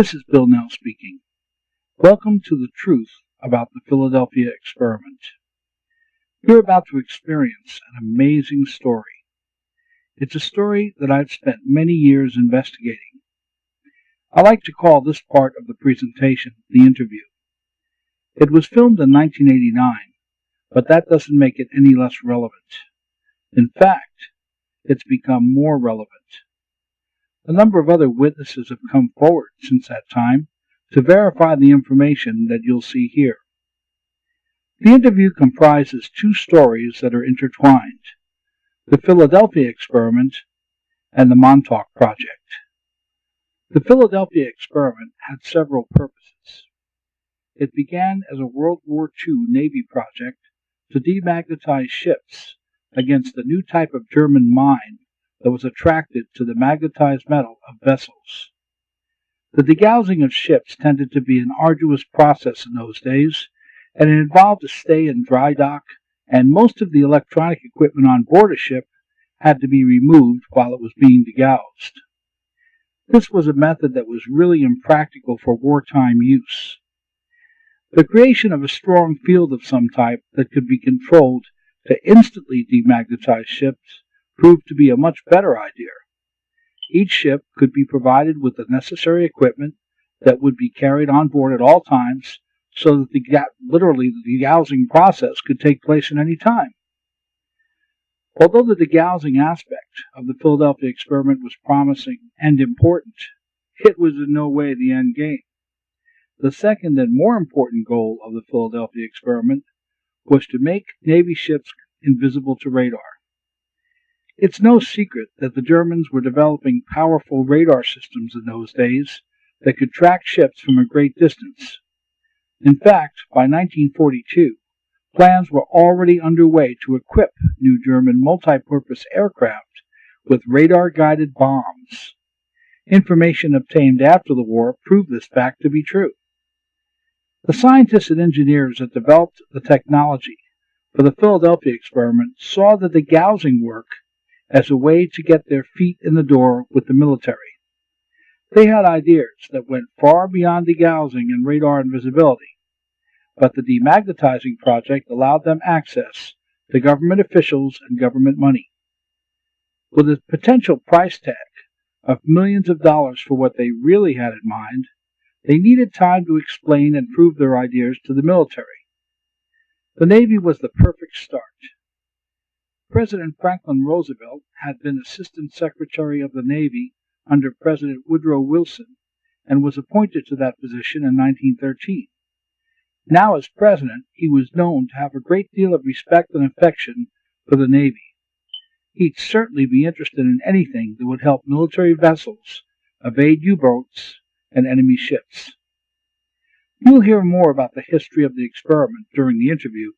This is Bill Nell speaking. Welcome to the truth about the Philadelphia experiment. You're about to experience an amazing story. It's a story that I've spent many years investigating. I like to call this part of the presentation the interview. It was filmed in 1989, but that doesn't make it any less relevant. In fact, it's become more relevant. A number of other witnesses have come forward since that time to verify the information that you'll see here. The interview comprises two stories that are intertwined: the Philadelphia experiment and the Montauk Project. The Philadelphia experiment had several purposes. It began as a World War II Navy project to demagnetize ships against a new type of German mine that was attracted to the magnetized metal of vessels. The degaussing of ships tended to be an arduous process in those days, and it involved a stay in dry dock, and most of the electronic equipment on board a ship had to be removed while it was being degaussed. This was a method that was really impractical for wartime use. The creation of a strong field of some type that could be controlled to instantly demagnetize ships proved to be a much better idea. Each ship could be provided with the necessary equipment that would be carried on board at all times, so that the degaussing process could take place at any time. Although the degaussing aspect of the Philadelphia experiment was promising and important, it was in no way the end game. The second and more important goal of the Philadelphia experiment was to make Navy ships invisible to radar. It's no secret that the Germans were developing powerful radar systems in those days that could track ships from a great distance. In fact, by 1942, plans were already underway to equip new German multi-purpose aircraft with radar-guided bombs. Information obtained after the war proved this fact to be true. The scientists and engineers that developed the technology for the Philadelphia experiment saw the degaussing work as a way to get their feet in the door with the military. They had ideas that went far beyond degaussing and radar invisibility, but the demagnetizing project allowed them access to government officials and government money. With a potential price tag of millions of dollars for what they really had in mind, they needed time to explain and prove their ideas to the military. The Navy was the perfect start. President Franklin Roosevelt had been Assistant Secretary of the Navy under President Woodrow Wilson and was appointed to that position in 1913. Now as president, he was known to have a great deal of respect and affection for the Navy. He'd certainly be interested in anything that would help military vessels evade U-boats and enemy ships. You'll hear more about the history of the experiment during the interview,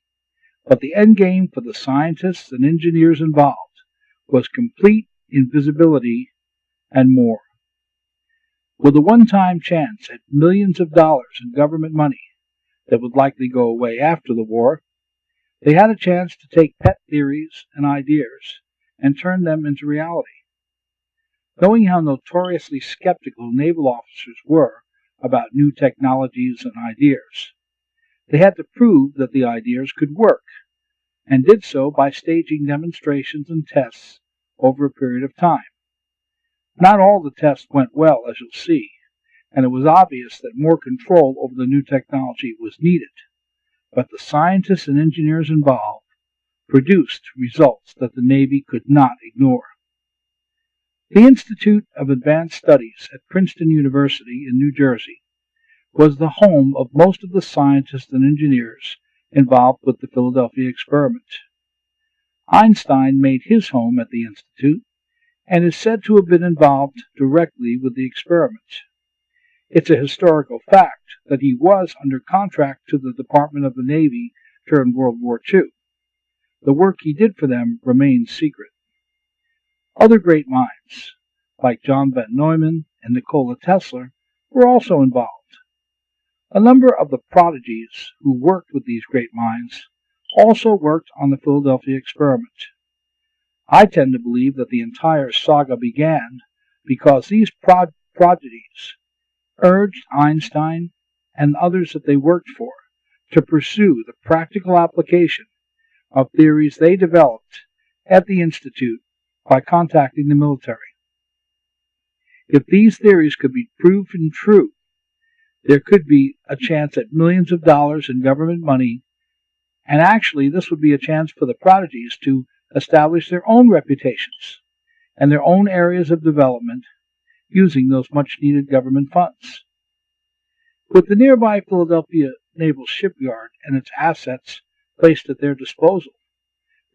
but the end game for the scientists and engineers involved was complete invisibility and more. With a one-time chance at millions of dollars in government money that would likely go away after the war, they had a chance to take pet theories and ideas and turn them into reality. Knowing how notoriously skeptical naval officers were about new technologies and ideas, they had to prove that the ideas could work, and did so by staging demonstrations and tests over a period of time. Not all the tests went well, as you'll see, and it was obvious that more control over the new technology was needed, but the scientists and engineers involved produced results that the Navy could not ignore. The Institute of Advanced Studies at Princeton University in New Jersey was the home of most of the scientists and engineers involved with the Philadelphia experiment. Einstein made his home at the Institute and is said to have been involved directly with the experiment. It's a historical fact that he was under contract to the Department of the Navy during World War II. The work he did for them remains secret. Other great minds, like John von Neumann and Nikola Tesla, were also involved. A number of the prodigies who worked with these great minds also worked on the Philadelphia experiment. I tend to believe that the entire saga began because these prodigies urged Einstein and others that they worked for to pursue the practical application of theories they developed at the Institute by contacting the military. If these theories could be proven true, there could be a chance at millions of dollars in government money, and actually this would be a chance for the prodigies to establish their own reputations and their own areas of development using those much-needed government funds. With the nearby Philadelphia Naval Shipyard and its assets placed at their disposal,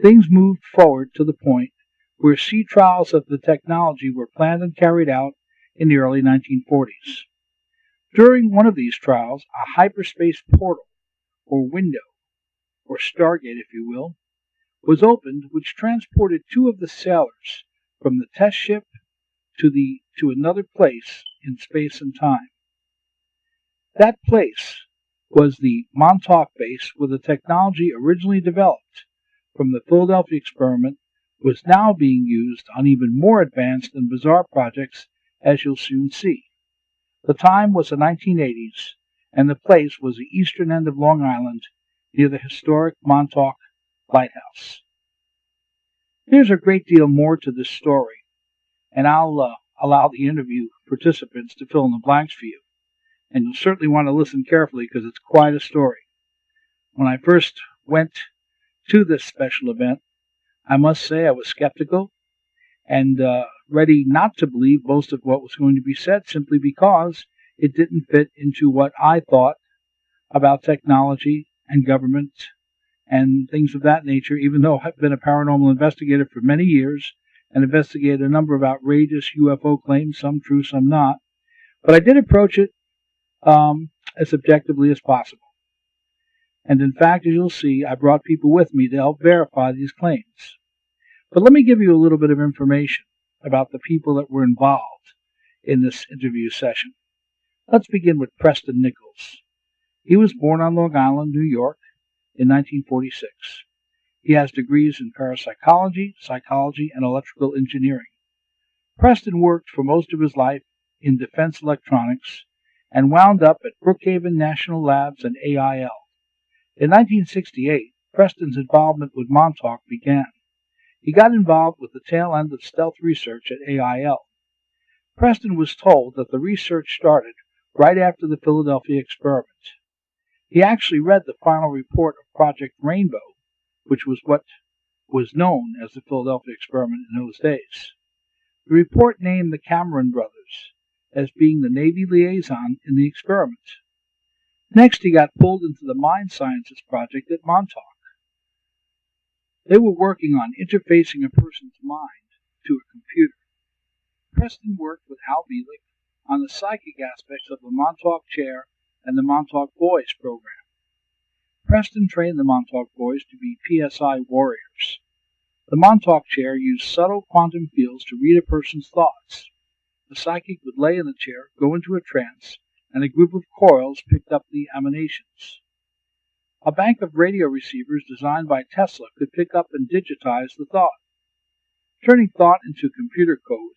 things moved forward to the point where sea trials of the technology were planned and carried out in the early 1940s. During one of these trials, a hyperspace portal, or window, or stargate if you will, was opened, which transported two of the sailors from the test ship to another place in space and time. That place was the Montauk base, where the technology originally developed from the Philadelphia experiment was now being used on even more advanced and bizarre projects, as you'll soon see. The time was the 1980s, and the place was the eastern end of Long Island, near the historic Montauk Lighthouse. There's a great deal more to this story, and I'll allow the interview participants to fill in the blanks for you. And you'll certainly want to listen carefully because it's quite a story. When I first went to this special event, I must say I was skeptical and ready not to believe most of what was going to be said, simply because it didn't fit into what I thought about technology and government and things of that nature, even though I've been a paranormal investigator for many years and investigated a number of outrageous UFO claims, some true, some not. But I did approach it as objectively as possible. And in fact, as you'll see, I brought people with me to help verify these claims. But let me give you a little bit of information about the people that were involved in this interview session. Let's begin with Preston Nichols. He was born on Long Island, New York, in 1946. He has degrees in parapsychology, psychology, and electrical engineering. Preston worked for most of his life in defense electronics and wound up at Brookhaven National Labs and AIL. In 1968, Preston's involvement with Montauk began. He got involved with the tail end of stealth research at AIL. Preston was told that the research started right after the Philadelphia experiment. He actually read the final report of Project Rainbow, which was what was known as the Philadelphia experiment in those days. The report named the Cameron brothers as being the Navy liaison in the experiment. Next, he got pulled into the Mind Sciences project at Montauk. They were working on interfacing a person's mind to a computer. Preston worked with Al Bielek on the psychic aspects of the Montauk Chair and the Montauk Boys program. Preston trained the Montauk Boys to be PSI warriors. The Montauk Chair used subtle quantum fields to read a person's thoughts. The psychic would lay in the chair, go into a trance, and a group of coils picked up the emanations. A bank of radio receivers designed by Tesla could pick up and digitize the thought, turning thought into computer code.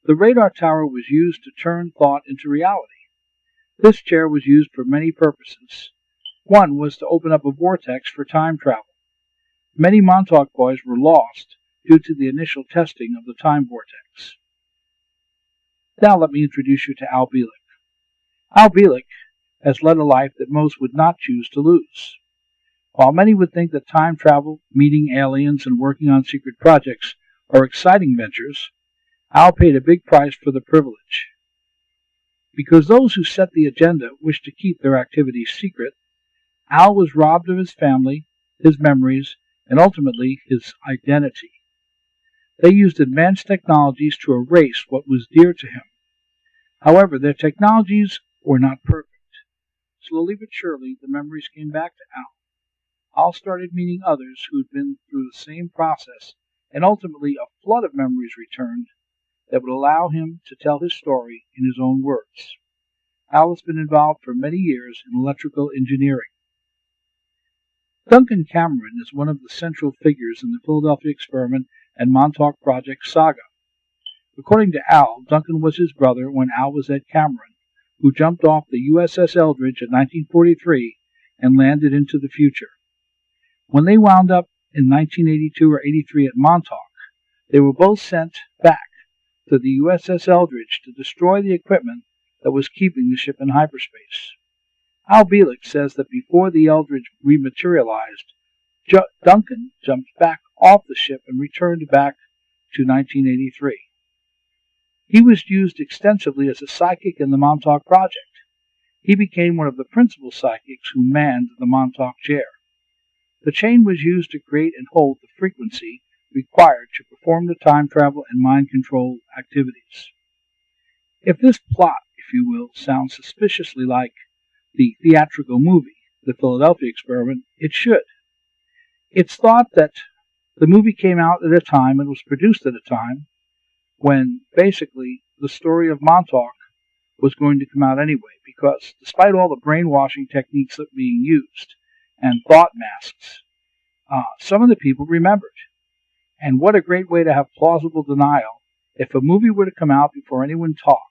The radar tower was used to turn thought into reality. This chair was used for many purposes. One was to open up a vortex for time travel. Many Montauk boys were lost due to the initial testing of the time vortex. Now let me introduce you to Al Bielek. Al Bielek has led a life that most would not choose to lose. While many would think that time travel, meeting aliens, and working on secret projects are exciting ventures, Al paid a big price for the privilege. Because those who set the agenda wished to keep their activities secret, Al was robbed of his family, his memories, and ultimately his identity. They used advanced technologies to erase what was dear to him. However, their technologies were not perfect. Slowly but surely, the memories came back to Al. Al started meeting others who had been through the same process, and ultimately a flood of memories returned that would allow him to tell his story in his own words. Al has been involved for many years in electrical engineering. Duncan Cameron is one of the central figures in the Philadelphia experiment and Montauk Project saga. According to Al, Duncan was his brother when Al was at Cameron, who jumped off the USS Eldridge in 1943 and landed into the future. When they wound up in 1982 or 83 at Montauk, they were both sent back to the USS Eldridge to destroy the equipment that was keeping the ship in hyperspace. Al Bielek says that before the Eldridge rematerialized, Duncan jumped back off the ship and returned back to 1983. He was used extensively as a psychic in the Montauk Project. He became one of the principal psychics who manned the Montauk chair. The chain was used to create and hold the frequency required to perform the time travel and mind control activities. If this plot, if you will, sounds suspiciously like the theatrical movie, The Philadelphia Experiment, it should. It's thought that the movie came out at a time and was produced at a time when basically the story of Montauk was going to come out anyway, because despite all the brainwashing techniques that were being used and thought masks, some of the people remembered. And what a great way to have plausible denial if a movie were to come out before anyone talked,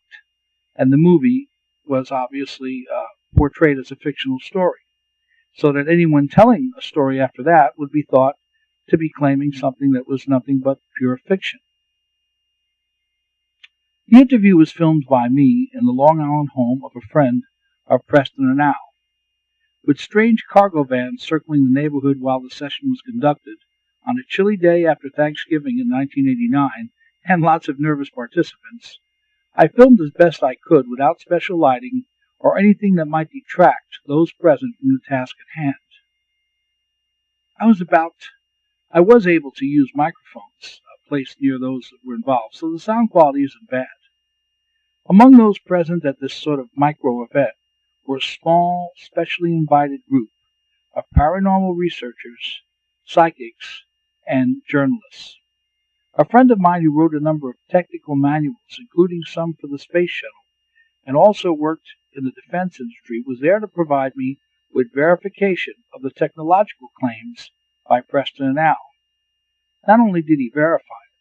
and the movie was obviously portrayed as a fictional story, so that anyone telling a story after that would be thought to be claiming something that was nothing but pure fiction. The interview was filmed by me in the Long Island home of a friend of Preston and Al. With strange cargo vans circling the neighborhood while the session was conducted, on a chilly day after Thanksgiving in 1989, and lots of nervous participants, I filmed as best I could without special lighting or anything that might detract those present from the task at hand. I was able to use microphones placed near those that were involved, so the sound quality isn't bad. Among those present at this sort of micro event were a small, specially invited group of paranormal researchers, psychics, and journalists. A friend of mine who wrote a number of technical manuals, including some for the space shuttle, and also worked in the defense industry, was there to provide me with verification of the technological claims by Preston and Al. Not only did he verify it,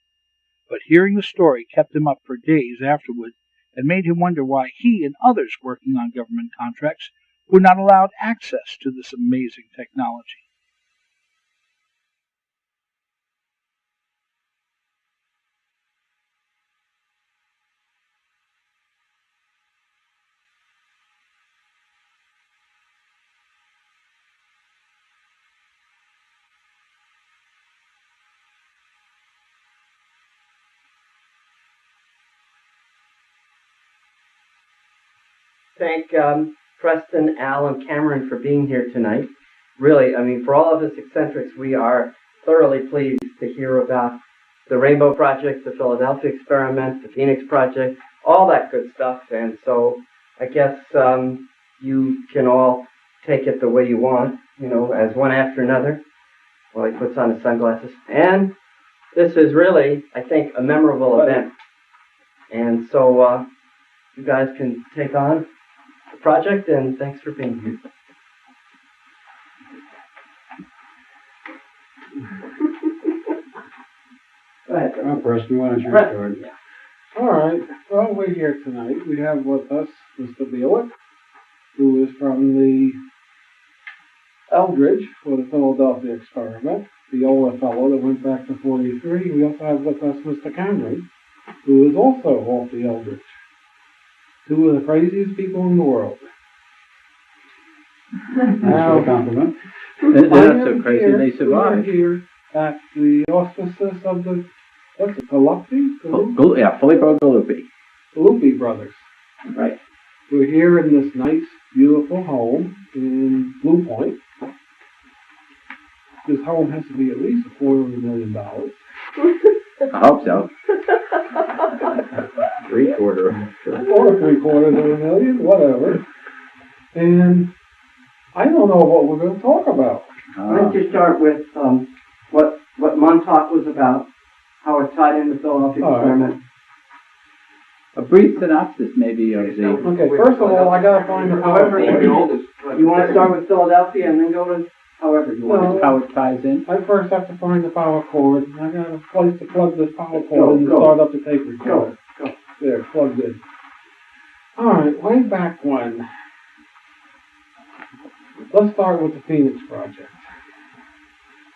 but hearing the story kept him up for days afterward and made him wonder why he and others working on government contracts were not allowed access to this amazing technology. Thank Preston, Al, and Cameron for being here tonight. Really, I mean, for all of us eccentrics, we are thoroughly pleased to hear about the Rainbow Project, the Philadelphia Experiment, the Phoenix Project, all that good stuff. And so I guess you can all take it the way you want, as one after another, while he puts on his sunglasses. And this is really, I think, a memorable event. And so you guys can take on the project, and thanks for being here. Go ahead. Preston, why don't you start? Yeah. All right. Well, we're here tonight. We have with us Mr. Bielek, who is from the Eldridge for the Philadelphia Experiment, the older fellow that went back to 43. We also have with us Mr. Cameron, who is also off the Eldridge. Two of the craziest people in the world. Now, compliment. They're not so crazy, they survived. We're here at the auspices of the, what's it, Galuppi? Yeah, Filippo Galuppi. Galuppi brothers. Right. We're here in this nice, beautiful home in Blue Point. This home has to be at least $250,000. I hope so. 3/4. Or $750,000, whatever. And I don't know what we're going to talk about. Why don't you start with what Montauk was about, how it tied into the Philadelphia Experiment. Right. A brief synopsis, maybe, of the... Okay, first of all, I got to find the However, you want to start with Philadelphia and then go to however you want it, how it ties in. I first have to find the power cord. I got a place to plug this power cord in and start up the tape recorder. Go. There, plugged in. Alright, way back when. Let's start with the Phoenix Project.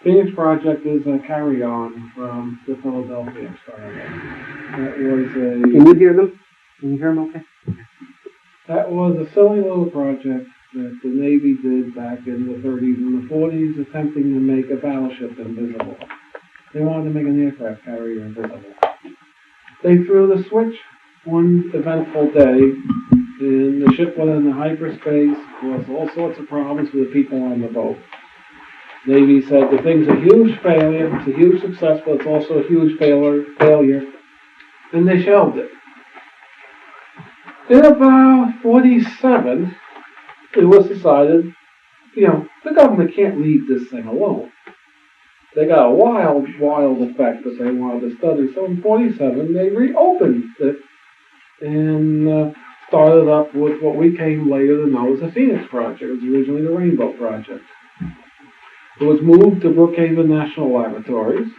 Phoenix Project is a carry-on from the Philadelphia experiment. That was Can you hear them? Can you hear them okay? That was a silly little project that the Navy did back in the 30s and the 40s, attempting to make a battleship invisible. They wanted to make an aircraft carrier invisible. They threw the switch one eventful day, and the ship went into hyperspace, caused all sorts of problems for the people on the boat. Navy said the thing's a huge failure, it's a huge success, but it's also a huge failure, and they shelved it. In about 47, it was decided, the government can't leave this thing alone. They got a wild effect that they wanted to study. So in 47, they reopened it and started up with what we came later to know as the Phoenix Project. It was originally the Rainbow Project. It was moved to Brookhaven National Laboratories,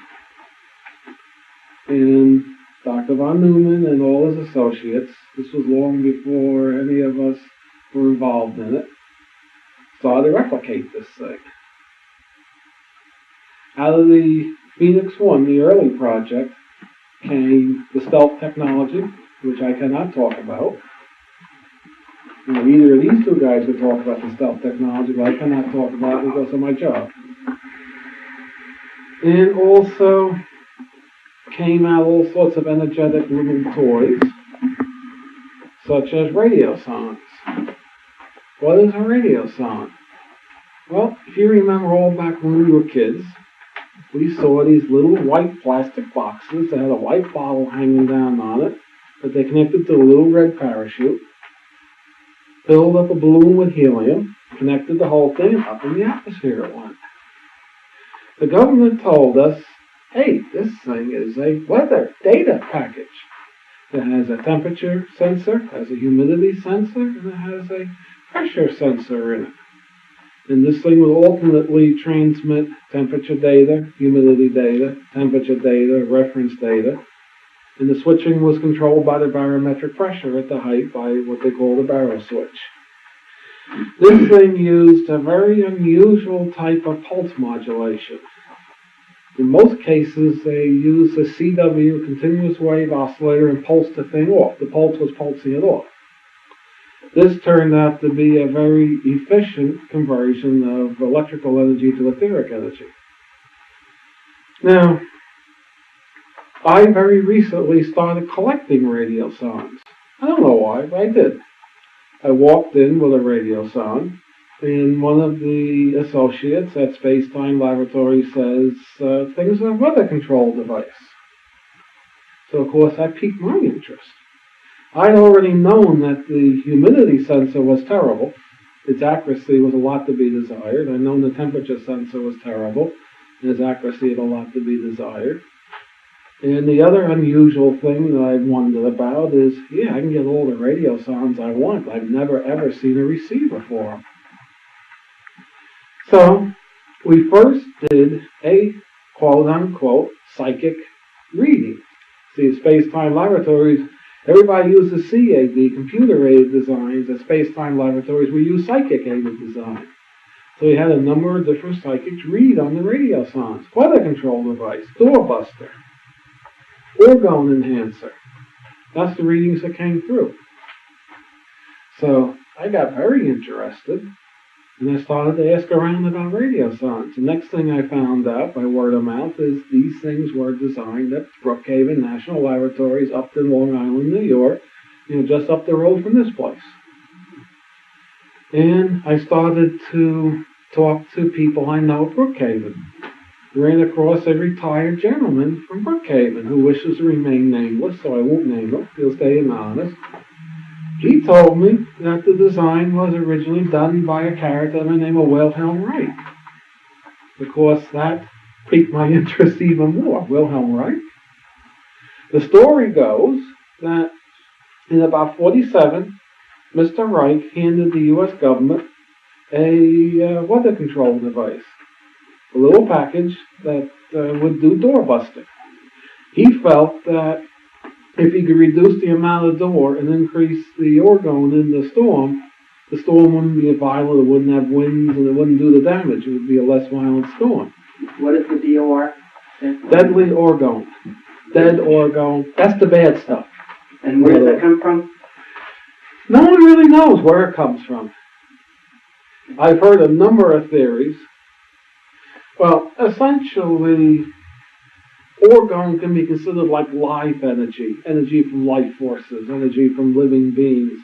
and Dr. von Neumann and all his associates, this was long before any of us were involved in it, started to replicate this thing. Out of the Phoenix 1, the early project, came the stealth technology, which I cannot talk about. Either of these two guys could talk about the stealth technology, but I cannot talk about it because of my job. And also came out all sorts of energetic little toys, such as radiosondes. What is a radiosonde? Well, if you remember all back when we were kids, we saw these little white plastic boxes that had a white bottle hanging down on it that they connected to a little red parachute, filled up a balloon with helium, connected the whole thing, and up in the atmosphere it went. The government told us, hey, this thing is a weather data package. It has a temperature sensor, has a humidity sensor, and it has a pressure sensor in it. And this thing will ultimately transmit temperature data, humidity data, temperature data, reference data. And the switching was controlled by the barometric pressure at the height by what they call the baro switch. This thing used a very unusual type of pulse modulation. In most cases, they used a CW, continuous wave oscillator, and pulsed the thing off. The pulse was pulsing it off. This turned out to be a very efficient conversion of electrical energy to etheric energy. Now, I very recently started collecting radiosondes. I don't know why, but I did. I walked in with a radiosonde, and one of the associates at Space-Time Laboratory says, things are a weather control device. So, of course, that piqued my interest. I'd already known that the humidity sensor was terrible. Its accuracy was a lot to be desired. I'd known the temperature sensor was terrible, and its accuracy had a lot to be desired. And the other unusual thing that I'd wondered about is, I can get all the radiosondes I want. I've never ever seen a receiver for them. So, we first did a quote-unquote psychic reading. See, at Space-Time Laboratories, everybody uses CAD, computer-aided designs. At Space-Time Laboratories, we use psychic-aided design. So we had a number of different psychics read on the radiosondes. Weather control device, doorbuster, orgone enhancer. That's the readings that came through. So I got very interested, and I started to ask around about radiosondes. The next thing I found out by word of mouth is these things were designed at Brookhaven National Laboratories up in Long Island, New York, just up the road from this place. And I started to talk to people I know at Brookhaven. Ran across a retired gentleman from Brookhaven who wishes to remain nameless, so I won't name him. He'll stay anonymous. He told me that the design was originally done by a character by the name of Wilhelm Reich. Of course, that piqued my interest even more. Wilhelm Reich. The story goes that in about 47, Mr. Reich handed the U.S. government a weather control device, a little package that would do door busting. He felt that if he could reduce the amount of door and increase the orgone in the storm wouldn't be violent, it wouldn't have winds, and it wouldn't do the damage. It would be a less violent storm. What is the DOR? Deadly orgone. Dead orgone. That's the bad stuff. And where does that come from? No one really knows where it comes from. I've heard a number of theories. Well, essentially, orgone can be considered like life energy, energy from life forces, energy from living beings.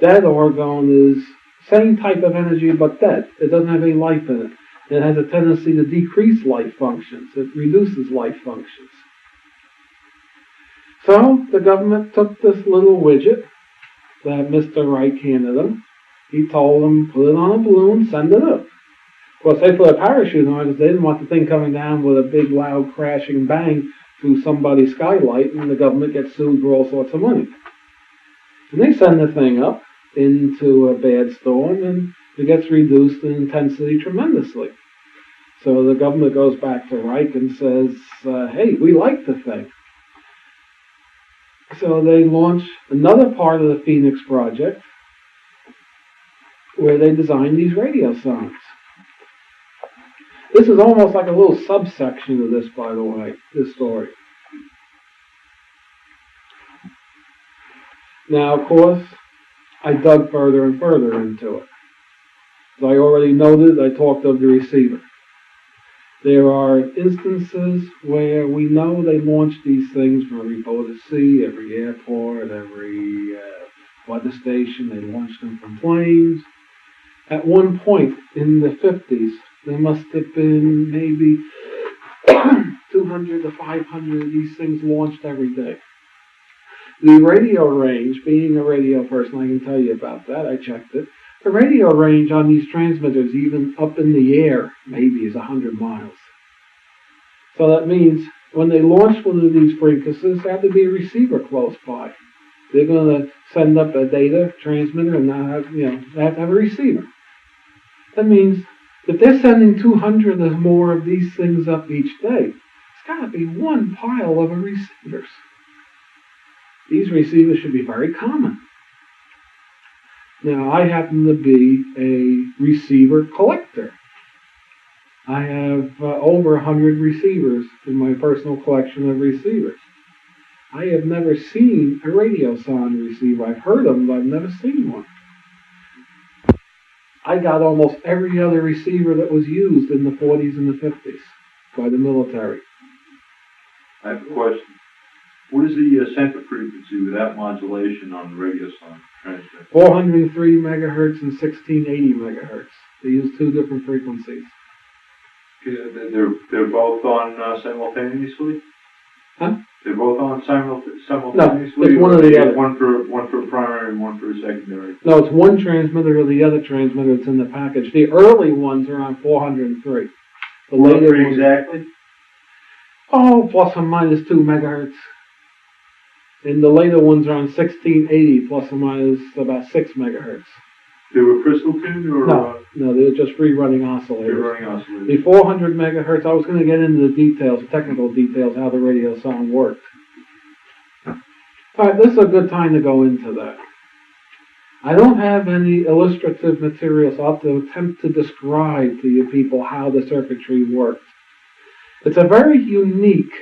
Dead orgone is same type of energy but dead. It doesn't have any life in it. It has a tendency to decrease life functions. It reduces life functions. So the government took this little widget that Mr. Wright handed them. He told them, put it on a balloon, send it up. Of course, they put a parachute on it because they didn't want the thing coming down with a big, loud, crashing bang through somebody's skylight, and the government gets sued for all sorts of money. And they send the thing up into a bad storm, and it gets reduced in intensity tremendously. So the government goes back to Reich and says, hey, we like the thing. So they launch another part of the Phoenix Project where they design these radiosondes. This is almost like a little subsection of this, by the way, this story. Now, of course, I dug further and further into it. As I already noted, I talked of the receiver. There are instances where we know they launch these things from every boat at sea, every airport, every weather station. They launch them from planes. At one point in the 50s, there must have been maybe 200 to 500 of these things launched every day. The radio range, being a radio person, I can tell you about that. I checked it. The radio range on these transmitters, even up in the air, maybe is 100 miles. So that means when they launch one of these frequencies, there has to be a receiver close by. They're going to send up a data transmitter and not have, they have to have a receiver. That means if they're sending 200 or more of these things up each day, it's got to be one pile of receivers. These receivers should be very common. Now, I happen to be a receiver collector. I have over 100 receivers in my personal collection of receivers. I have never seen a radiosonde receiver. I've heard them, but I've never seen one. I got almost every other receiver that was used in the 40s and the 50s by the military. I have a question. What is the center frequency without modulation on the radiosonde transmitter? 403 megahertz and 1680 megahertz. They use two different frequencies. They're both on simultaneously? Huh? They're both on simultaneously? No, it's one or the other. One for primary and one for secondary? No, it's one transmitter or the other transmitter that's in the package. The early ones are on 403. The later ones, exactly? Plus or minus 2 megahertz. And the later ones are on 1680, plus or minus about 6 megahertz. They were crystal tuned or? No, they're just free running oscillators. Free running oscillators. The 400 megahertz, I was going to get into the details, the technical details, how the radiosonde worked. Alright, this is a good time to go into that. I don't have any illustrative material, so I'll have to attempt to describe to you people how the circuitry worked. It's a very unique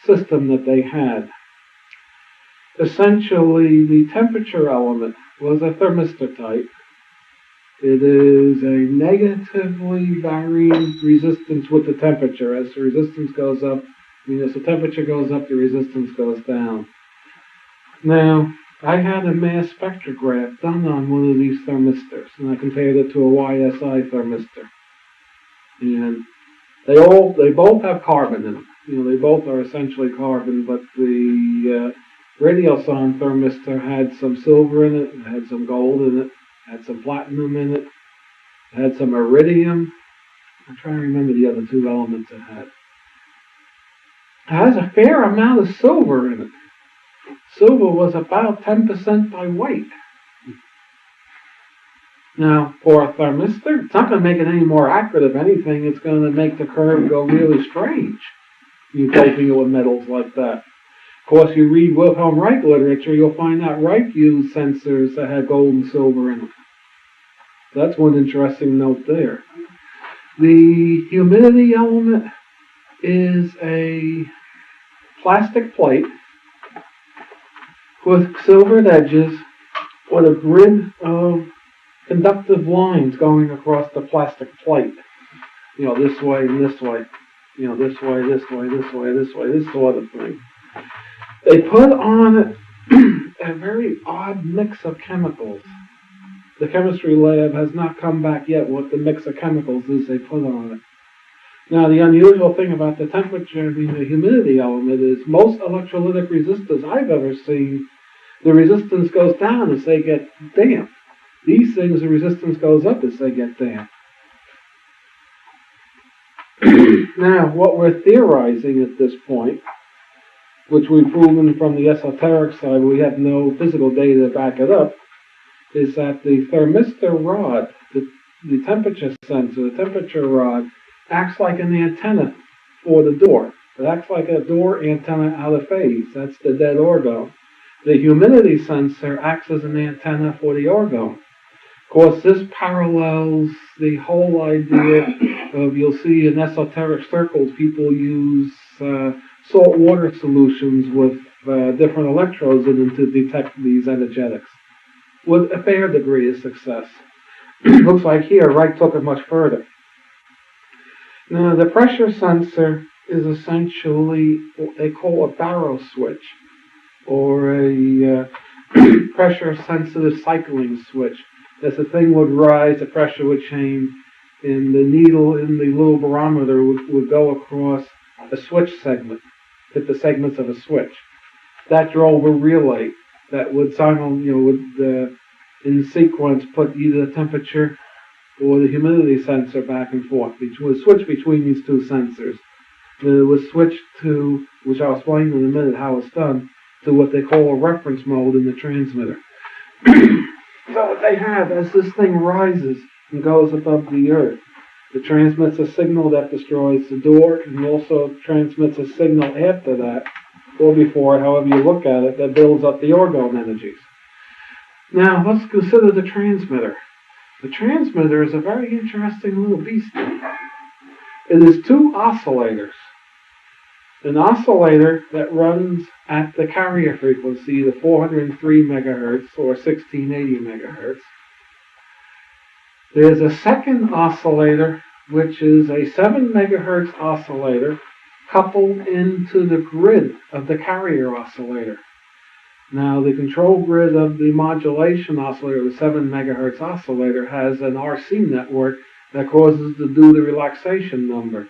system that they had. Essentially, the temperature element was a thermistor type. It is a negatively varying resistance with the temperature. As the resistance goes up, as the temperature goes up, the resistance goes down. Now, I had a mass spectrograph done on one of these thermistors, and I compared it to a YSI thermistor. And they both have carbon in them. They both are essentially carbon, but the radiosonde thermistor had some silver in it, it had some gold in it, had some platinum in it, it had some iridium. I'm trying to remember the other two elements it had. It has a fair amount of silver in it. Silver was about 10% by weight. Now, for a thermistor, it's not going to make it any more accurate. If anything, it's going to make the curve go really strange. You're doping it with metals like that. Of course, you read Wilhelm Reich literature, you'll find that Reich used sensors that had gold and silver in them. So that's one interesting note there. The humidity element is a plastic plate with silvered edges with a grid of conductive lines going across the plastic plate. You know, this way and this way. You know, this way, this way, this way, this way, this sort of thing. They put on it a very odd mix of chemicals. The chemistry lab has not come back yet what the mix of chemicals is they put on it. Now, the unusual thing about the temperature and the humidity element is most electrolytic resistors I've ever seen, the resistance goes down as they get damp. These things, the resistance goes up as they get damp. Now, what we're theorizing at this point, which we've proven from the esoteric side, we have no physical data to back it up, is that the thermistor rod, the temperature sensor, the temperature rod, acts like an antenna for the door. It acts like a door antenna out of phase. That's the dead orgone. The humidity sensor acts as an antenna for the orgone. Of course, this parallels the whole idea of, you'll see in esoteric circles, people use salt water solutions with different electrodes in them to detect these energetics, with a fair degree of success. Looks like here, Reich took it much further. Now, the pressure sensor is essentially what they call a barrow switch, or a pressure-sensitive cycling switch. As the thing would rise, the pressure would change, and the needle in the little barometer would go across a switch segment, hit the segments of a switch. That drove a relay that would in sequence put either the temperature or the humidity sensor back and forth. It would switch between these two sensors. Then it would switch to, which I'll explain in a minute how it's done, to what they call a reference mode in the transmitter. So what they have, as this thing rises and goes above the earth, it transmits a signal that destroys the door, and also transmits a signal after that, or before, however you look at it, that builds up the orgone energies. Now, let's consider the transmitter. The transmitter is a very interesting little beastie. It is two oscillators. An oscillator that runs at the carrier frequency, the 403 megahertz or 1680 megahertz. There's a second oscillator, which is a 7 megahertz oscillator coupled into the grid of the carrier oscillator. Now, the control grid of the modulation oscillator, the 7 megahertz oscillator, has an RC network that causes it to do the relaxation number.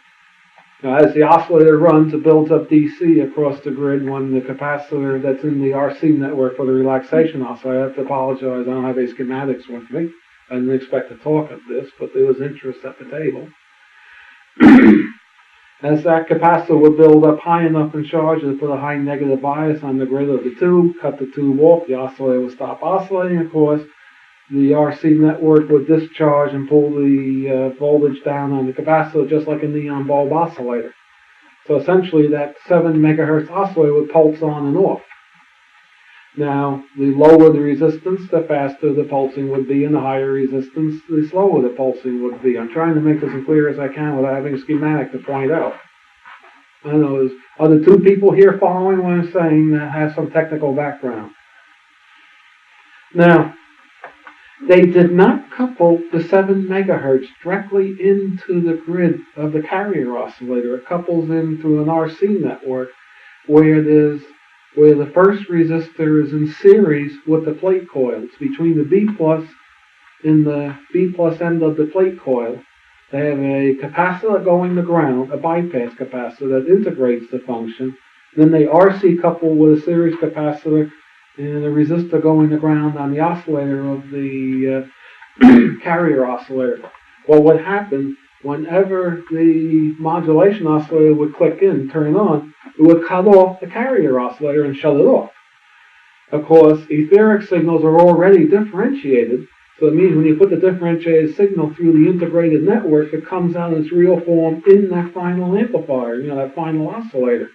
Now, as the oscillator runs, it builds up DC across the grid when the capacitor that's in the RC network for the relaxation oscillator, I have to apologize, I don't have any schematics with me. I didn't expect to talk at this, but there was interest at the table. As that capacitor would build up high enough in charge to put a high negative bias on the grid of the tube, cut the tube off, the oscillator would stop oscillating, of course. The RC network would discharge and pull the voltage down on the capacitor just like a neon bulb oscillator. So essentially that 7 megahertz oscillator would pulse on and off. Now, the lower the resistance, the faster the pulsing would be, and the higher resistance, the slower the pulsing would be. I'm trying to make this as clear as I can without having a schematic to point out. I don't know, are the two people here following what I'm saying that have some technical background? Now, they did not couple the 7 megahertz directly into the grid of the carrier oscillator. It couples in through an RC network where the first resistor is in series with the plate coils. Between the B plus and the B plus end of the plate coil, they have a capacitor going to ground, a bypass capacitor that integrates the function. Then they RC couple with a series capacitor and a resistor going to ground on the oscillator of the carrier oscillator. Well, what happened, whenever the modulation oscillator would click in, turn on, it would cut off the carrier oscillator and shut it off. Of course, etheric signals are already differentiated, So it means when you put the differentiated signal through the integrated network, it comes out in its real form in that final amplifier, that final oscillator.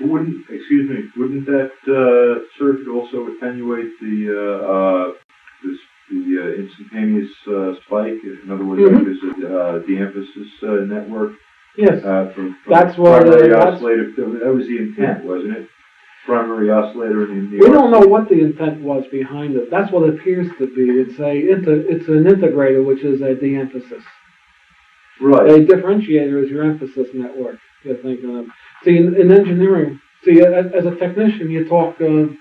Wouldn't that circuit also attenuate the instantaneous spike? In other words, like there's a de-emphasis network. Yes, from that's what primary oscillator. That was the intent, wasn't it? Primary oscillator and the. We don't know what the intent was behind it. That's what it appears to be. It's an integrator, which is a de-emphasis. Right. A differentiator is your emphasis network. You're thinking of. See, in engineering, as a technician, you talk of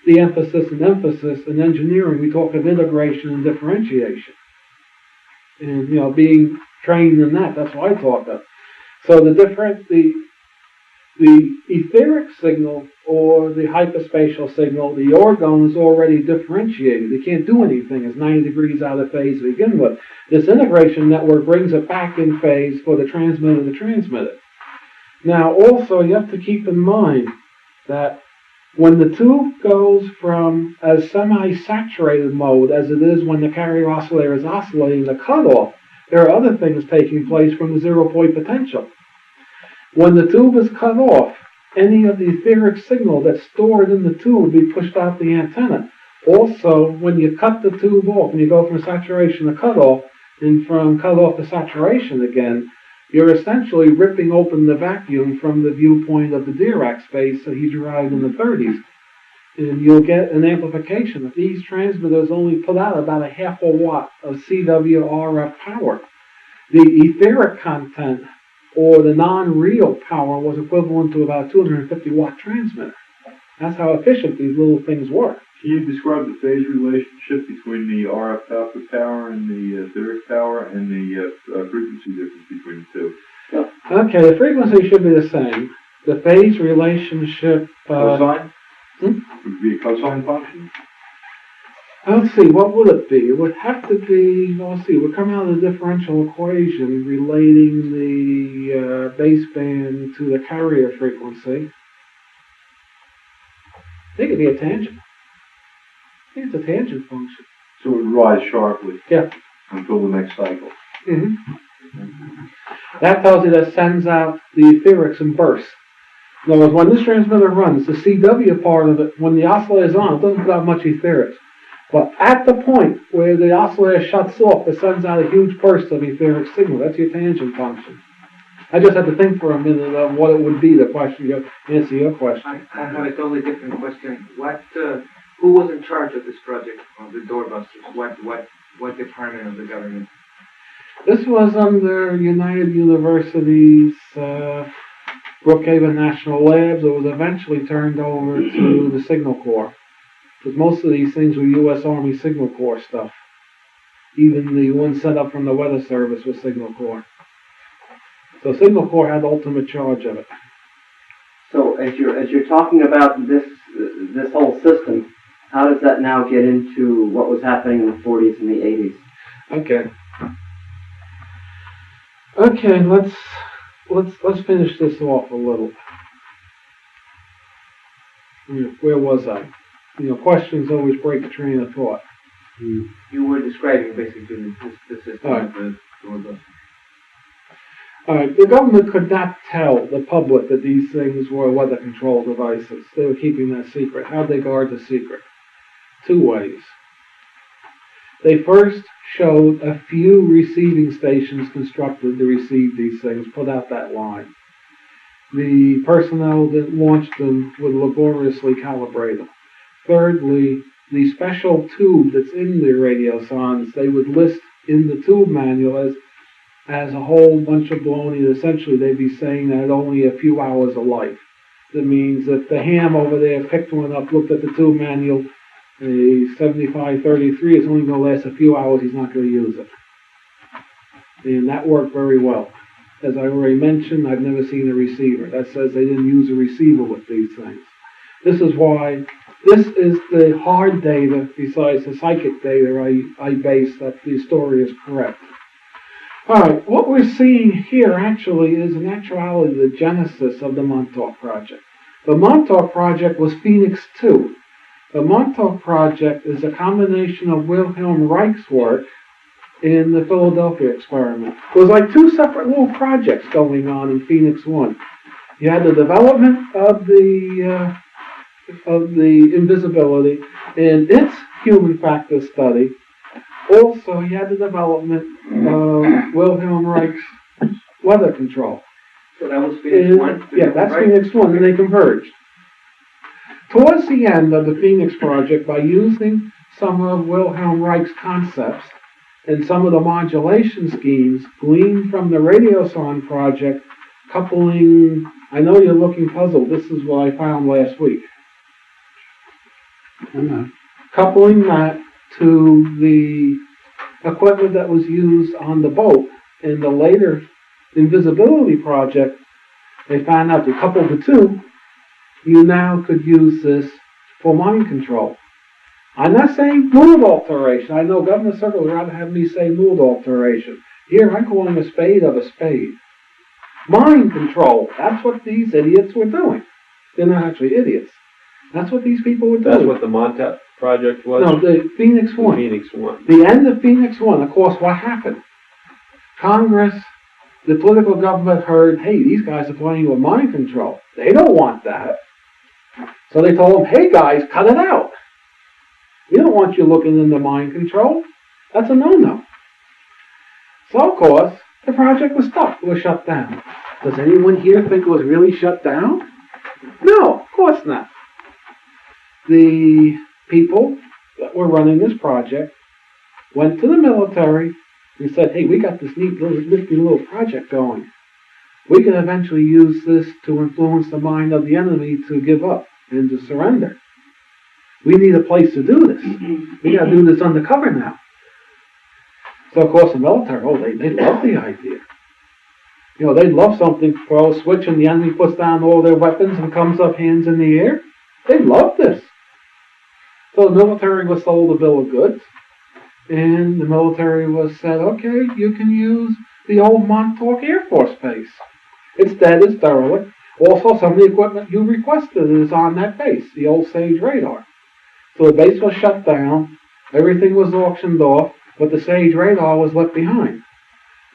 de-emphasis and emphasis. In engineering, we talk of integration and differentiation. And being trained in that's what I talk of. So the etheric signal or the hyperspatial signal, the orgone is already differentiated. It can't do anything. It's 90 degrees out of phase to begin with. This integration network brings it back in phase for the transmitter to transmit it. Now, also, you have to keep in mind that when the tube goes from a semi-saturated mode, as it is when the carrier oscillator is oscillating the cutoff, there are other things taking place from the zero-point potential. When the tube is cut off, any of the etheric signal that's stored in the tube will be pushed out the antenna. Also, when you cut the tube off, when you go from saturation to cutoff, and from cutoff to saturation again, you're essentially ripping open the vacuum from the viewpoint of the Dirac space that he derived in the 30s. And you'll get an amplification. If these transmitters only put out about a half a watt of CW RF power, the etheric content or the non-real power was equivalent to about a 250 watt transmitter. That's how efficient these little things were. Can you describe the phase relationship between the RF output power and the etheric power and the frequency difference between the two? Okay, the frequency should be the same. The phase relationship... cosine? Would it be a cosine function? Let's see, what would it be? It would have to be, let's see, it would come out of the differential equation relating the baseband to the carrier frequency. I think it'd be a tangent. I think it's a tangent function. So it would rise sharply. Yeah. Until the next cycle. That tells you that it sends out the etherics in bursts. In other words, when this transmitter runs, the CW part of it, when the oscillator is on, it doesn't put out much etherics. But at the point where the oscillator shuts off, it sends out a huge burst of etheric signal. That's your tangent function. I just had to think for a minute of what it would be, the question, answer your question. I have a totally different question. Who was in charge of this project, of the doorbusters? What department of the government? This was under United University's Brookhaven National Labs. It was eventually turned over to the Signal Corps. Because most of these things were U.S. Army Signal Corps stuff. Even the one set up from the Weather Service was Signal Corps. So Signal Corps had ultimate charge of it. So as you're talking about this whole system, how does that now get into what was happening in the 40s and the 80s? Okay, let's finish this off a little. Where was I? Questions always break a train of thought. You were describing basically the system of the doorbusters. All right, the government could not tell the public that these things were weather control devices. They were keeping that secret. How'd they guard the secret? Two ways. They first showed a few receiving stations constructed to receive these things, put out that line. The personnel that launched them would laboriously calibrate them. Thirdly, the special tube that's in the radiosondes, they would list in the tube manual as a whole bunch of baloney. Essentially, they'd be saying that only a few hours of life. That means that the ham over there picked one up, looked at the tube manual, a 7533 is only going to last a few hours, he's not going to use it. And that worked very well. As I already mentioned, I've never seen a receiver. That says they didn't use a receiver with these things. This is why, this is the hard data, besides the psychic data I base that the story is correct. Alright, what we're seeing here actually is in actuality the genesis of the Montauk Project. The Montauk Project was Phoenix 2. The Montauk Project is a combination of Wilhelm Reich's work in the Philadelphia experiment. It was like two separate little projects going on in Phoenix 1. You had the development of the invisibility and its human factor study. Also, you had the development of Wilhelm Reich's weather control. So that was Phoenix 1? Yeah, that's right? Phoenix 1, and they converged. Towards the end of the Phoenix Project, by using some of Wilhelm Reich's concepts and some of the modulation schemes gleaned from the Radioson Project, coupling, I know you're looking puzzled, this is what I found last week. Coupling that to the equipment that was used on the boat in the later Invisibility Project, they found out to couple the two, you now could use this for mind control. I'm not saying mood alteration. I know Governor Circle would rather have me say mood alteration. Here, I'm calling a spade of a spade. Mind control. That's what these idiots were doing. They're not actually idiots. That's what these people were doing. That's what the Montauk Project was? No, the Phoenix 1. Phoenix 1. The end of Phoenix 1, of course, what happened? Congress, the political government heard, hey, these guys are playing with mind control. They don't want that. So they told them, hey guys, cut it out. We don't want you looking into mind control. That's a no-no. So, of course, the project was stopped. It was shut down. Does anyone here think it was really shut down? No, of course not. The people that were running this project went to the military and said, hey, we got this neat little nifty little project going. We can eventually use this to influence the mind of the enemy to give up and to surrender. We need a place to do this. We got to do this undercover now. So, of course, the military, they love the idea. You know, they love something, throw a switch and the enemy puts down all their weapons and comes up hands in the air. They love this. So the military was sold a bill of goods. And the military was said, okay, you can use the old Montauk Air Force Base. It's dead, it's derelict. Also, some of the equipment you requested is on that base, the old Sage radar. So the base was shut down, everything was auctioned off, but the Sage radar was left behind.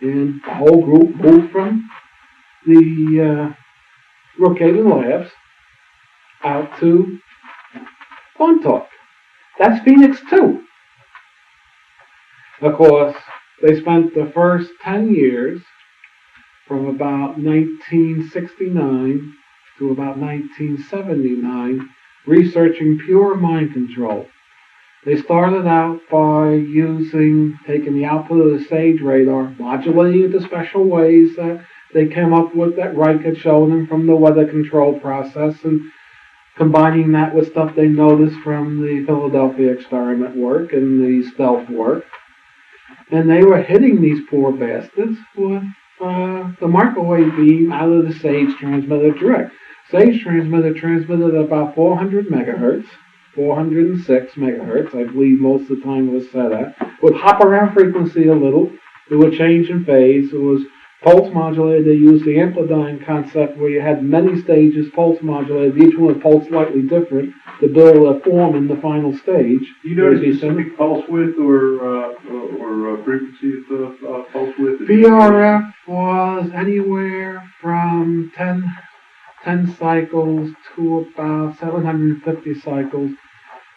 And the whole group moved from the Brookhaven Labs out to Montauk. That's Phoenix 2. Of course, they spent the first 10 years from about 1969 to about 1979 researching pure mind control. They started out by taking the output of the Sage radar, modulating it to special ways that they came up with that Reich had shown them from the weather control process, and combining that with stuff they noticed from the Philadelphia experiment work and the stealth work. And they were hitting these poor bastards with the microwave beam out of the Sage transmitter direct. Sage transmitter transmitted at about 400 megahertz, 406 megahertz, I believe most of the time it was set at. It would hop around frequency a little. It would change in phase. It was pulse modulated. They used the amplidyne concept where you had many stages pulse modulated. Each one was pulse slightly different to build a form in the final stage. Do you know the specific pulse width or frequency of the pulse width? VRF was anywhere from 10 cycles to about 750 cycles.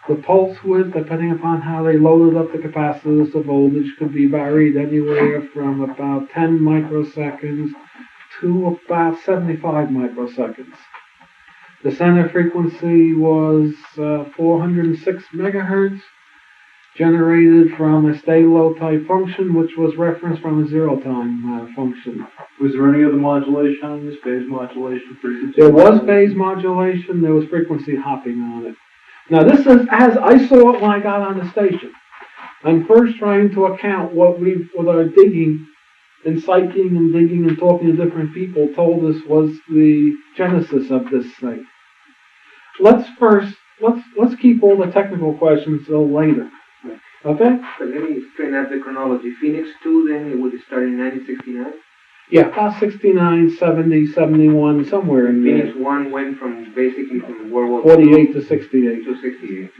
The pulse width, depending upon how they loaded up the capacitors, the voltage could be varied anywhere from about 10 microseconds to about 75 microseconds. The center frequency was 406 megahertz, generated from a stay-low type function, which was referenced from a zero-time function. Was there any other modulation on this? Phase modulation, frequency? There was phase modulation. There was frequency hopping on it. Now, this is as I saw it when I got on the station. I'm first trying to account what our digging and psyching and digging and talking to different people told us was the genesis of this thing. Let's keep all the technical questions till later. Okay? But let me straighten out the chronology. Phoenix 2, then it would start in 1969? Yeah, about 69, 70, 71, somewhere in there. Phoenix 1 went from basically from World War 48 II to 68. to 68.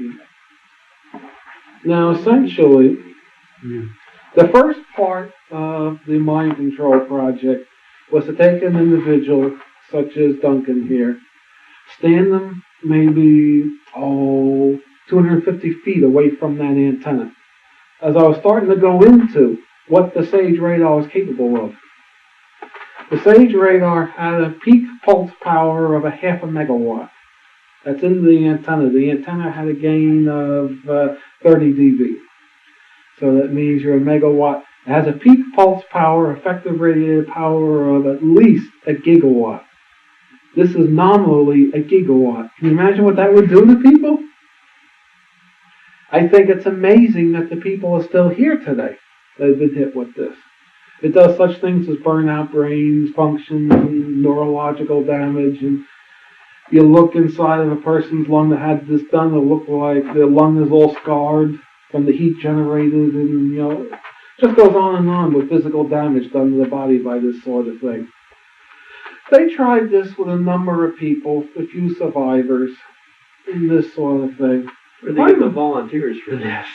Now, essentially, the first part of the mind control project was to take an individual, such as Duncan here, stand them maybe, 250 feet away from that antenna. As I was starting to go into what the SAGE radar was capable of, the SAGE radar had a peak pulse power of a half a megawatt. That's in the antenna. The antenna had a gain of 30 dB. So that means you're a megawatt. It has a peak pulse power, effective radiated power of at least a gigawatt. This is nominally a gigawatt. Can you imagine what that would do to people? I think it's amazing that the people are still here today that have been hit with this. It does such things as burn out brains, functions, and neurological damage. And you look inside of a person's lung that had this done, it'll look like their lung is all scarred from the heat generated, and just goes on with physical damage done to the body by this sort of thing. They tried this with a number of people, a few survivors, in this sort of thing. Where they get the volunteers for this?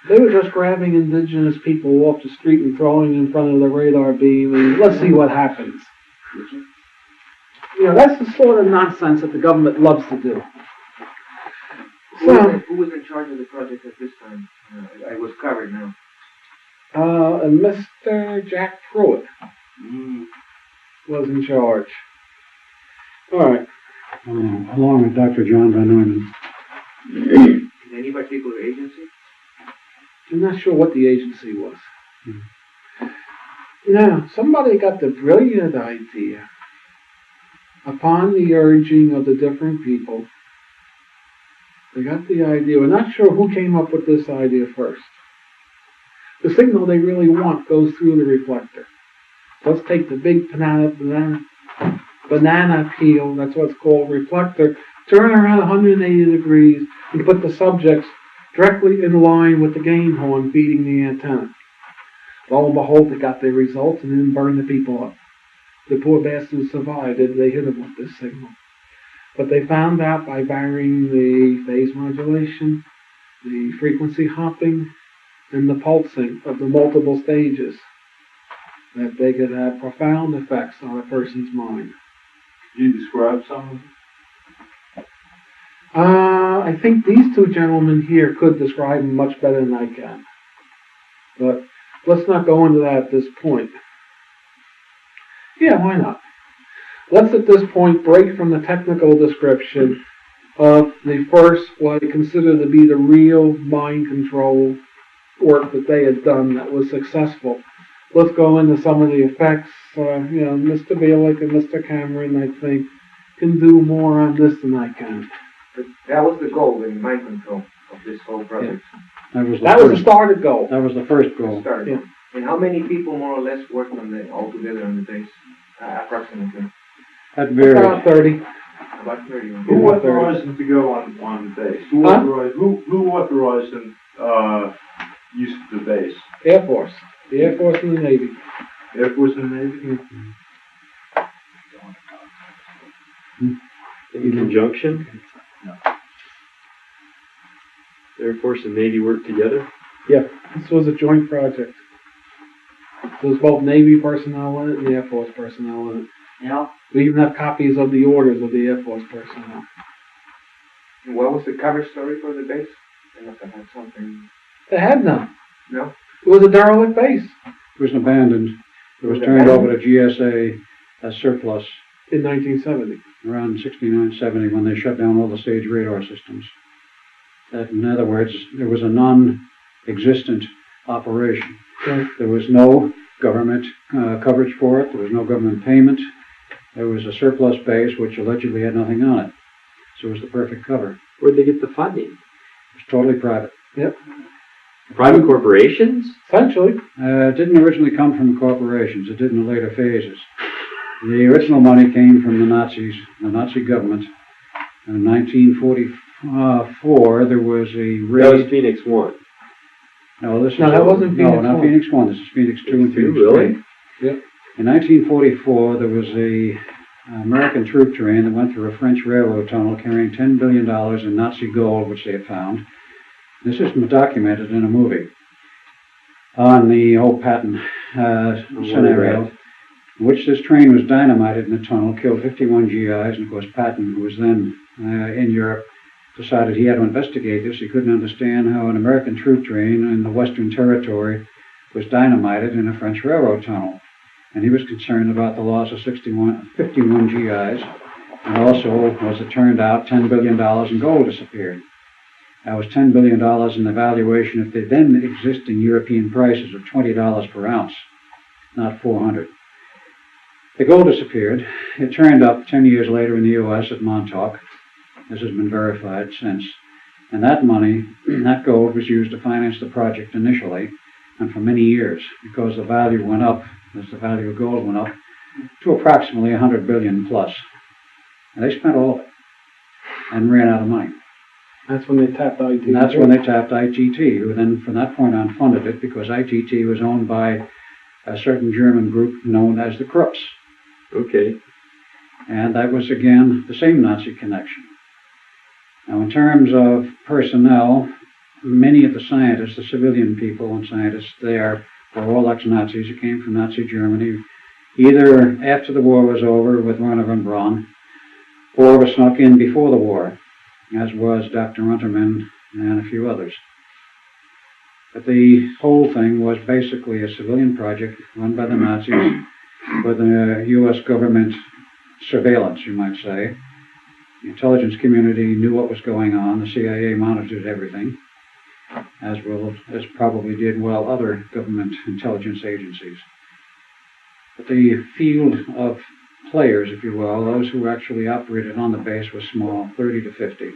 They were just grabbing indigenous people off the street and throwing them in front of the radar beam, and let's see what happens. That's the sort of nonsense that the government loves to do. Who was in charge of the project at this time? It was covered now. And Mr. Jack Pruitt was in charge. All right. Along with Dr. John Van Neumann. In any particular agency? I'm not sure what the agency was. Now, somebody got the brilliant idea, upon the urging of the different people, they got the idea. We're not sure who came up with this idea first. The signal they really want goes through the reflector. Let's take the big banana peel, that's what's called reflector, turn around 180 degrees and put the subjects directly in line with the game horn feeding the antenna. Lo and behold, they got their results and then burned the people up. The poor bastards survived. They hit them with this signal. But they found out by varying the phase modulation, the frequency hopping, and the pulsing of the multiple stages that they could have profound effects on a person's mind. Can you describe some of them? I think these two gentlemen here could describe them much better than I can. But let's not go into that at this point. Yeah, why not? Let's at this point break from the technical description of the first, what I consider to be the real mind control work that they had done that was successful. Let's go into some of the effects. Mr. Bielik and Mr. Cameron, I think, can do more on this than I can. But that was the goal, the mind control of this whole project. Yeah. That was the started goal. That was the first goal. Yeah. And how many people more or less worked on altogether on the base? Approximately. That varied. About 30. About 30. Who authorized them to go on the base? Who authorized them use of the base? Air Force. The Air Force and the Navy. Air Force and the Navy? In conjunction? No. Air Force and Navy worked together? Yeah, this was a joint project. There was both Navy personnel in it and the Air Force personnel in it. Yeah. We even have copies of the orders of the Air Force personnel. And what was the cover story for the base? They must have had something. They had none. No? It was a derelict base. It was abandoned. It was turned over to GSA as surplus In 1970. around 69-70 when they shut down all the SAGE radar systems. That, in other words, there was a non-existent operation. Right. There was no government coverage for it. There was no government payment. There was a surplus base which allegedly had nothing on it. So it was the perfect cover. Where'd they get the funding? It was totally private. Yep. Private corporations? Essentially. It didn't originally come from corporations. It did in the later phases. The original money came from the Nazis, the Nazi government. In 1944, there was a raid. That was Phoenix 1. No, that wasn't Phoenix No, not 1. Phoenix 1. This is Phoenix 2 and Phoenix 3. Really? Yep. In 1944, there was a American troop train that went through a French railroad tunnel carrying $10 billion in Nazi gold, which they had found. This is documented in a movie on the whole Patton scenario, in which this train was dynamited in the tunnel, killed 51 GIs, and of course Patton, who was then in Europe, decided he had to investigate this. He couldn't understand how an American troop train in the Western Territory was dynamited in a French railroad tunnel. And he was concerned about the loss of 51 GIs, and also, as it turned out, $10 billion in gold disappeared. That was $10 billion in the valuation of the then existing European prices of $20 per ounce, not 400. The gold disappeared. It turned up 10 years later in the U.S. at Montauk. This has been verified since. And that money, that gold, was used to finance the project initially, and for many years, because the value went up, as the value of gold went up, to approximately 100 billion plus. And they spent all of it and ran out of money. That's when they tapped ITT. And that's when they tapped ITT, who then from that point on funded it, because ITT was owned by a certain German group known as the Krupps. Okay. And that was, again, the same Nazi connection. Now, in terms of personnel, many of the scientists, the civilian people and scientists there, were all ex-Nazis who came from Nazi Germany, either after the war was over with Werner von Braun, or were snuck in before the war, as was Dr. Unterman and a few others. But the whole thing was basically a civilian project run by the Nazis with a U.S. government surveillance, you might say. The intelligence community knew what was going on. The CIA monitored everything, as probably did other government intelligence agencies. But the field of players, if you will, those who actually operated on the base, was small, 30 to 50.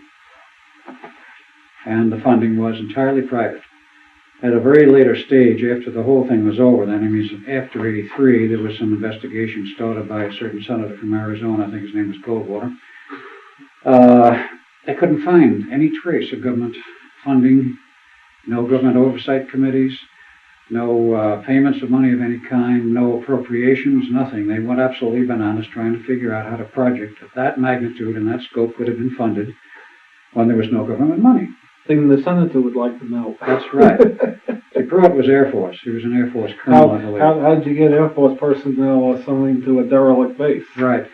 And the funding was entirely private. At a very later stage, after the whole thing was over, then, I mean, after 83, there was some investigation started by a certain senator from Arizona, I think his name was Goldwater. They couldn't find any trace of government funding, no government oversight committees, no payments of money of any kind, no appropriations, nothing. They went absolutely bananas trying to figure out how a project of that magnitude and that scope could have been funded when there was no government money. Thing the senator would like to know. That's right. See, Pruitt was Air Force. He was an Air Force colonel, I believe. How did you get Air Force personnel assigned to a derelict base? Right.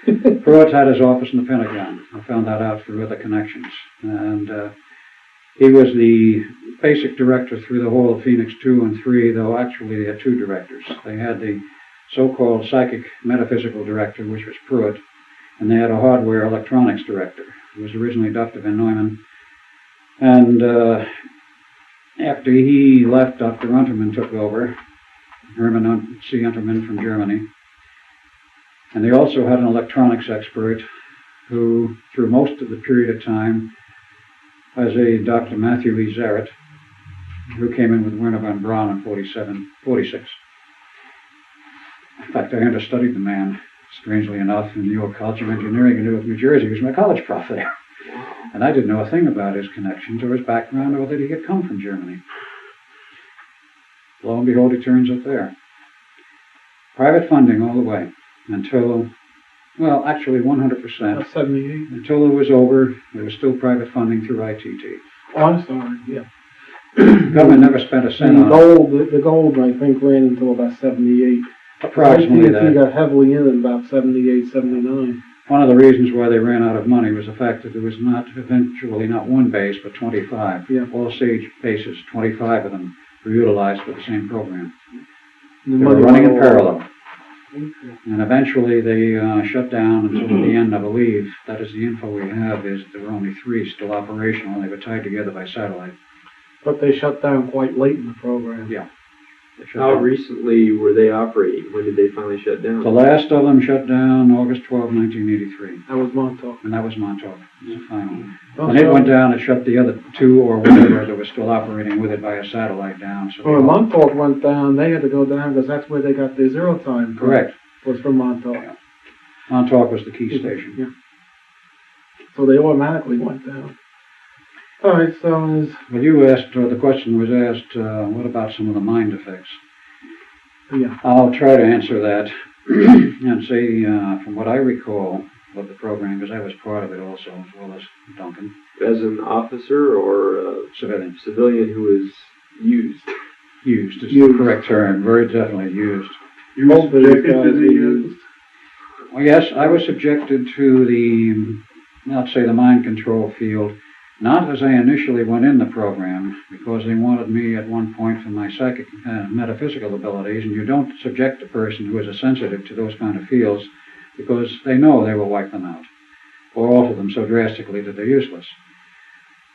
Pruitt had his office in the Pentagon. I found that out through other connections. And he was the basic director through the whole of Phoenix 2 and 3, though actually they had two directors. They had the so-called psychic metaphysical director, which was Pruitt, and they had a hardware electronics director, who was originally Dr. Van Neumann. And after he left, Dr. Unterman took over, Hermann C. Unterman from Germany. And they also had an electronics expert who, through most of the period of time, was a Dr. Matthew E. Zarrett, who came in with Werner von Braun in 46. In fact, I understudied the man, strangely enough, in New York College of Engineering in Newark, New Jersey. He was my college prof there. And I didn't know a thing about his connections or his background or that he had come from Germany. Lo and behold, he turns up there. Private funding all the way until, well, actually 100%. 78. Until it was over, there was still private funding through ITT. Oh, I'm sorry, yeah. Government never spent a cent on it. The gold, I think, ran until about 78. Approximately ITT that. got heavily in about 78, 79. One of the reasons why they ran out of money was the fact that there was eventually not one base, but 25. Yeah. All SAGE bases, 25 of them were utilized for the same program. The They were money running in all- parallel. And eventually they shut down until the end, I believe. That is the info we have, is there were only 3 still operational, and they were tied together by satellite. But they shut down quite late in the program. Yeah. They shut How down. recently were they operating? When did they finally shut down? The last of them shut down August 12, 1983. That was Montauk. And that was Montauk. It was the final. Oh, When it so- went down, it shut the other 2 or whatever that were still operating with it via satellite down. So Well, when Montauk went down, they had to go down because that's where they got their zero time. from, correct. Was from Montauk. Yeah. Montauk was the key station. Yeah. So they automatically went down. All right, so Well, you asked, or the question was asked, what about some of the mind effects? yeah. I'll try to answer that. and say, from what I recall of the program, because I was part of it also, as well as Duncan. As an officer or a Civilian. Civilian who is used? Used is the correct term, very definitely used. You were subjected to the... Well, yes, I was subjected to the, let's say, the mind control field, not as I initially went in the program, because they wanted me at one point for my psychic metaphysical abilities, and you don't subject a person who is a sensitive to those kind of fields because they know they will wipe them out or alter them so drastically that they're useless.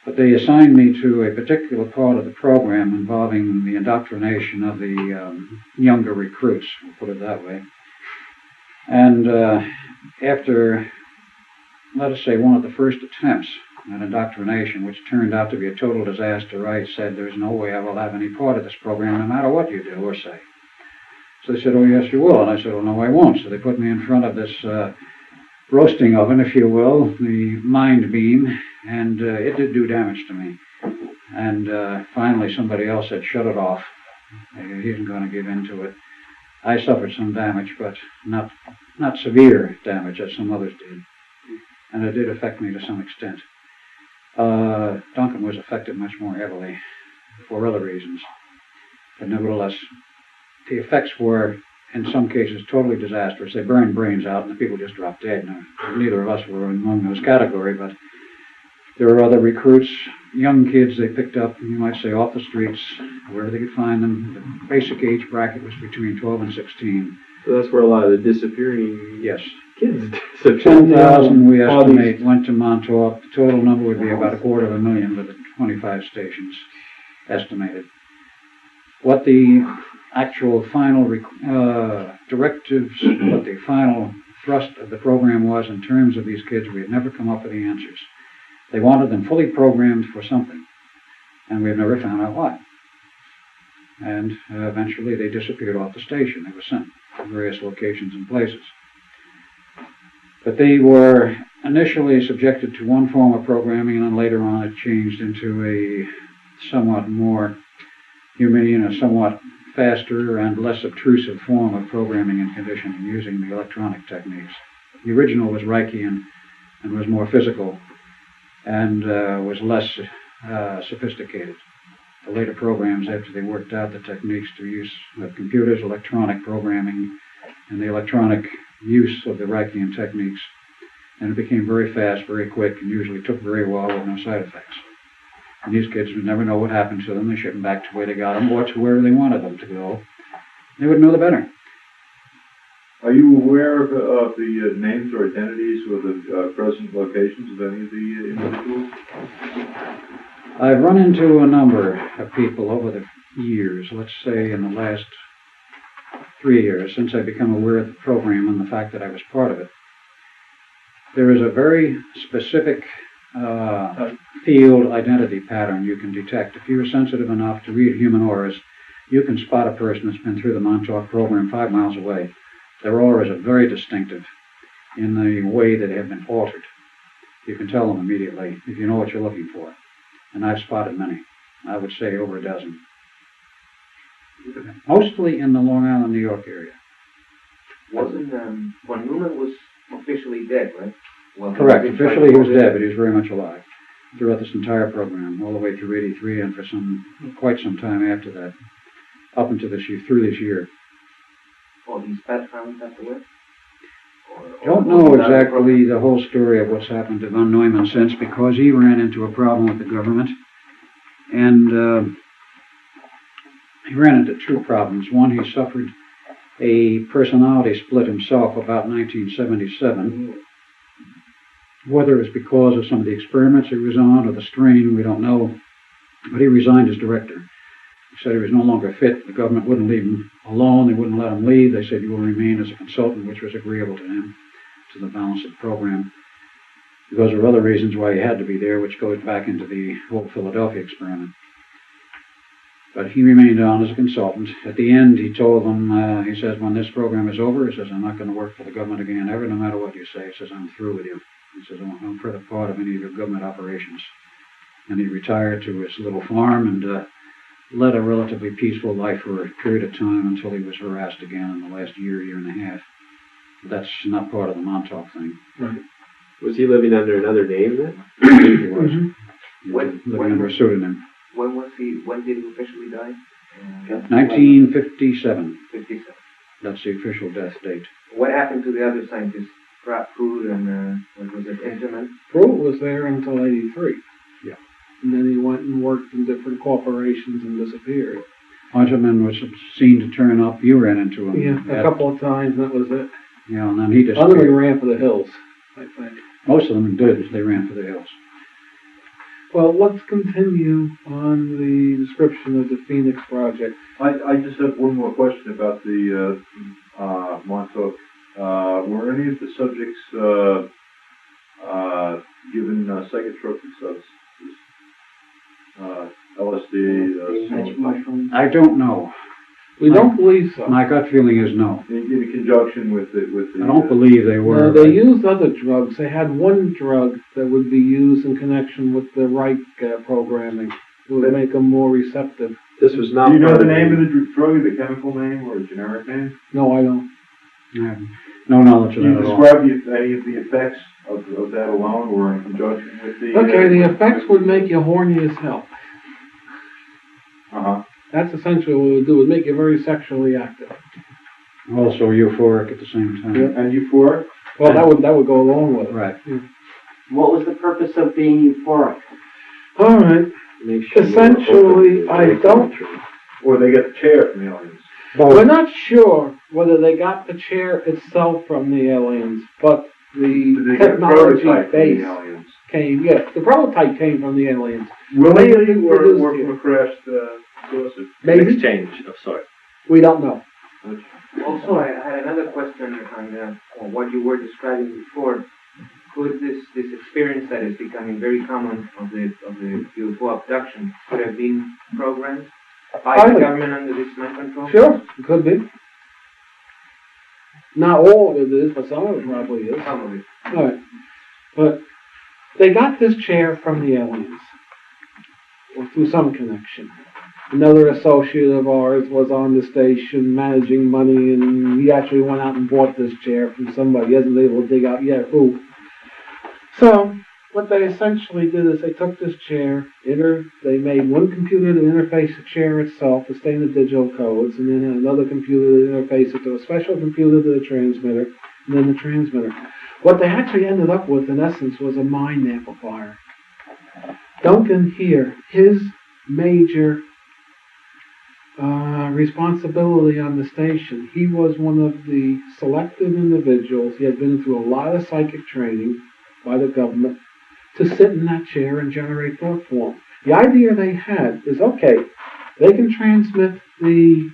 But they assigned me to a particular part of the program involving the indoctrination of the younger recruits, we'll put it that way. And after, let us say, one of the first attempts at indoctrination, which turned out to be a total disaster, I said, there's no way I will have any part of this program, no matter what you do or say. So they said, oh, yes, you will. And I said, well, no, I won't. So they put me in front of this roasting oven, if you will, the mind beam, and it did do damage to me. And finally somebody else said, shut it off. He isn't going to give in to it. I suffered some damage, but not severe damage as some others did. And it did affect me to some extent. Duncan was affected much more heavily for other reasons. But nevertheless, the effects were, in some cases, totally disastrous. They burned brains out and the people just dropped dead. Now, neither of us were among those category, but there were other recruits, young kids they picked up, you might say, off the streets, wherever they could find them. The basic age bracket was between 12 and 16. So that's where a lot of the disappearing Yes. kids 10,000 we estimate went to Montauk. The total number would be about 250,000 with the 25 stations estimated. What the actual final directives, what the final thrust of the program was in terms of these kids, we had never come up with the answers. They wanted them fully programmed for something, and we've never found out why. And eventually they disappeared off the station. They were sent to various locations and places. But they were initially subjected to one form of programming, and then later on it changed into a somewhat more humane, a somewhat faster and less obtrusive form of programming and conditioning using the electronic techniques. The original was Reichian and was more physical and was less sophisticated. The later programs, after they worked out the techniques to use of computers, electronic programming, and the electronic use of the Reichian techniques, and it became very fast, very quick, and usually took very well with no side effects. And these kids would never know what happened to them. They shipped them back to where they got them or to wherever they wanted them to go. They would know the better. Are you aware of the names or identities or the present locations of any of the individuals? I've run into a number of people over the years, let's say in the last 3 years, since I've become aware of the program and the fact that I was part of it. There is a very specific field identity pattern you can detect. If you're sensitive enough to read human auras, you can spot a person that's been through the Montauk program 5 miles away. Their auras are very distinctive in the way that they have been altered. You can tell them immediately if you know what you're looking for. And I've spotted many. I would say over a dozen. Mostly in the Long Island, New York area. Wasn't von Neumann was officially dead, right? Well, correct. Officially he was dead, but he was very much alive throughout this entire program, all the way through '83 and for quite some time after that, up into this year, through this year. All these past families afterwards? Don't know exactly the whole story of what's happened to von Neumann since, because he ran into a problem with the government, and he ran into two problems. One, he suffered a personality split himself about 1977. Whether it was because of some of the experiments he was on or the strain, we don't know. But he resigned as director. He said he was no longer fit. The government wouldn't leave him alone. They wouldn't let him leave. They said, you will remain as a consultant, which was agreeable to him, to the balance of the program. Because there were other reasons why he had to be there, which goes back into the whole Philadelphia experiment. But he remained on as a consultant. At the end, he told them, he says, when this program is over, he says, I'm not going to work for the government again ever, no matter what you say. He says, I'm through with you. He says, I want no further part of any of your government operations. And he retired to his little farm and led a relatively peaceful life for a period of time until he was harassed again in the last year, year and a half. That's not part of the Montauk thing. Right. Was he living under another name then? He was. Mhm. He was living under a pseudonym. When did he officially die? 1957. 57. That's the official death date. What happened to the other scientists? Pruitt and, what was it, Intamin? Pruitt was there until 83. Yeah. And then he went and worked in different corporations and disappeared. Unterman was seen to turn up. You ran into him. Yeah, a couple of times, that was it. Yeah, and then he Other than disappeared. ran for the hills, I think. Most of them did. They ran for the hills. Well, let's continue on the description of the Phoenix Project. I just have one more question about the Montauk. Were any of the subjects given psychotropic substances? LSD, I don't know. We don't believe so. My gut feeling is no. in conjunction with the I don't believe they were. They used other drugs. They had one drug that would be used in connection with the Reich programming. It would make them more receptive. This was not. Do you know the name of the drug, the chemical name, or a generic name? No, I don't. I have no knowledge of Can that you at all. describe any of the effects of that alone, or in conjunction with the... Okay, the effects would make you horny as hell. Uh-huh. That's essentially what it would do. It would make you very sexually active. Also euphoric at the same time. Yeah. And euphoric? Well, that would go along with it. Right. Yeah. What was the purpose of being euphoric? All right. Make sure Essentially, I don't. Or they get the chair from the aliens? We're not sure whether they got the chair itself from the aliens, but Did the they get a technology prototype from base the aliens? came. Yes, the prototype came from the aliens. Willingly or produced from here. a crashed saucer? Maybe exchange of sorts. we don't know. Also, I had another question on what you were describing before. Could this experience that is becoming very common of the UFO abduction could have been programmed by the Highly. government under this mind control? Sure, it could be. Not all of it is, but some of it probably is. Some of it. All right, but they got this chair from the aliens, or through some connection. Another associate of ours was on the station managing money, and he actually went out and bought this chair from somebody. He hasn't been able to dig out yet who. So, what they essentially did is they took this chair, they made one computer to interface the chair itself to stay in the digital codes, and then another computer to interface it to a special computer to the transmitter, and then the transmitter. What they actually ended up with, in essence, was a mind amplifier. Duncan here, his major responsibility on the station, he was one of the selected individuals. He had been through a lot of psychic training by the government to sit in that chair and generate thought form. The idea they had is, okay, they can transmit the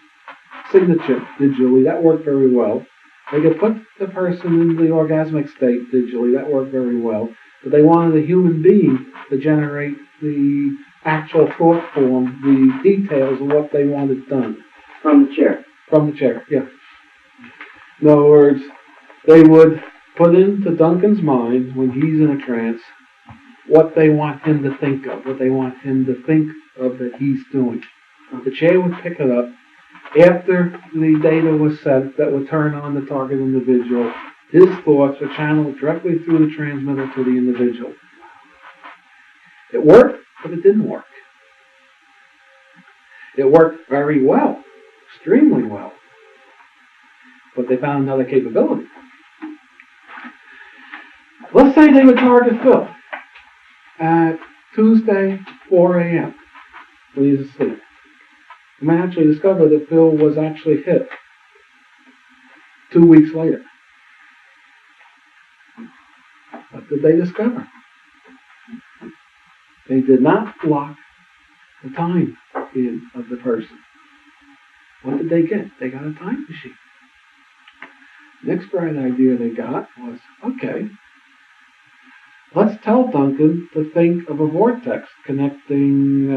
signature digitally, that worked very well. They could put the person in the orgasmic state digitally, that worked very well. But they wanted a human being to generate the actual thought form, the details of what they wanted done. From the chair. From the chair, yeah. In other words, they would put into Duncan's mind, when he's in a trance, what they want him to think of, what they want him to think of that he's doing. The chair would pick it up. After the data was sent, that would turn on the target individual. His thoughts were channeled directly through the transmitter to the individual. It worked, but it didn't work. It worked very well, extremely well. But they found another capability. Let's say they would target Phil at Tuesday, 4 a.m. when he's asleep. You might actually discover that Phil was actually hit 2 weeks later. What did they discover? They did not lock the time in of the person. What did they get? They got a time machine. Next bright idea they got was, okay, let's tell Duncan to think of a vortex connecting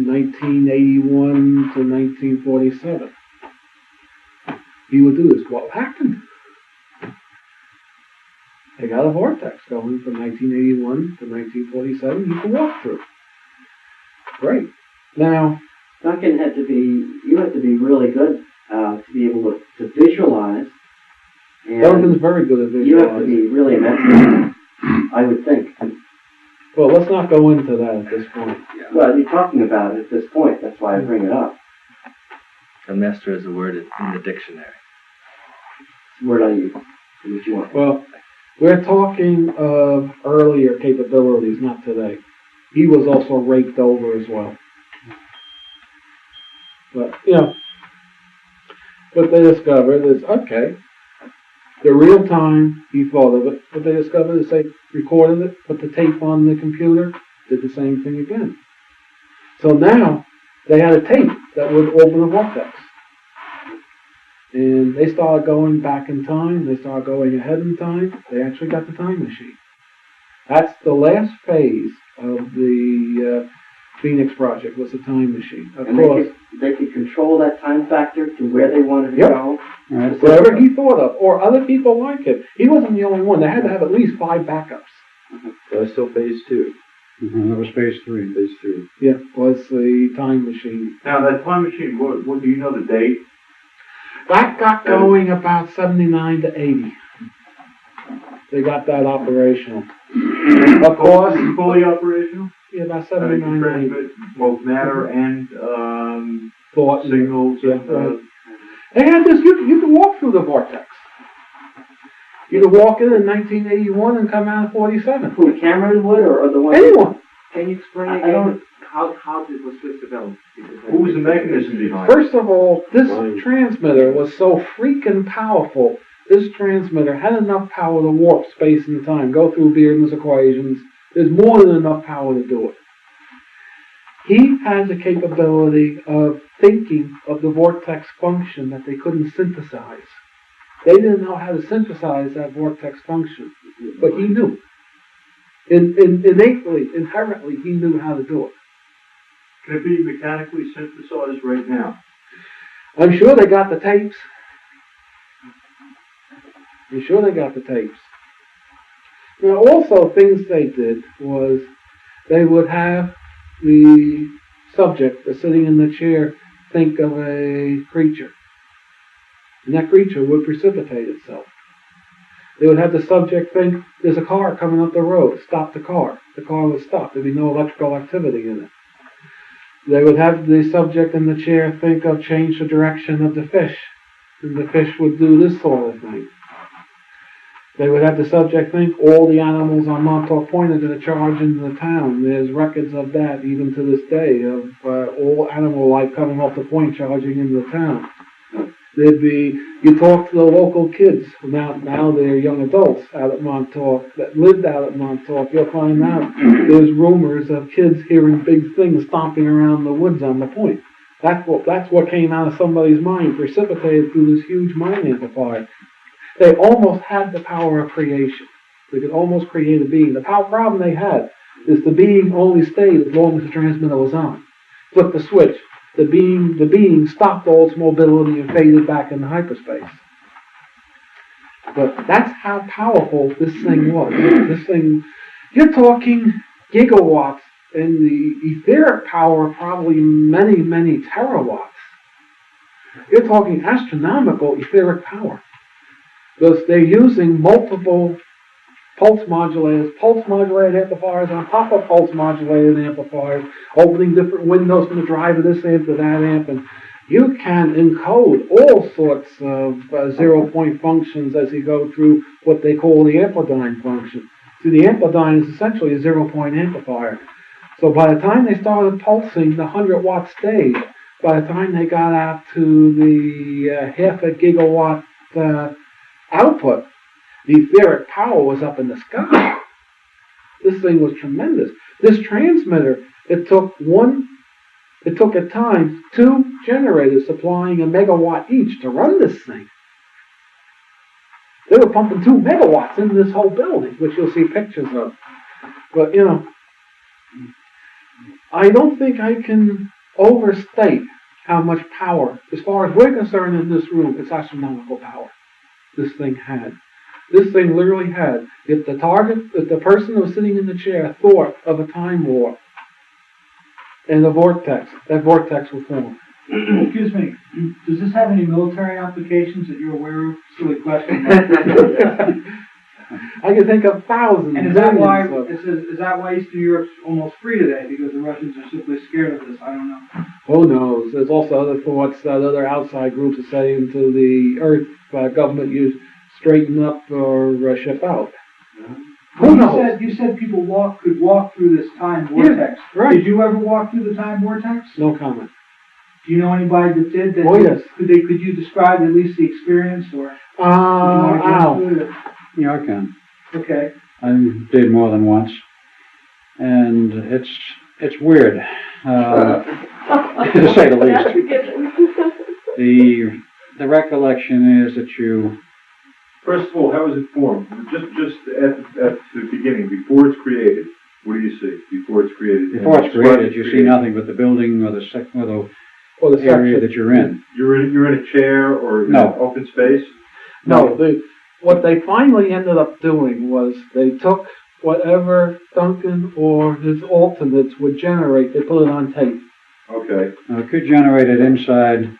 1981 to 1947. He would do this. What happened? They got a vortex going from 1981 to 1947 you can walk through. Great. Now, Duncan you had to be really good to be able to visualize Donovan is very good at You have to visualizing. be really immense, I would think. Well, let's not go into that at this point. Well, you're talking about it at this point. That's why I bring it up. A master is a word in the dictionary. It's the word I use. What you want. Well, we're talking of earlier capabilities, not today. He was also raked over as well. But, you know, what they discovered is, okay, the real time he thought of it, what they discovered is they recorded it, put the tape on the computer, did the same thing again. So now they had a tape that would open a vortex. And they started going back in time, they started going ahead in time, they actually got the time machine. That's the last phase of the Phoenix project, was the time machine. Of And course, they could control that time factor to where they wanted to Yep. go. Right. whatever he thought of, or other people like him. He wasn't the only one. They had to have at least 5 backups. That was still phase 2. That was phase 3. Phase 3. Yeah, was the time machine. Now, that time machine, what do you know the date? That got going about 79 to 80. They got that operational. Of course, Fully operational? yeah, about They can 79 to 80. transmit both matter and Thought. signals. Yeah, and, right. They had this, you could walk through the vortex. You could walk in 1981 and come out in 47. Who, the Cameron would, or the one? Anyone. Can you explain I again don't- how this was developed? what was the mechanism behind it? First of all, this Right. transmitter was so freaking powerful. This transmitter had enough power to warp space and time, go through Bearden's equations. There's more than enough power to do it. He had the capability of thinking of the vortex function that they couldn't synthesize. They didn't know how to synthesize that vortex function, but he knew. Innately, inherently, he knew how to do it. Can it be mechanically synthesized right now? I'm sure they got the tapes. I'm sure they got the tapes. Now, also, things they did was they would have the subject that's sitting in the chair think of a creature. And that creature would precipitate itself. They would have the subject think, there's a car coming up the road, stop the car. The car would stop. There'd be no electrical activity in it. They would have the subject in the chair think of change the direction of the fish. And the fish would do this sort of thing. They would have the subject think all the animals on Montauk Point are going to charge into the town. There's records of that even to this day, of all animal life coming off the point charging into the town. There'd be, you talk to the local kids, now they're young adults out at Montauk, that lived out at Montauk, you'll find out there's rumors of kids hearing big things stomping around the woods on the point. That's what came out of somebody's mind, precipitated through this huge mind amplifier. They almost had the power of creation. They could almost create a being. The problem they had is the being only stayed as long as the transmitter was on. Flip the switch. The being stopped all its mobility and faded back into hyperspace. But that's how powerful this thing was. This thing, you're talking gigawatts, and the etheric power probably many, many terawatts. You're talking astronomical etheric power. Because they're using multiple pulse modulated amplifiers on top of pulse modulated amplifiers, opening different windows from the drive of this amp to that amp, and you can encode all sorts of zero-point functions as you go through what they call the amplidyne function. See, the amplidyne is essentially a zero-point amplifier. So by the time they started pulsing the 100-watt stage, by the time they got out to the half a gigawatt output, the etheric power was up in the sky. This thing was tremendous. This transmitter, it took at times 2 generators supplying a megawatt each to run this thing. They were pumping 2 megawatts into this whole building, which you'll see pictures of. But, you know, I don't think I can overstate how much power, as far as we're concerned in this room, it's astronomical power this thing had. This thing literally had, if the person who was sitting in the chair thought of a time warp and a vortex, that vortex would form. Excuse me, does this have any military applications that you're aware of? Silly question. I can think of thousands. And is that why millions is that why Eastern Europe's almost free today? Because the Russians are simply scared of this? I don't know. Who knows? There's also other thoughts that other outside groups are saying to the Earth government, you straighten up or ship out. Who knows? You said people could walk through this time vortex. Yeah, right. Did you ever walk through the time vortex? No comment. Do you know anybody that did? Oh, yes. Could you describe at least the experience, or? Ow. Yeah, I can. Okay. I did more than once, and it's weird, to say the least. The recollection is that you. First of all, how is it formed? Just at the beginning, before it's created, what do you see? Before it's created. Before it's created, you see nothing but the building or the area that you're in. You're in a chair or in an open space. No, what they finally ended up doing was they took whatever Duncan or his alternates would generate, they put it on tape. Okay. It could generate it inside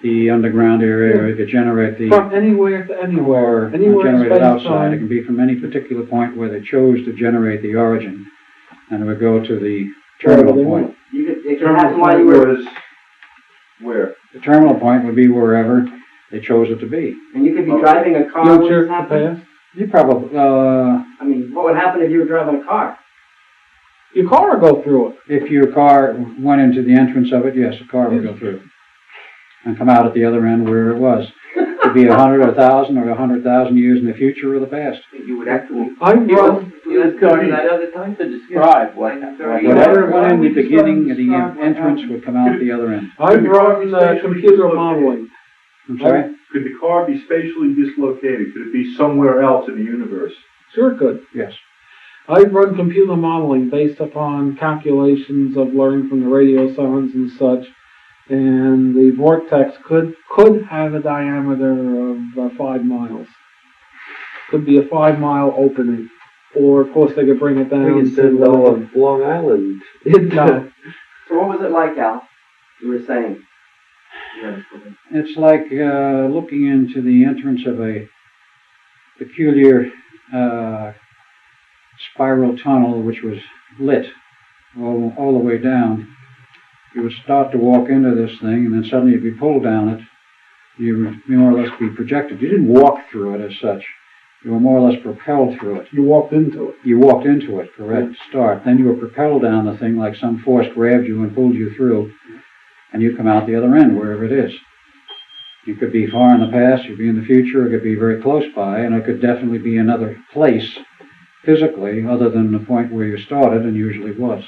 the underground area, or it could generate from anywhere to anywhere. Anywhere generate it outside. Time. It can be from any particular point where they chose to generate the origin, and it would go to the terminal point. It could happen while you were... Where? The terminal point would be wherever they chose it to be. And you could be driving a car. Future, past. You probably. I mean, what would happen if you were driving a car? Your car would go through it. If your car went into the entrance of it, yes, the car would go through and come out at the other end where it was. It could be 100 or 1,000 or 100,000 years in the future or the past. You would actually. Let's go to that other time to describe Whatever went in the beginning, the entrance would come out the other end. I've run computer modeling. I'm sorry? Could the car be spatially dislocated? Could it be somewhere else in the universe? Sure it could. Yes. I've run computer modeling based upon calculations of learning from the radio sounds and such, and the vortex could have a diameter of 5 miles. Could be a 5-mile opening, or of course they could bring it down. We could send all of Long Island. No. So what was it like, Al? You were saying. It's like looking into the entrance of a peculiar spiral tunnel which was lit all the way down. You would start to walk into this thing, and then suddenly you'd be pulled down it. You would more or less be projected. You didn't walk through it as such. You were more or less propelled through it. You walked into it. You walked into it, correct, start. Then you were propelled down the thing like some force grabbed you and pulled you through, and you come out the other end, wherever it is. You could be far in the past, you could be in the future, it could be very close by, and it could definitely be another place, physically, other than the point where you started and usually was.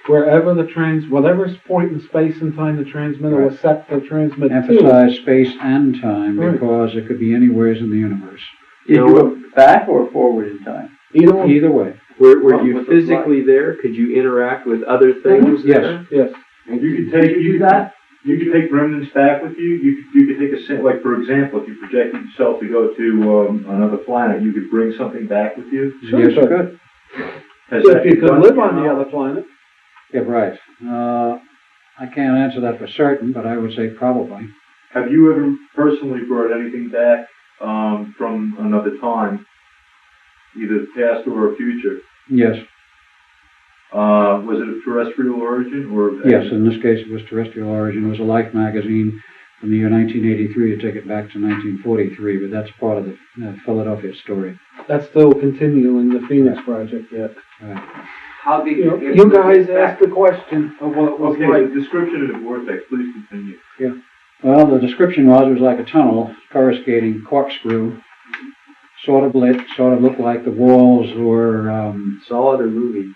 Wherever whatever point in space and time the transmitter was set to transmit Emphasize space and time, because it could be anywhere in the universe. Did you go back or forward in time? Either way. Were you physically there? Could you interact with other things there? Yes. You could take remnants back with you. You could take like for example, if you projected yourself to go to another planet, you could bring something back with you. Sure, yes, you could. If you could live on the other planet. Yeah, right. I can't answer that for certain, but I would say probably. Have you ever personally brought anything back from another time, either the past or a future? Yes. Was it of terrestrial origin or? Yes, in this case it was terrestrial origin. It was a Life magazine from the year 1983 to take it back to 1943, but that's part of the Philadelphia story. That's still continuing the Phoenix Project yet. Right. How big? You guys asked the question of what it was like. The description of the vortex. Please continue. Yeah. Well, the description was it was like a tunnel, coruscating corkscrew, sort of lit, sort of looked like the walls were solid or moving.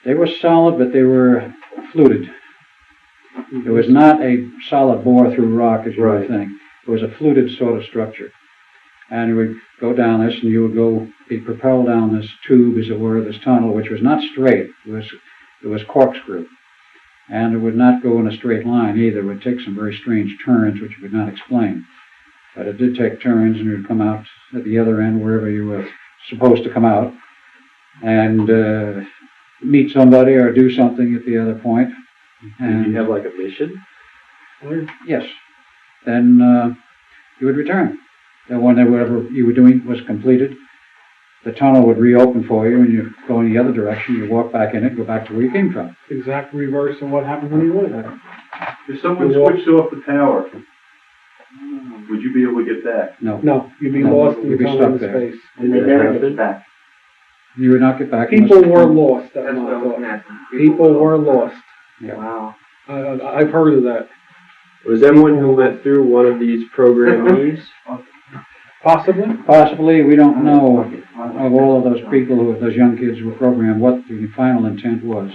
They were solid, but they were fluted. It was not a solid bore through rock, as you would think. It was a fluted sort of structure. And you would go down this, and you would be propelled down this tube, as it were, this tunnel, which was not straight. It was corkscrew. And it would not go in a straight line either. It would take some very strange turns, which you could not explain. But it did take turns, and you would come out at the other end, wherever you were supposed to come out, and meet somebody or do something at the other point. And did you have like a mission? Yes. Then you would return. Then when whatever you were doing was completed, the tunnel would reopen for you, and you go in the other direction. You walk back in it, go back to where you came from. Exact reverse of what happened when you went there. If someone switched off the power, would you be able to get back? No. No, you'd be No, lost in you'd be time stuck and there. space. And they never get back. You would not get back. People unless- were lost at That's what I was Montauk. asking. People were lost. Yeah. Wow. I've heard of that. Was everyone who went through one of these programmees? Possibly. Possibly, we don't know of all of those people, those young kids who were programmed, what the final intent was.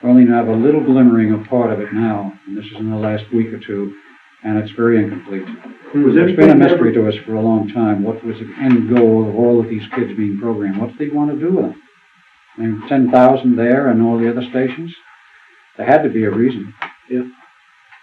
We only have a little glimmering of part of it now, and this is in the last week or two, and it's very incomplete. It's been a mystery to us for a long time. What was the end goal of all of these kids being programmed? What did they want to do with them? I mean, 10,000 there and all the other stations? There had to be a reason.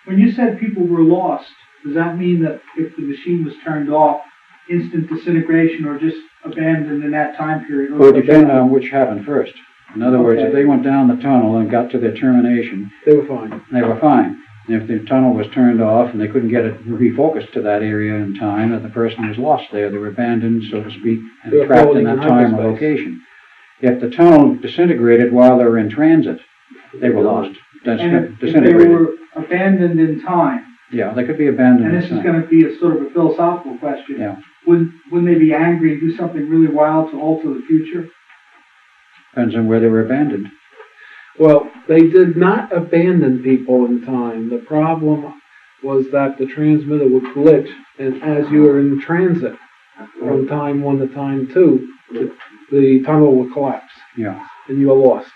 When you said people were lost, does that mean that if the machine was turned off, instant disintegration or just abandoned in that time period? It would depend on which happened first. In other words, if they went down the tunnel and got to their termination, They were fine. they were fine. And if the tunnel was turned off and they couldn't get it refocused to that area in time, that the person was lost there. They were abandoned, so to speak, and They were trapped floating in in that time or hyperspace. location. If the tunnel disintegrated while they were in transit, they were lost. And if they Disintegrated. were abandoned in time, Yeah, they could be abandoned. and in this is time. going to be a sort of a philosophical question, Yeah. wouldn't they be angry and do something really wild to alter the future? Depends on where they were abandoned. Well, they did not abandon people in time. The problem was that the transmitter would glitch, and as you were in transit from time 1 to time 2, the tunnel would collapse, Yeah. and you were lost.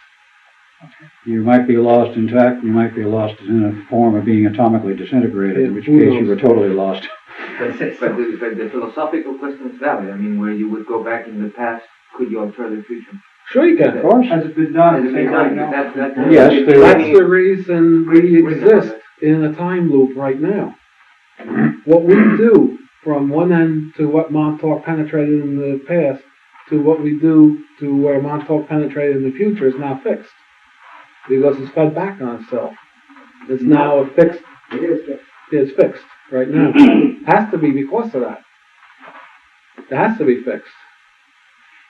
You might be lost intact, you might be lost in a form of being atomically disintegrated, in which who case you knows? were totally lost. But the philosophical question is valid. I mean, where you would go back in the past, could you alter the future? Sure you can. Of course. Has it been done? Has it been Say right done? now. Yes, there That's is. the reason we exist in a time loop right now. What we do from one end to what Montauk penetrated in the past to what we do to where Montauk penetrated in the future is now fixed. Because it's fed back on itself. It's now fixed. It is fixed. It's fixed right now. It has to be because of that. It has to be fixed.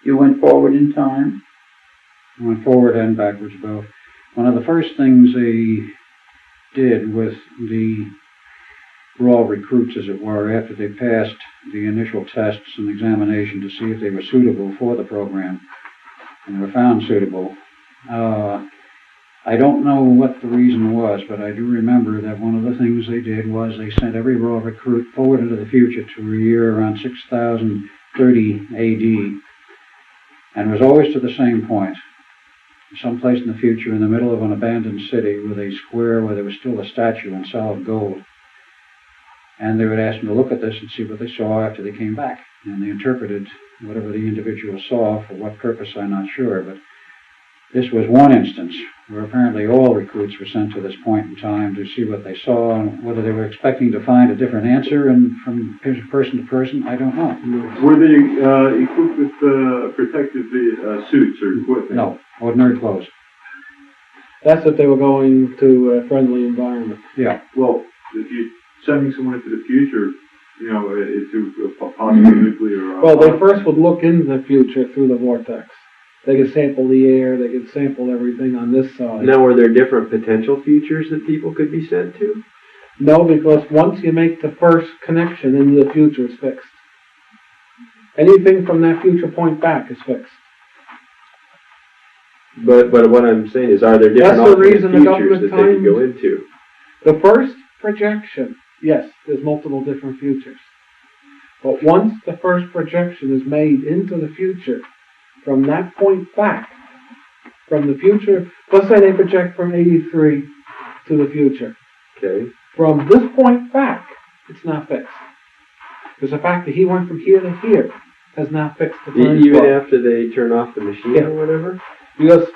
You went forward in time. Went forward and backwards both. One of the first things they did with the raw recruits, as it were, after they passed the initial tests and examination to see if they were suitable for the program, and they were found suitable. I don't know what the reason was, but I do remember that one of the things they did was they sent every raw recruit forward into the future to a year around 6030 AD, and it was always to the same point. Someplace in the future in the middle of an abandoned city with a square where there was still a statue in solid gold. And they would ask them to look at this and see what they saw after they came back. And they interpreted whatever the individual saw, for what purpose I'm not sure, but this was one instance where apparently all recruits were sent to this point in time to see what they saw, and whether they were expecting to find a different answer, and from person to person, I don't know. Were they equipped with protective suits or equipment? No, ordinary clothes. That's if they were going to a friendly environment. Yeah. Well, if you're sending someone into the future, you know, into a possible nuclear... Well, they first would look into the future through the vortex. They could sample the air, they could sample everything on this side. Now, were there different potential futures that people could be sent to? No, because once you make the first connection into the future, it's fixed. Anything from that future point back is fixed. But what I'm saying is, are there different That's the alternate reason the futures government that they could go times- into? The first projection, yes, there's multiple different futures. But once the first projection is made into the future, from that point back, from the future, let's say they project from 83 to the future. Okay. From this point back, it's not fixed. Because the fact that he went from here to here has not fixed the time Even clock. after they turn off the machine Yeah. or whatever? Because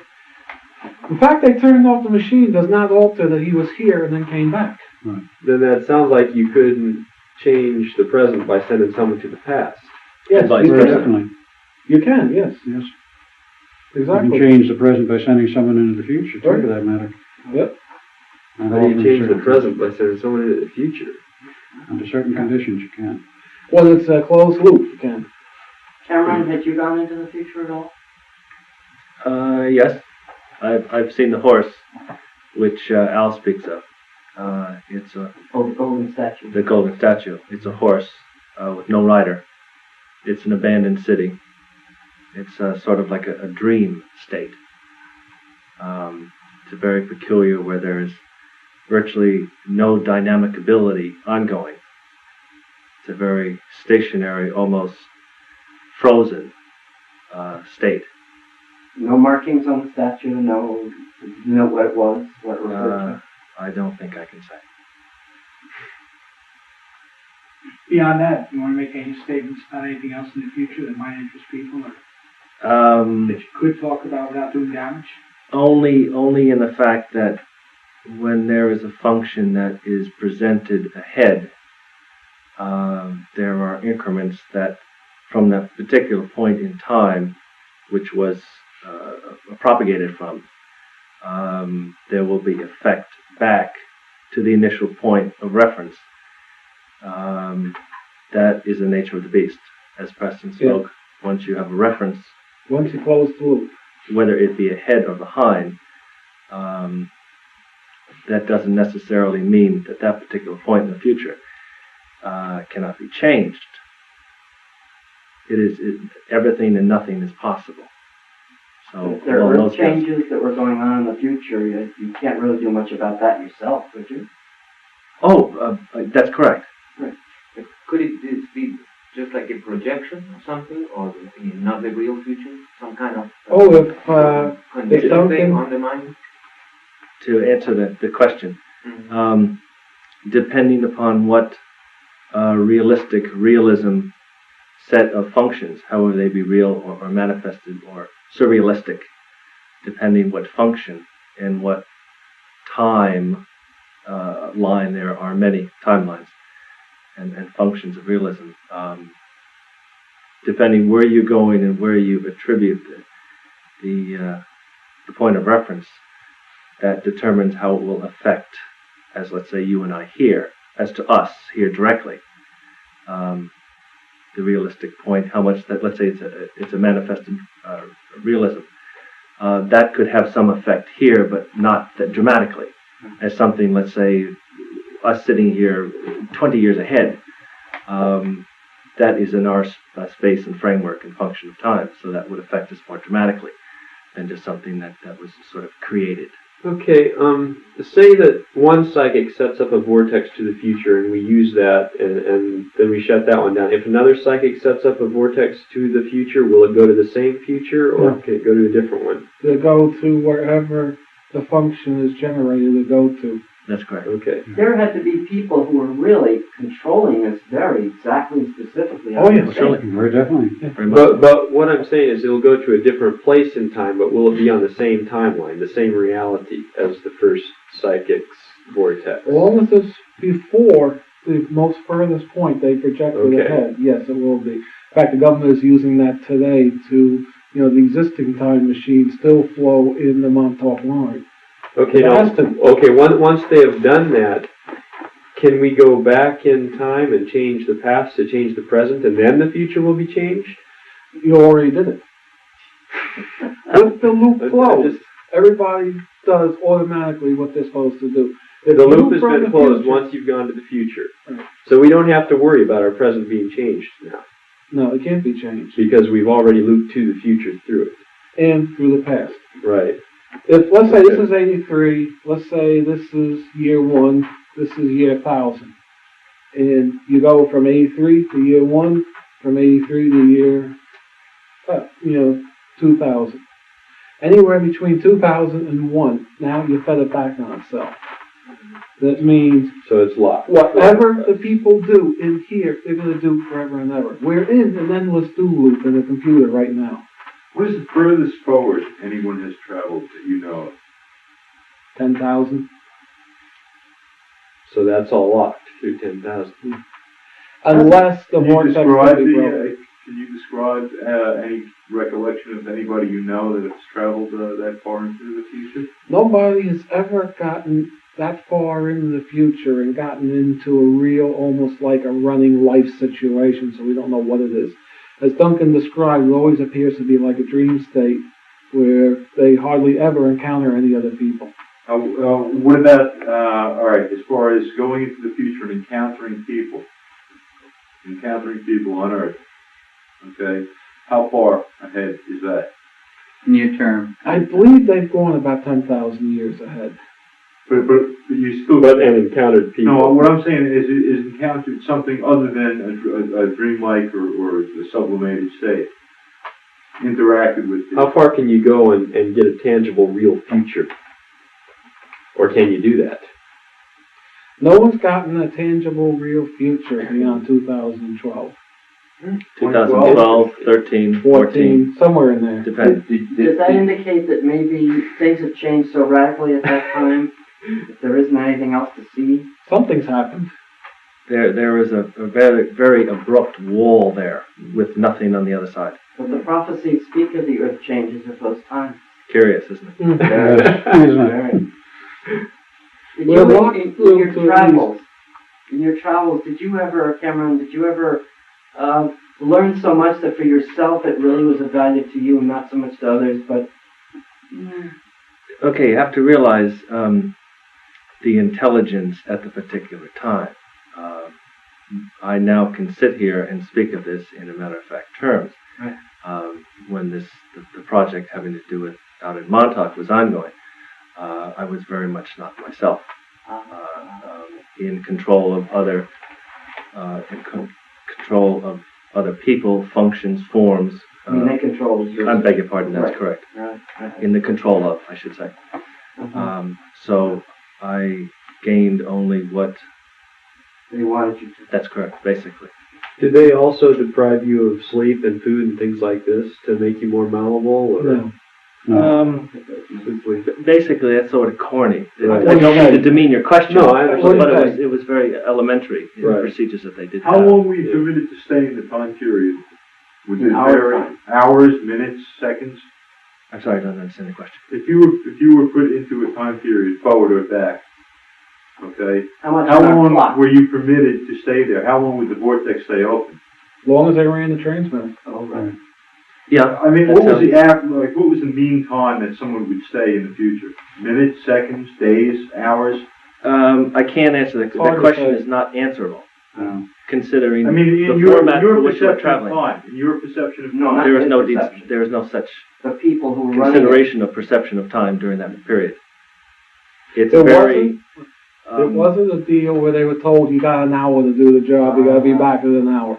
the fact they turned off the machine does not alter that he was here and then came back. Then that sounds like you couldn't change the present by sending someone to the past. Yes, Vice you Very versa. definitely. You can, yes. Yes. Exactly. You can change the present by sending someone into the future, too, Right. for that matter. Yep. Not How do you under change the certain present by conditions. sending someone into the future? Under certain conditions, you can. When it's a closed loop, you can. Cameron, had you gone into the future at all? Yes, I've seen the horse, which Al speaks of. It's Oh, the golden statue. the golden statue. It's a horse with no rider. It's an abandoned city. It's sort of like a dream state. It's very peculiar where there is virtually no dynamic ability ongoing. It's a very stationary, almost frozen state. No markings on the statue, no, you know what it was, what it referred to. I don't think I can say. Beyond that, you want to make any statements about anything else in the future that might interest people, or that you could talk about without doing damage? Only in the fact that when there is a function that is presented ahead, there are increments that from that particular point in time, which was propagated from, there will be effect back to the initial point of reference. That is the nature of the beast. As Preston spoke, once you have a reference, Once you close the loop. whether it be ahead or behind, that doesn't necessarily mean that that particular point in the future cannot be changed. Everything and nothing is possible. So If there along are those lines- changes that were going on in the future, you can't really do much about that yourself, could you? Oh, that's correct. Could it be just like a projection or something, or not the real future? Some kind of condition something- thing on the mind? To answer the question, depending upon what realism set of functions, however they be real or manifested or surrealistic, depending what function and what time line, there are many timelines and functions of realism. Depending where you're going and where you attribute the point of reference, that determines how it will affect, as let's say you and I here, as to us here directly, the realistic point, how much that, let's say it's a manifested realism, that could have some effect here, but not that dramatically, as something, let's say, us sitting here 20 years ahead, that is in our space and framework and function of time, so that would affect us more dramatically than just something that was sort of created. Okay, say that one psychic sets up a vortex to the future and we use that and then we shut that one down. If another psychic sets up a vortex to the future, will it go to the same future or can it go to a different one? They go to wherever the function is generated to go to. That's correct. Okay. There had to be people who were really controlling this very exactly and specifically. Oh, yes, surely. Very definitely. Very much. But what I'm saying is it'll go to a different place in time, but will it be on the same timeline, the same reality as the first psychic's vortex? As long as it's before the most furthest point they projected Okay. ahead, yes, it will be. In fact, the government is using that today to, the existing time machines still flow in the Montauk line. Okay, It now, has to. okay. Once they have done that, can we go back in time and change the past to change the present, and then the future will be changed? You already did it. With the loop I closed, just- everybody does automatically what they're supposed to do. If The you loop has from been the closed future- once you've gone to the future. Right. So we don't have to worry about our present being changed now, No, it can't be changed. because we've already looped to the future through it. And through the past. Right. If, let's say this is 83, let's say this is year 1, this is year 1000. And you go from 83 to year 1, from 83 to year, 2000. Anywhere between 2000 and 1, now you fed it back on itself. That means So it's locked. whatever the people do in here, they're going to do forever and ever. We're in an endless do loop in the computer right now. What is the furthest forward anyone has traveled that you know of? 10,000. So that's all locked through 10,000. Unless the Can you vortex describe can be broken. can you describe any recollection of anybody you know that has traveled that far into the future? Nobody has ever gotten that far into the future and gotten into a real, almost like a running life situation, so we don't know what it is. As Duncan described, it always appears to be like a dream state where they hardly ever encounter any other people. What about, all right, as far as going into the future and encountering people on Earth, okay, how far ahead is that? Near term. I believe they've gone about 10,000 years ahead. But you still... and encountered people. No, what I'm saying is encountered something other than a dreamlike or a sublimated state. Interacted with people. How far can you go and get a tangible, real future? Or can you do that? No one's gotten a tangible, real future beyond 2012. 2012, 13, 14. Somewhere in there. Depends. Does that indicate that maybe things have changed so radically at that time that there isn't anything else to see? Something's happened. There is a very, very abrupt wall there with nothing on the other side. But the prophecies speak of the earth changes at those times. Curious, isn't it? Did you, in your travels, did you ever, Cameron, learn so much that for yourself it really was of value to you and not so much to others, but... Okay, you have to realize the intelligence at the particular time. I now can sit here and speak of this in a matter-of-fact terms. Right. When the project having to do with out in Montauk was ongoing, I was very much not myself. In control of other, control of other people, functions, forms. they control you. I beg your pardon. That's Right. correct. Right. In the control of, I should say. So I gained only what They wanted you to. That's correct, basically. Did they also deprive you of sleep and food and things like this to make you more malleable? Or simply... Basically, that's sort of corny. Right. I don't mean to demean your question, No, I understand. but it was very elementary in the procedures that they did. How long were you permitted to stay in the time period? Was it hours, minutes, seconds? I'm sorry, I don't understand the question. If you were put into a time period, forward or back, okay, How long were you permitted to stay there? How long would the vortex stay open? As long as they ran the transmitter. Oh, right. Yeah. I mean, what was the mean time that someone would stay in the future? Minutes, seconds, days, hours? I can't answer that. The question is not answerable. Considering the format for which we're traveling. In your perception of time. No, there is no such the people who were consideration of perception of time during that period. It's It wasn't a deal where they were told you got an hour to do the job, you got to be back in an hour.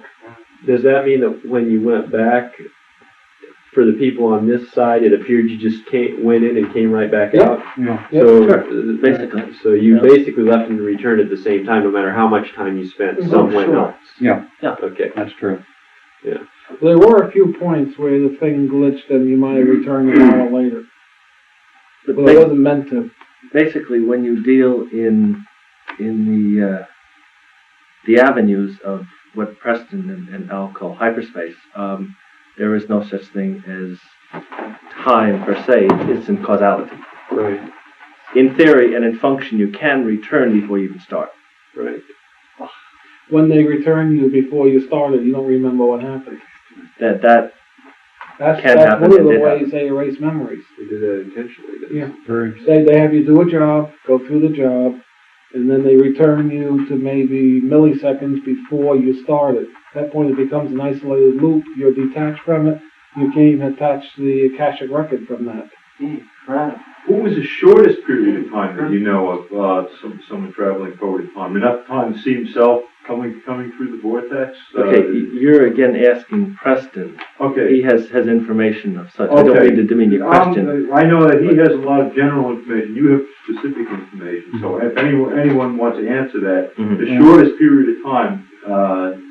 Does that mean that when you went back, for the people on this side, it appeared you just went in and came right back out? Yeah. So basically. So you basically left and returned at the same time, no matter how much time you spent. Some went else. Yeah. Okay. That's true. Yeah. There were a few points where the thing glitched and you might have returned an hour later. But it wasn't meant to. Basically, when you deal in the avenues of what Preston and Al call hyperspace, there is no such thing as time per se. It's in causality. Right. In theory and in function, you can return before you even start. Right. When they return you before you started, you don't remember what happened. That's one of the ways they erase memories. They did that intentionally. Yeah. They have you do a job, go through the job, and then they return you to maybe milliseconds before you started. At that point, it becomes an isolated loop. You're detached from it. You can't even attach the Akashic record from that. Incredible. What was the shortest period of time that you know of someone traveling forward in time? Enough time to see himself coming through the vortex? Okay, you're again asking Preston. Okay. He has information of such. Okay. I don't mean to demean your question. I know that he has a lot of general information. You have specific information. So if anyone wants to answer that, the shortest period of time,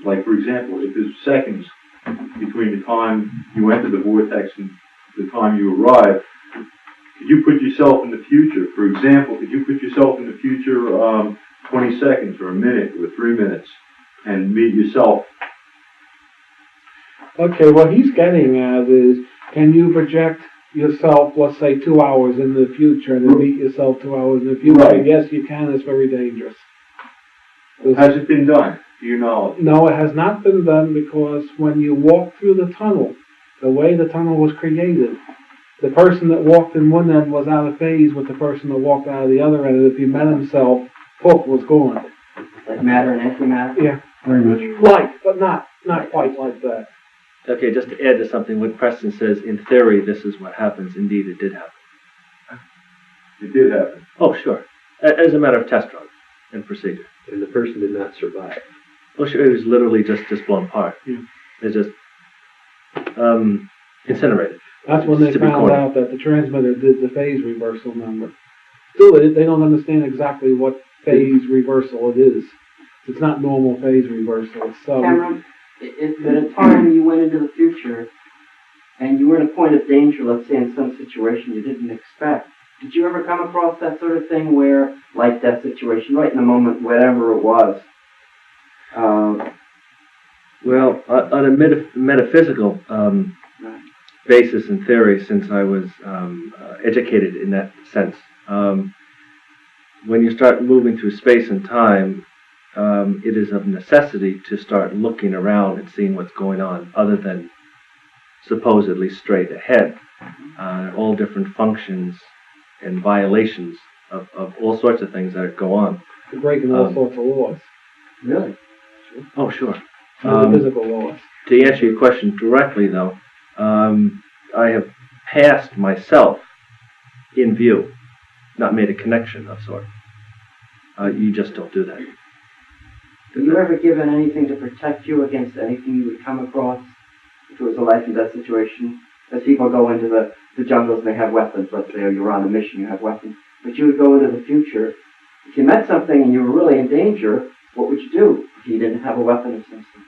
like for example, if there's seconds between the time you enter the vortex and the time you arrive, could you put yourself in the future? For example, could you put yourself in the future 20 seconds or a minute or 3 minutes and meet yourself? Okay, what he's getting at is, can you project yourself, let's say 2 hours in the future, and then meet yourself 2 hours in the future. Right. Yes, you can. It's very dangerous. Has it been done? Do you know? No, it has not been done because when you walk through the tunnel, the way the tunnel was created, the person that walked in one end was out of phase with the person that walked out of the other end, and if he met himself, poof, was gone. Like matter and antimatter? Yeah. Very much. Like, but not quite like that. Okay, just to add to something, when Preston says, in theory, this is what happens, indeed, it did happen. It did happen. Oh, sure. As a matter of test run and procedure. And the person did not survive. Oh, sure, it was literally just blown apart. Yeah. It's just incinerated. That's when they To be found corny. out that the transmitter did the phase reversal number. Still, they don't understand exactly what phase reversal it is. It's not normal phase reversal. It's Cameron, if at a time you went into the future and you were in a point of danger, let's say in some situation you didn't expect, did you ever come across that sort of thing where, like that situation, right in the moment, whatever it was? Well, on a metaphysical basis and theory, since I was educated in that sense, when you start moving through space and time, it is of necessity to start looking around and seeing what's going on, other than supposedly straight ahead. All different functions and violations of all sorts of things that go on. You're breaking all sorts of laws. Really? Oh, sure. Physical laws. To answer your question directly, though, I have passed myself in view, not made a connection of sort. You just don't do that. Were you ever given anything to protect you against anything you would come across if it was a life and death situation? As people go into the jungles and they have weapons, let's say, or you're on a mission, you have weapons. But you would go into the future. If you met something and you were really in danger, what would you do if you didn't have a weapon of some sort?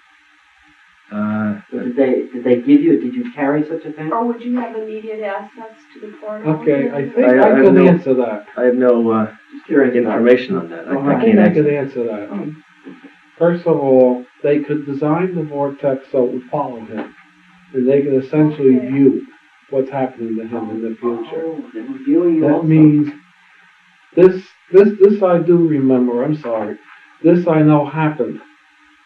So did they give you, did you carry such a thing? Or would you have immediate access to the portal? Okay, I think I I could know- answer that. I have no Just curious about it. information on that. I I think can't I could answer. answer that. First of all, they could design the vortex so it would follow him. And they could essentially Okay. view what's happening to him in the future. Oh, they're reviewing you That also. means this I do remember, I'm sorry. This I know happened.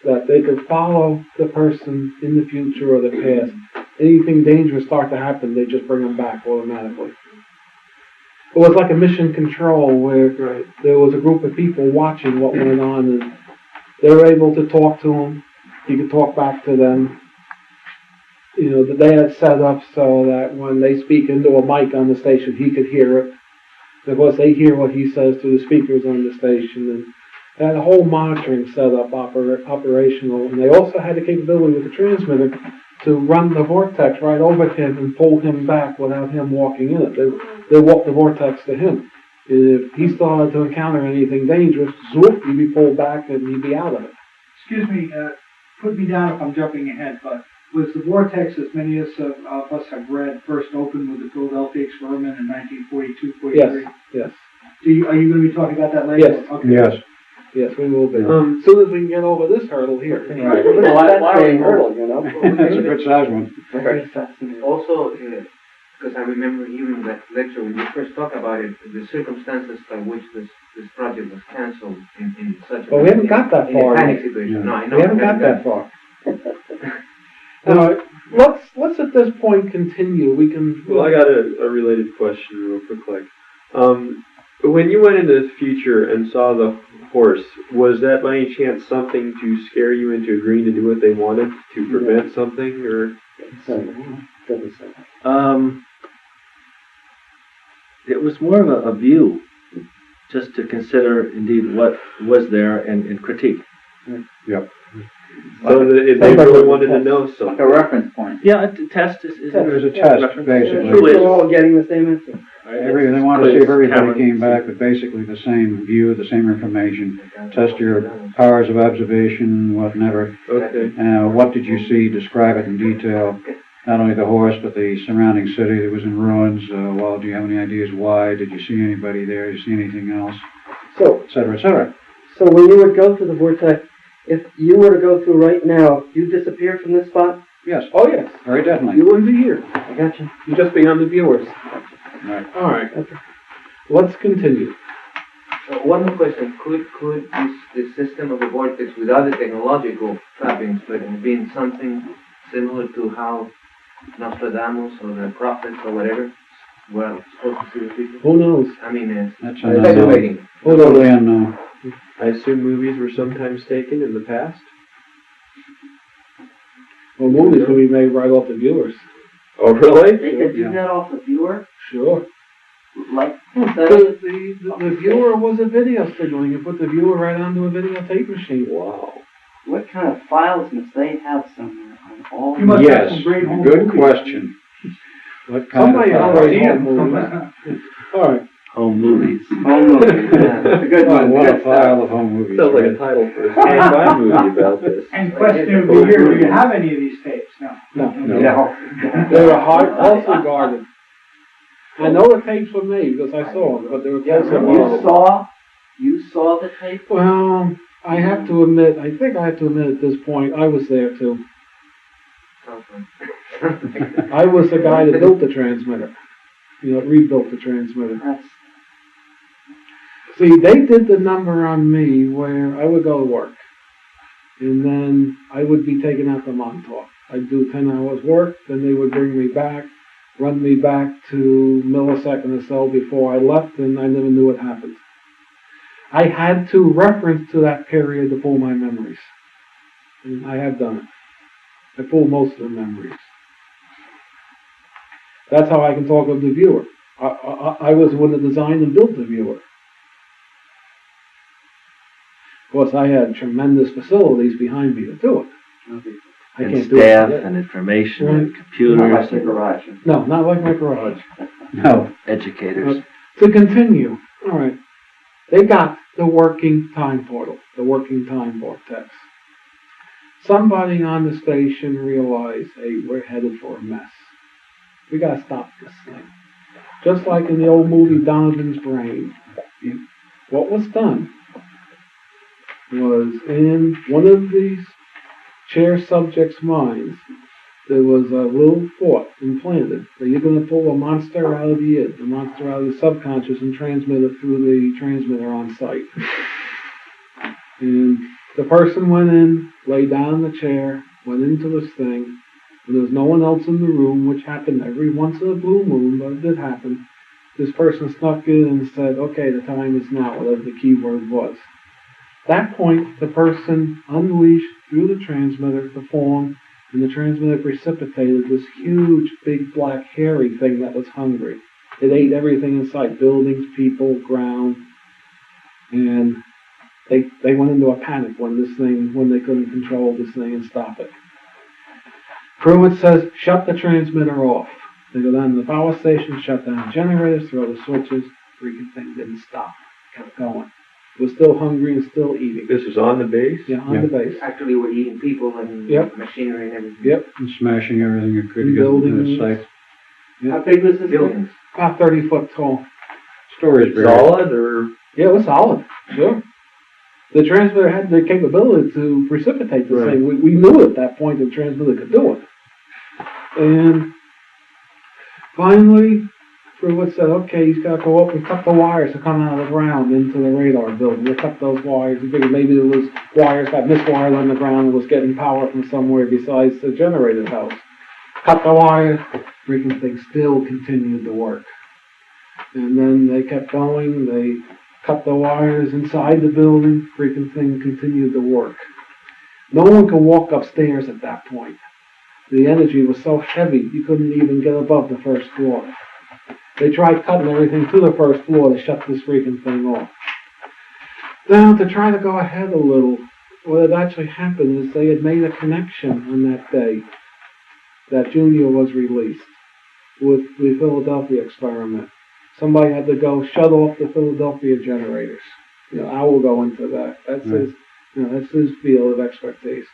That they could follow the person in the future or the past. Anything dangerous start to happen, they just bring them back automatically. It was like a mission control where there was a group of people watching what went on, and they were able to talk to him. He could talk back to them. You know, they had set up so that when they speak into a mic on the station, he could hear it. Of course, they hear what he says through the speakers on the station, and had a whole monitoring setup operational. And they also had the capability with the transmitter to run the vortex right over him and pull him back without him walking in it. They walk the vortex to him. If he started to encounter anything dangerous, zoop, he'd be pulled back and he'd be out of it. Excuse me, put me down if I'm jumping ahead, but was the vortex, as many of us have read, first opened with the Philadelphia experiment in 1942-43? Yes. Are you going to be talking about that later? Yes. Okay. Yes. Yes, we will be. As soon as we can get over this hurdle here. Right. Well, that's a hurdle, you know? That's a good size one. Very fascinating. Also, because I remember hearing that lecture when you first talked about it, the circumstances by which this project was cancelled in such a Well, we haven't got that in a far panic yet. situation. Yeah. No, I know. We haven't got that far. Let's at this point continue. We can. Well, I got a related question real quick. When you went into the future and saw the horse, was that by any chance something to scare you into agreeing to do what they wanted to prevent something, or? It was more of a view, just to consider indeed what was there and critique. Yep. So they really wanted to know Like a something. reference point. Yeah, a test is It was a test, basically. We're all getting the same answer. They wanted to see if everybody came back with basically the same view, the same information. Test your powers of observation, whatever. Okay. What did you see? Describe it in detail. Not only the horse, but the surrounding city that was in ruins. Well, do you have any ideas why? Did you see anybody there? Did you see anything else? So, Et cetera, et cetera. so when you would go through the vortex, if you were to go through right now, you disappear from this spot? Yes, Oh, yes. very definitely. You wouldn't be here. I got you. You'd just be on the viewers. Right. All right. Let's continue. One more question. Could this system of a vortex without the technological trappings, but have been something similar to how Nostradamus or the prophets or whatever were supposed to see the future? Who knows? I mean, That's speculating. totally unknown. I assume movies were sometimes taken in the past. Well, movies can be made right off the viewers. Oh, really? They could do Yeah. that off the viewer? Sure. Like, The viewer was a video signaling. You put the viewer right onto a videotape machine. Wow. what kind of files must they have somewhere on all You must have Yes, some great home good movies. question. What kind Somebody of already See had 'em. movies. All right. Home movies. home movies? Yeah, that's a good Oh, one. what Good a stuff. file of home movies. Sounds like a right? title for a sci-fi movie about this. And question would be here, do you have any of these tapes? No. No. No. They were closely guarded. I know the tapes were made because I saw them, but they were Yeah, closely you guarded. you saw the tape? Well, I have to admit, I think I have to admit at this point, I was there too. Sounds like- I was the guy that built the transmitter. You know, rebuilt the transmitter. That's, See, they did the number on me where I would go to work. And then I would be taken out to Montauk. I'd do 10 hours work, then they would bring me back, run me back to millisecond or so before I left, and I never knew what happened. I had to reference to that period to pull my memories. And I have done it. I pulled most of the memories. That's how I can talk of the viewer. I was the one that designed and built the viewer. Of course, I had tremendous facilities behind me to do it. I And can't do it staff today. and information Right. and computers not like the and garage. No, not like my garage. No. educators. To continue, all right, they got the working time portal, the working time vortex. Somebody on the station realized, hey, we're headed for a mess. We gotta stop this thing. Just like in the old movie Donovan's Brain, what was done was in one of these chair subjects' minds, there was a little thought implanted that you're going to pull a monster out of the id, the monster out of the subconscious, and transmit it through the transmitter on site. And the person went in, lay down in the chair, went into this thing, and there was no one else in the room, which happened every once in a blue moon, but it did happen. This person snuck in and said, okay, the time is now, whatever the keyword was. At that point, the person unleashed through the transmitter the form, and the transmitter precipitated this huge, big, black, hairy thing that was hungry. It ate everything in sight, buildings, people, ground, and they went into a panic when they couldn't control this thing and stop it. Pruitt says, shut the transmitter off. They go down to the power station, shut down the generators, throw the switches, freaking thing didn't stop, kept going. It was still hungry and still eating. This was on the base? Yeah, on the base. Actually, we're eating people and Yep. machinery and everything. Yep. And smashing everything you could And get into buildings. the site. How big was this thing? Buildings. About 30 foot tall. Storage barrier. Solid or? Yeah, it was solid. Sure. The transmitter had the capability to precipitate the Right. thing. We knew at that point the transmitter could do it. And finally, Pruitt said, okay, he's got to go up and cut the wires that come out of the ground into the radar building. They cut those wires. He figured maybe there was wires got miswired on the ground and was getting power from somewhere besides the generator's house. Cut the wires. Freaking thing still continued to work. And then they kept going. They cut the wires inside the building. Freaking thing continued to work. No one could walk upstairs at that point. The energy was so heavy you couldn't even get above the first floor. They tried cutting everything to the first floor to shut this freaking thing off. Now, to try to go ahead a little, what had actually happened is they had made a connection on that day that Junior was released with the Philadelphia experiment. Somebody had to go shut off the Philadelphia generators. You know, I will go into that. That's that's his field of expertise.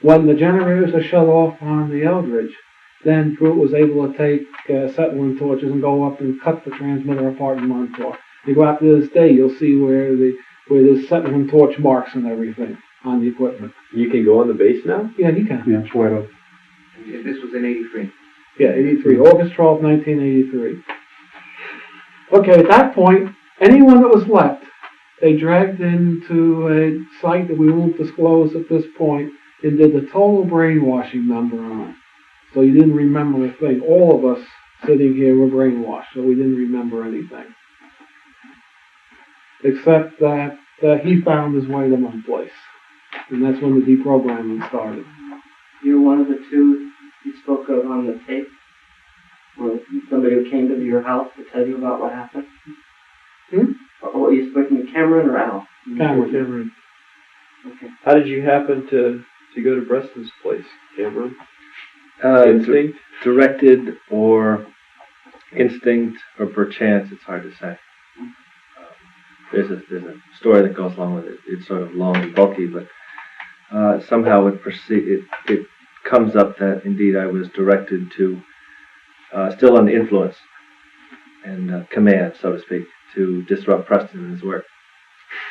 When the generators are shut off on the Eldridge, then Pruitt was able to take acetylene torches and go up and cut the transmitter apart in Montauk. You go out to this day, you'll see where there's acetylene torch marks and everything on the equipment. You can go on the base now? Yeah, you can. Yeah, it's wide open. And this was in 83. Yeah, 83, August 12, 1983. Okay, at that point, anyone that was left, they dragged into a site that we won't disclose at this point and did the total brainwashing number on it. So you didn't remember a thing. All of us sitting here were brainwashed, so we didn't remember anything. Except that he found his way to my place. And that's when the deprogramming started. You're one of the two you spoke of on the tape? Or somebody who came to your house to tell you about what happened? Or were you speaking to Cameron or Al? Cameron. Okay. How did you happen to go to Preston's place, Cameron? Instinct? Directed or instinct or perchance, it's hard to say. There's a story that goes along with it. It's sort of long and bulky, but somehow it comes up that indeed I was directed to, still under influence and command, so to speak, to disrupt Preston and his work.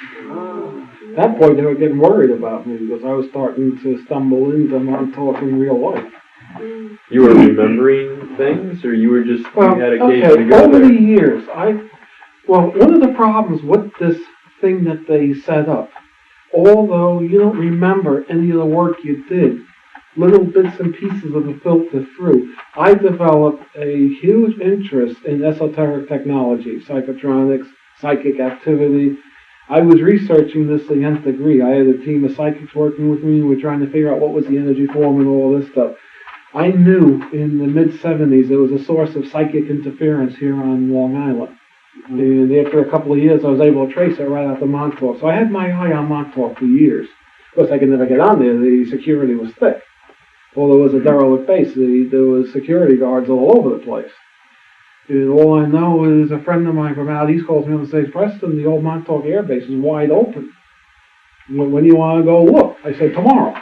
At that point, they were getting worried about me because I was starting to stumble into Montauk in real life. You were remembering things, or you were just, you had occasion to go over there? the years, one of the problems with this thing that they set up, although you don't remember any of the work you did, little bits and pieces of it filter through. I developed a huge interest in esoteric technology, psychotronics, psychic activity. I was researching this to the nth degree. I had a team of psychics working with me. We were trying to figure out what was the energy form and all this stuff. I knew in the mid-'70s there was a source of psychic interference here on Long Island. And after a couple of years, I was able to trace it right out to Montauk. So I had my eye on Montauk for years. Of course, I could never get on there. The security was thick. Although it was a derelict base, there was security guards all over the place. And all I know is a friend of mine from out east calls me up and says, Preston, the old Montauk Air Base is wide open. When do you want to go look? I said, tomorrow.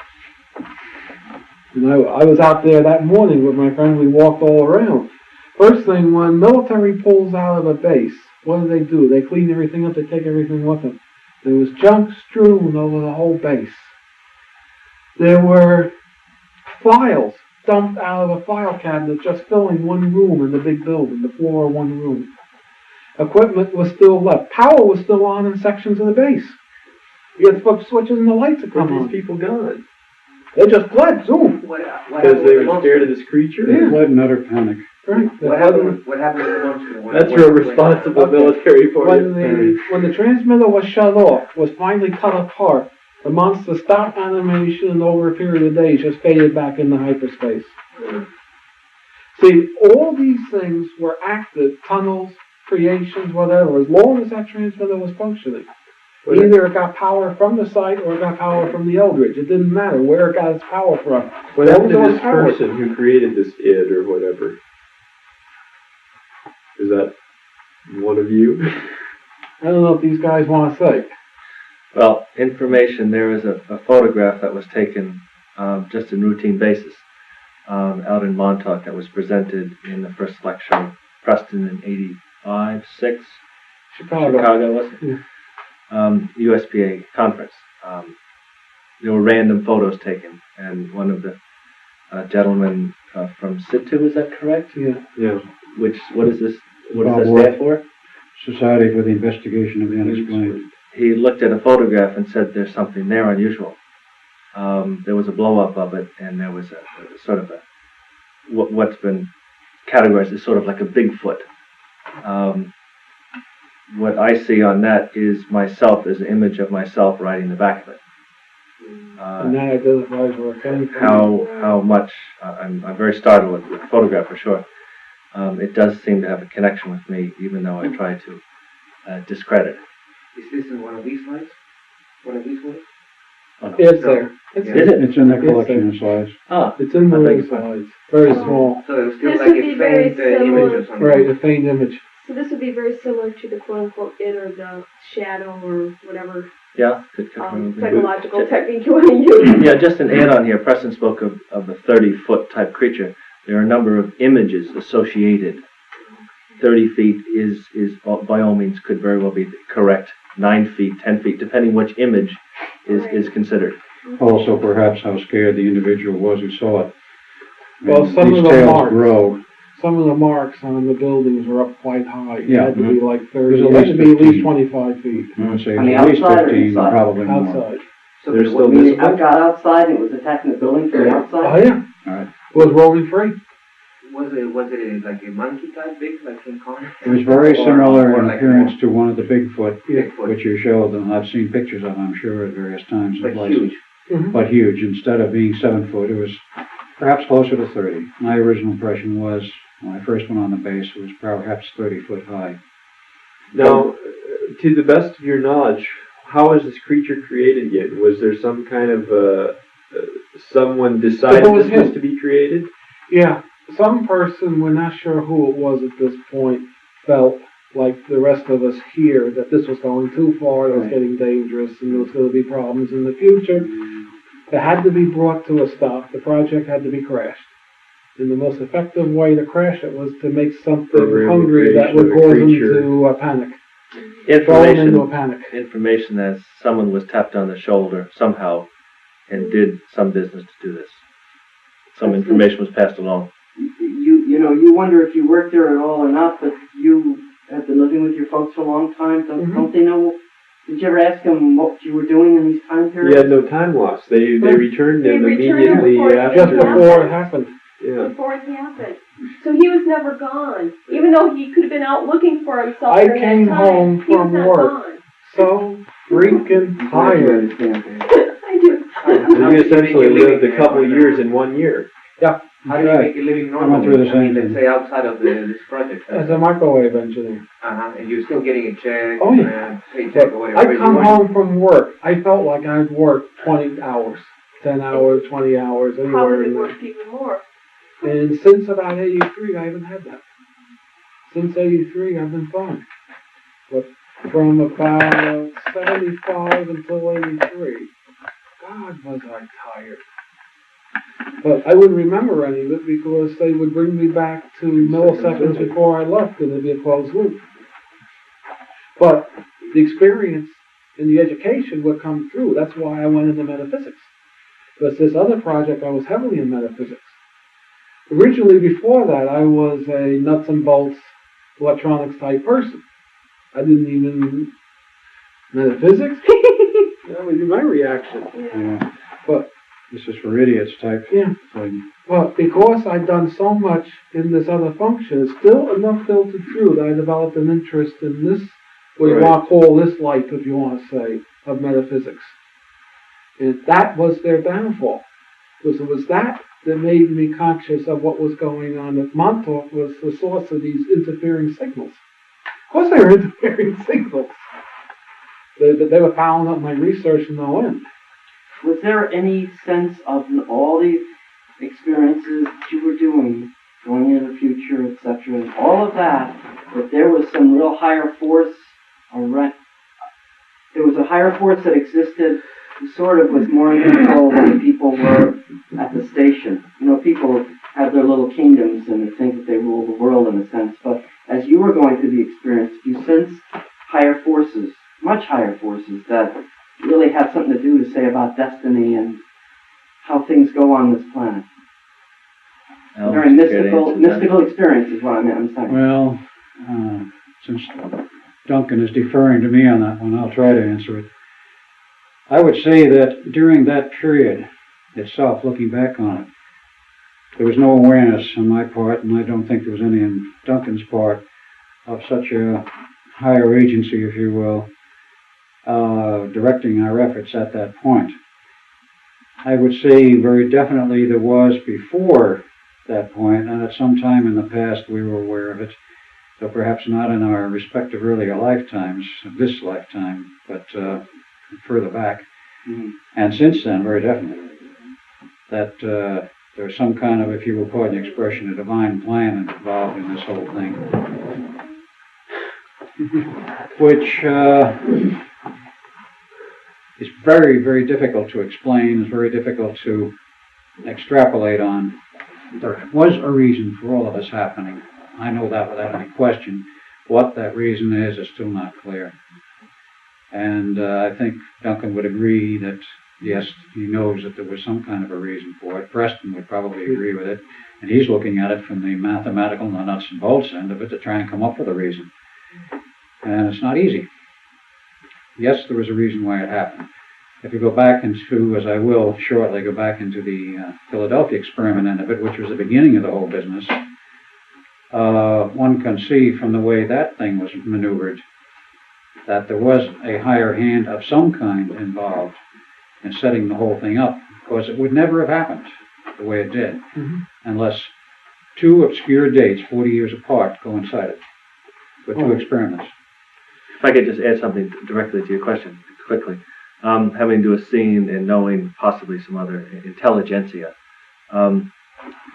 And I was out there that morning with my friend. We walked all around. First thing, when military pulls out of a base, what do? They clean everything up. They take everything with them. There was junk strewn over the whole base. There were files dumped out of a file cabinet just filling one room in the big building, the floor of one room. Equipment was still left. Power was still on in sections of the base. You had to flip switches and the lights would come on. These people gone? They just fled, zoom. Because they were scared of this creature? They fled in utter panic. Right. What happened with the monster? That's your responsible military for when the transmitter was shut off, was finally cut apart, the monster stopped animation and over a period of days just faded back into hyperspace. See, all these things were active, tunnels, creations, whatever, as long as that transmitter was functioning. Either it got power from the site or it got power from the Eldridge. It didn't matter where it got its power from. What happened to this person who created this id or whatever? Is that one of you? I don't know if these guys want to say. Well, information, there is a photograph that was taken just in routine basis out in Montauk that was presented in the first lecture, Preston in 85, 6? Chicago, was it? Yeah. USPA conference. There were random photos taken, and one of the gentlemen from Situ, is that correct? Yeah. Yeah. What does this stand for? Society for the Investigation of the Unexplained. He looked at a photograph and said there's something there unusual. There was a blow-up of it, and there was a sort of what's been categorized as sort of like a Bigfoot. What I see on that is myself, as an image of myself riding the back of it. And that identifies where it came from. How much, I'm very startled with the photograph for sure. It does seem to have a connection with me, even though I try to discredit it. Is this in one of these slides? One of these ones? It's there. Is it? It's in the collection of slides. Ah, It's in the slides. Very small. So it was still This like would a be very faint image or something. Right, a faint image. So this would be very similar to the quote-unquote it or the shadow or whatever yeah. Could probably. psychological technique you want to use. Yeah, just an add-on here. Preston spoke of the 30-foot type creature. There are a number of images associated. 30 feet is by all means could very well be correct. 9 feet, 10 feet, depending which image is considered. Also, perhaps how scared the individual was who saw it. Well, some these of the tails marks, grow. some of the marks on the buildings are up quite high. It Yeah. had to be like 30, There's it at had to least be at least 15. 25 feet. I would say On the at least outside or 15, inside? probably more. Outside. So They're there still was- visible? It got outside and it was attacking the building from the Oh outside? yeah, All right. it was rolling free. Was it like a monkey type big, like King Kong? It was very Or- similar or in like appearance to one of the Bigfoot, Bigfoot. which you showed, and I've seen pictures of, I'm sure, at various times. and But places. huge. But huge. Instead of being 7 foot, it was perhaps closer to 30. My original impression was, when I first went on the base, it was perhaps 30 foot high. Now, to the best of your knowledge, how was this creature created yet? Was there some kind of someone decided It was this was him. to be created? Yeah, some person, we're not sure who it was at this point, felt like the rest of us here that this was going too far, it was getting dangerous, and there was going to be problems in the future. It had to be brought to a stop. The project had to be crashed. And the most effective way to crash it was to make something Program the hungry that creation would of a cause them creature. to panic. Throw them into a panic. Information that someone was tapped on the shoulder somehow and did some business to do this. Some information was passed along. You wonder if you worked there at all or not, but you have been living with your folks for a long time. Don't they know? Did you ever ask them what you were doing in these time He periods? had no time loss. They returned They him returned immediately before- after. Just before it happened. Yeah. Before it happened. So he was never gone. Even though he could have been out looking for himself I during that came time, home he was from not work. gone. So freaking You tired. understand. I do. So he essentially lived a couple of years in 1 year. How do you make a living I went normally? through the I mean, same let's say outside of this project. As a microwave engineer. And you're still getting a check, Oh, yeah. paycheck or whatever. I you come want. home from work. I felt like I'd worked 20 hours, 10 hours, 20 hours, anywhere Probably in there. worked even more. And since about 83, I haven't had that. Since 83, I've been fine. But from about 75 until 83, God, was I tired. But I wouldn't remember any of it because they would bring me back to milliseconds before I left and it'd be a closed loop. But the experience and the education would come through. That's why I went into metaphysics. Because this other project, I was heavily in metaphysics. Originally, before that, I was a nuts and bolts electronics type person. I didn't even... Metaphysics? That would be my reaction. Yeah. But This is for idiots type yeah. thing. But because I'd done so much in this other function, it's still enough filtered through that I developed an interest in this, what you Right. want to call this life, if you want to say, of metaphysics. And that was their downfall. Because it was that made me conscious of what was going on. That Montauk was the source of these interfering signals. Of course they were interfering signals. They were following up my research in no end. Was there any sense of all the experiences that you were doing, going into the future, etc., and all of that there was some real higher force around? There was a higher force that existed, who sort of was more in control than the people were at the station. You know, people have their little kingdoms and they think that they rule the world in a sense, but as you were going through the experience, you sensed higher forces, much higher forces, that really have something to do to say about destiny and how things go on this planet. A very mystical experience is what I'm saying. Well, since Duncan is deferring to me on that one, I'll try to answer it. I would say that during that period itself, looking back on it, there was no awareness on my part, and I don't think there was any on Duncan's part, of such a higher agency, if you will, directing our efforts at that point. I would say very definitely there was before that point, and at some time in the past we were aware of it, though perhaps not in our respective earlier lifetimes, this lifetime, but further back. Mm-hmm. And since then, very definitely, that there's some kind of, if you will pardon the expression, a divine plan involved in this whole thing, which is very, very difficult to explain, is very difficult to extrapolate on. There was a reason for all of this happening. I know that without any question. What that reason is still not clear. And I think Duncan would agree that yes, he knows that there was some kind of a reason for it. Preston would probably agree with it, and he's looking at it from the mathematical, the nuts and bolts end of it to try and come up with a reason. And it's not easy. Yes, there was a reason why it happened. If you go back into, as I will shortly, go back into the Philadelphia experiment end of it, which was the beginning of the whole business, one can see from the way that thing was maneuvered that there was a higher hand of some kind involved in setting the whole thing up, because it would never have happened the way it did unless two obscure dates, 40 years apart, coincided with two experiments. If I could just add something directly to your question, quickly. Having to do a scene and knowing possibly some other intelligentsia.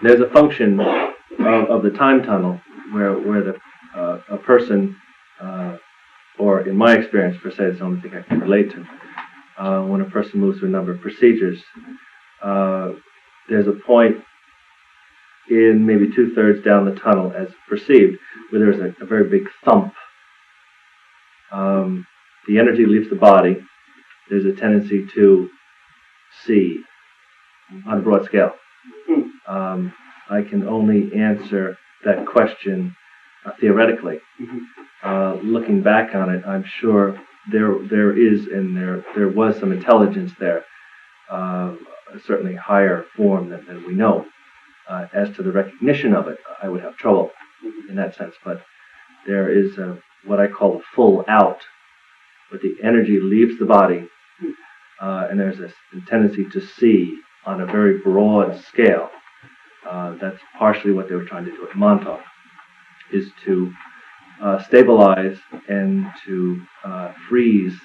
There's a function of the time tunnel where a person, or in my experience per se, it's the only thing I can relate to, when a person moves through a number of procedures, there's a point in maybe 2/3 down the tunnel as perceived where there's a very big thump. The energy leaves the body. There's a tendency to see on a broad scale. I can only answer that question theoretically. Looking back on it, I'm sure there is and there was some intelligence there, certainly higher form than we know. As to the recognition of it, I would have trouble in that sense, but there is what I call a full out, where the energy leaves the body, and there's a tendency to see on a very broad scale. That's partially what they were trying to do at Montauk, is to stabilize and to freeze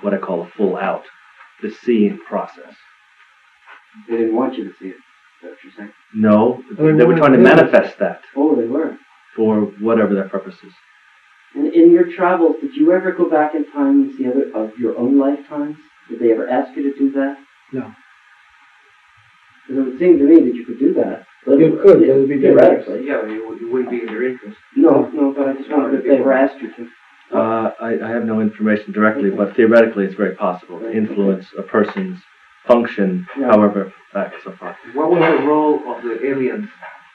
what I call a full out, the seeing process. They didn't want you to see it, is that what you're saying? No, they were trying to manifest that. Oh, they were. For whatever their purposes. And in your travels, did you ever go back in time and see other of your own lifetimes? Did they ever ask you to do that? No. Because it would seem to me that you could do that. You could, but it would be theoretically. Yeah, it wouldn't be in their interest. No, but I just wondered if they ever asked you to. I have no information directly, but theoretically it's very possible to influence a person's function, however, back so far. What was the role of the aliens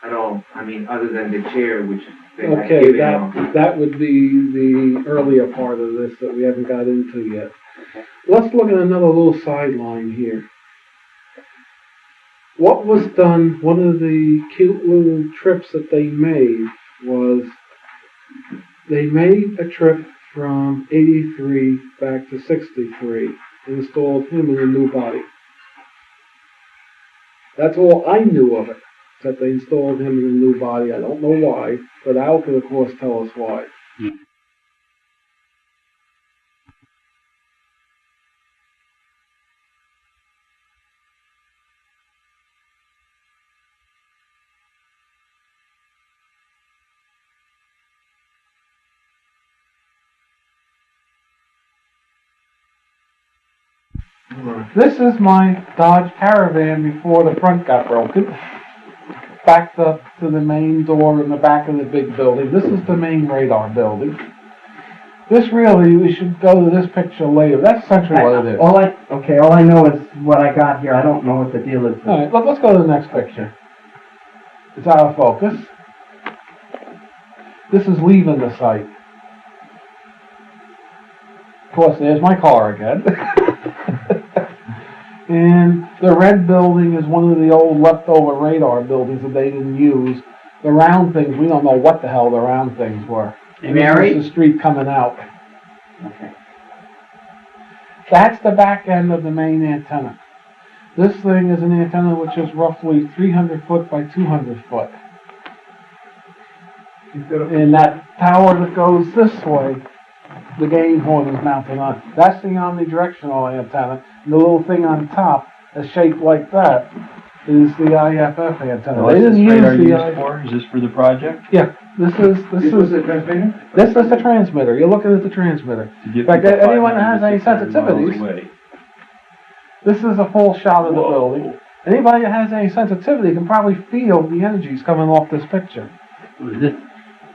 at all? I mean, other than the chair, which they had Okay, given them. that would be the earlier part of this that we haven't got into yet. Let's look at another little sideline here. What was done, one of the cute little trips that they made was they made a trip from 83 back to 63 and installed him in a new body. That's all I knew of it, that they installed him in a new body. I don't know why, but Al can of course tell us why. This is my Dodge Caravan before the front got broken. Backed up to the main door in the back of the big building. This is the main radar building. This really, we should go to this picture later. That's essentially what it is. All I know is what I got here. I don't know what the deal is. All right, let's go to the next picture. It's out of focus. This is leaving the site. Of course, there's my car again. And the red building is one of the old leftover radar buildings that they didn't use. The round things, we don't know what the hell the round things were. And this is the street coming out. Okay. That's the back end of the main antenna. This thing is an antenna which is roughly 300 foot by 200 foot. And that tower that goes this way, the gain horn is mounted on. That's the omnidirectional antenna. And the little thing on top, that's shaped like that, is the IFF antenna. They didn't use the for? Is this for the project? Yeah, this is the transmitter? This is the transmitter. You're looking at the transmitter. In fact, anyone that has any sensitivities, this is a full shot of the building. Anybody that has any sensitivity can probably feel the energies coming off this picture. What is it?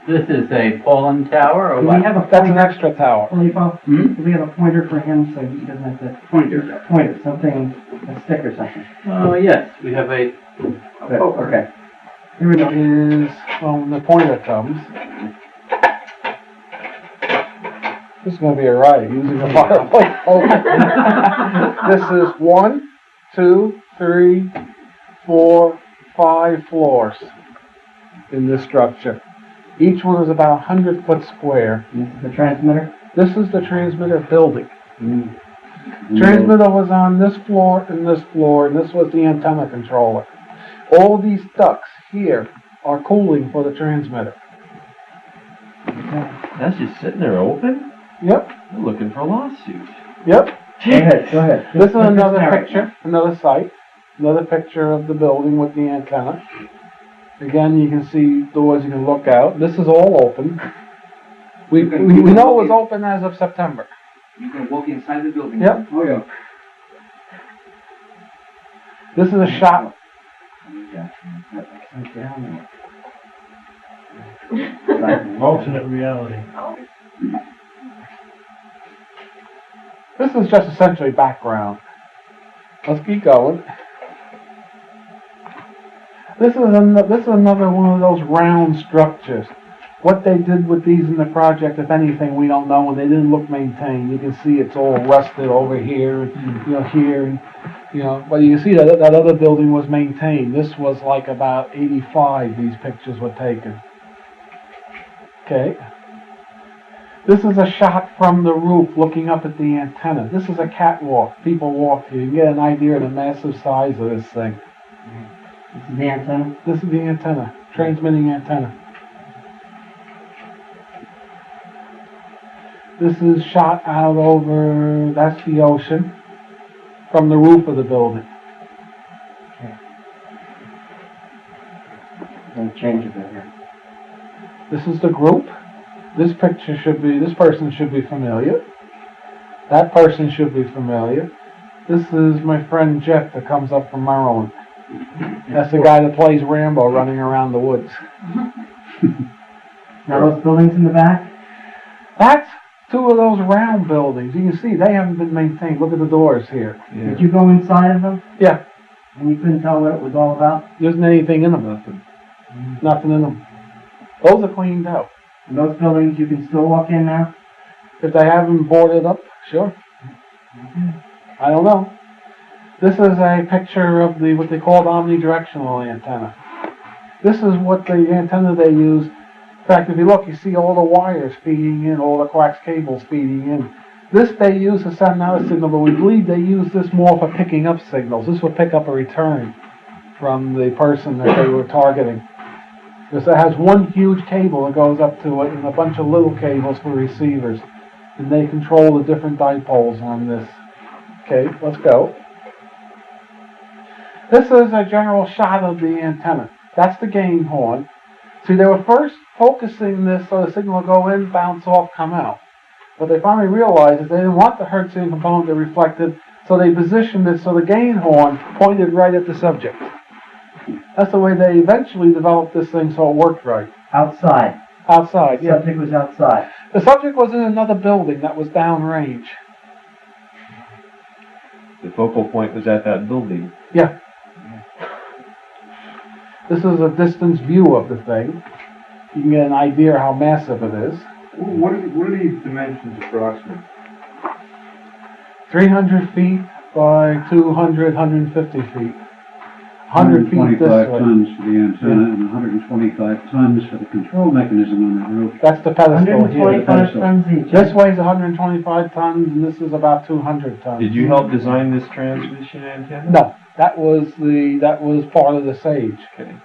This is a fallen tower, or Do what? we have a That's an extra tower. Filippo, do we have a pointer for him so he doesn't have to pointer, something, a stick or something? Oh, yes, we have a poker. Okay. Here we go. Is when the pointer comes. This is going to be a riot using a fireplace. This is 1, 2, 3, 4, 5 floors in this structure. Each one is about 100 foot square. This is the transmitter? This is the transmitter building. Transmitter was on this floor, and this was the antenna controller. All these ducts here are cooling for the transmitter. That's just sitting there open? Yep. They're looking for a lawsuit. Yep. Go ahead. This is another picture, another site, another picture of the building with the antenna. Again, you can see doors you can look out. This is all open. We know it was open as of September. You can walk inside the building. Yep. Oh, yeah. This is a shot. Alternate reality. This is just essentially background. Let's keep going. This is another one of those round structures. What they did with these in the project, if anything, we don't know, and they didn't look maintained. You can see it's all rusted over here, here, and, but you can see that other building was maintained. This was like about 85, these pictures were taken. Okay. This is a shot from the roof looking up at the antenna. This is a catwalk. People walk here. You can get an idea of the massive size of this thing. This is the antenna? This is the antenna, transmitting antenna. This is shot out over, that's the ocean, from the roof of the building. Okay. Then change a bit here. This is the group. This person should be familiar. That person should be familiar. This is my friend Jeff that comes up from Maryland. That's the guy that plays Rambo running around the woods. Now those buildings in the back? That's two of those round buildings. You can see they haven't been maintained. Look at the doors here. Yeah. Did you go inside of them? Yeah. And you couldn't tell what it was all about? There isn't anything in them. Nothing in them. Those are cleaned out. And those buildings you can still walk in now? If they haven't boarded up, sure. I don't know. This is a picture of what they call omnidirectional antenna. This is what the antenna they use. In fact, if you look, you see all the wires feeding in, all the coax cables feeding in. This they use to send out a signal, but we believe they use this more for picking up signals. This will pick up a return from the person that they were targeting. Because it has one huge cable that goes up to it and a bunch of little cables for receivers. And they control the different dipoles on this. Okay, let's go. This is a general shot of the antenna. That's the gain horn. See, they were first focusing this so the signal will go in, bounce off, come out. But they finally realized that they didn't want the Hertzian component to reflect it, so they positioned it so the gain horn pointed right at the subject. That's the way they eventually developed this thing so it worked right. Outside? Outside, yeah. The subject was outside? The subject was in another building that was downrange. The focal point was at that building. Yeah. This is a distance view of the thing. You can get an idea how massive it is. What are these dimensions approximately? 300 feet by 200, 150 feet. 100 feet this 125 way. tons for the antenna and 125 tons for the control mechanism on the roof. That's the pedestal here. 125 tons each. This weighs 125 tons, and this is about 200 tons. Did you help design this transmission antenna? No, that was part of the Sage. Okay.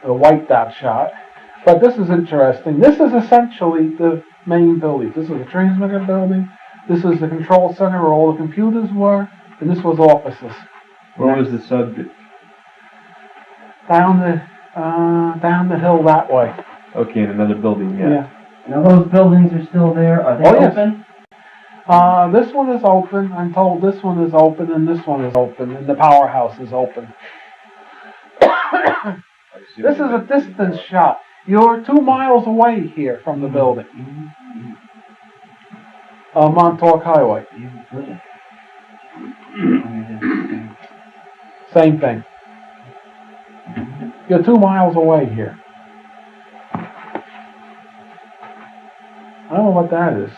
A white dot shot. But this is interesting. This is essentially the main building. This is a transmitter building. This is the control center where all the computers were, and this was offices. Where was the subject? Down the hill that way. Okay, in another building, yeah. Now those buildings are still there. Are they open? Yes. This one is open. I'm told this one is open, and this one is open, and the powerhouse is open. This is a distance shot. You're 2 miles away here from the building. Montauk Highway. Same thing. You're 2 miles away here. I don't know what that is.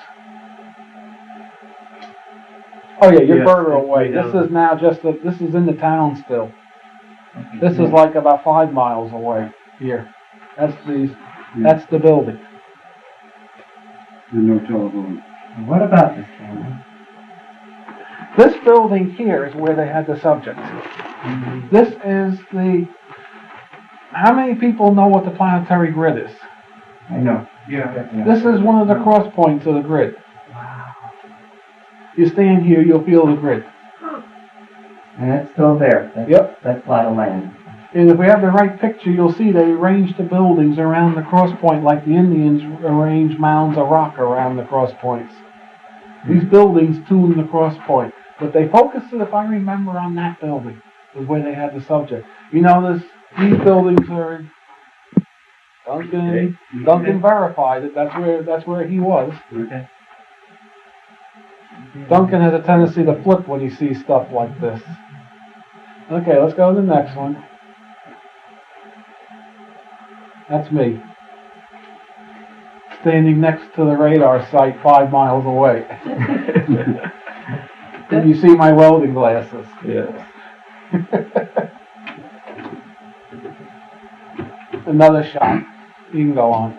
Oh yeah, you're further away. This is now this is in the town still. This is like about 5 miles away here. That's the building. And no telephone. What about this camera? This building here is where they had the subject. This is how many people know what the planetary grid is? I know. Yeah. This is one of the cross points of the grid. Wow. You stand here, you'll feel the grid. And it's still there. Yep. That plot of land. And if we have the right picture, you'll see they arranged the buildings around the cross point like the Indians arrange mounds of rock around the cross points. These buildings tune the cross point. But they focused, if I remember, on that building, was where they had the subject. You know, these buildings are Duncan verified that that's where he was. Okay. Duncan has a tendency to flip when he sees stuff like this. Okay, let's go to the next one. That's me. Standing next to the radar site 5 miles away. And you see my welding glasses. Yes. Another shot. You can go on.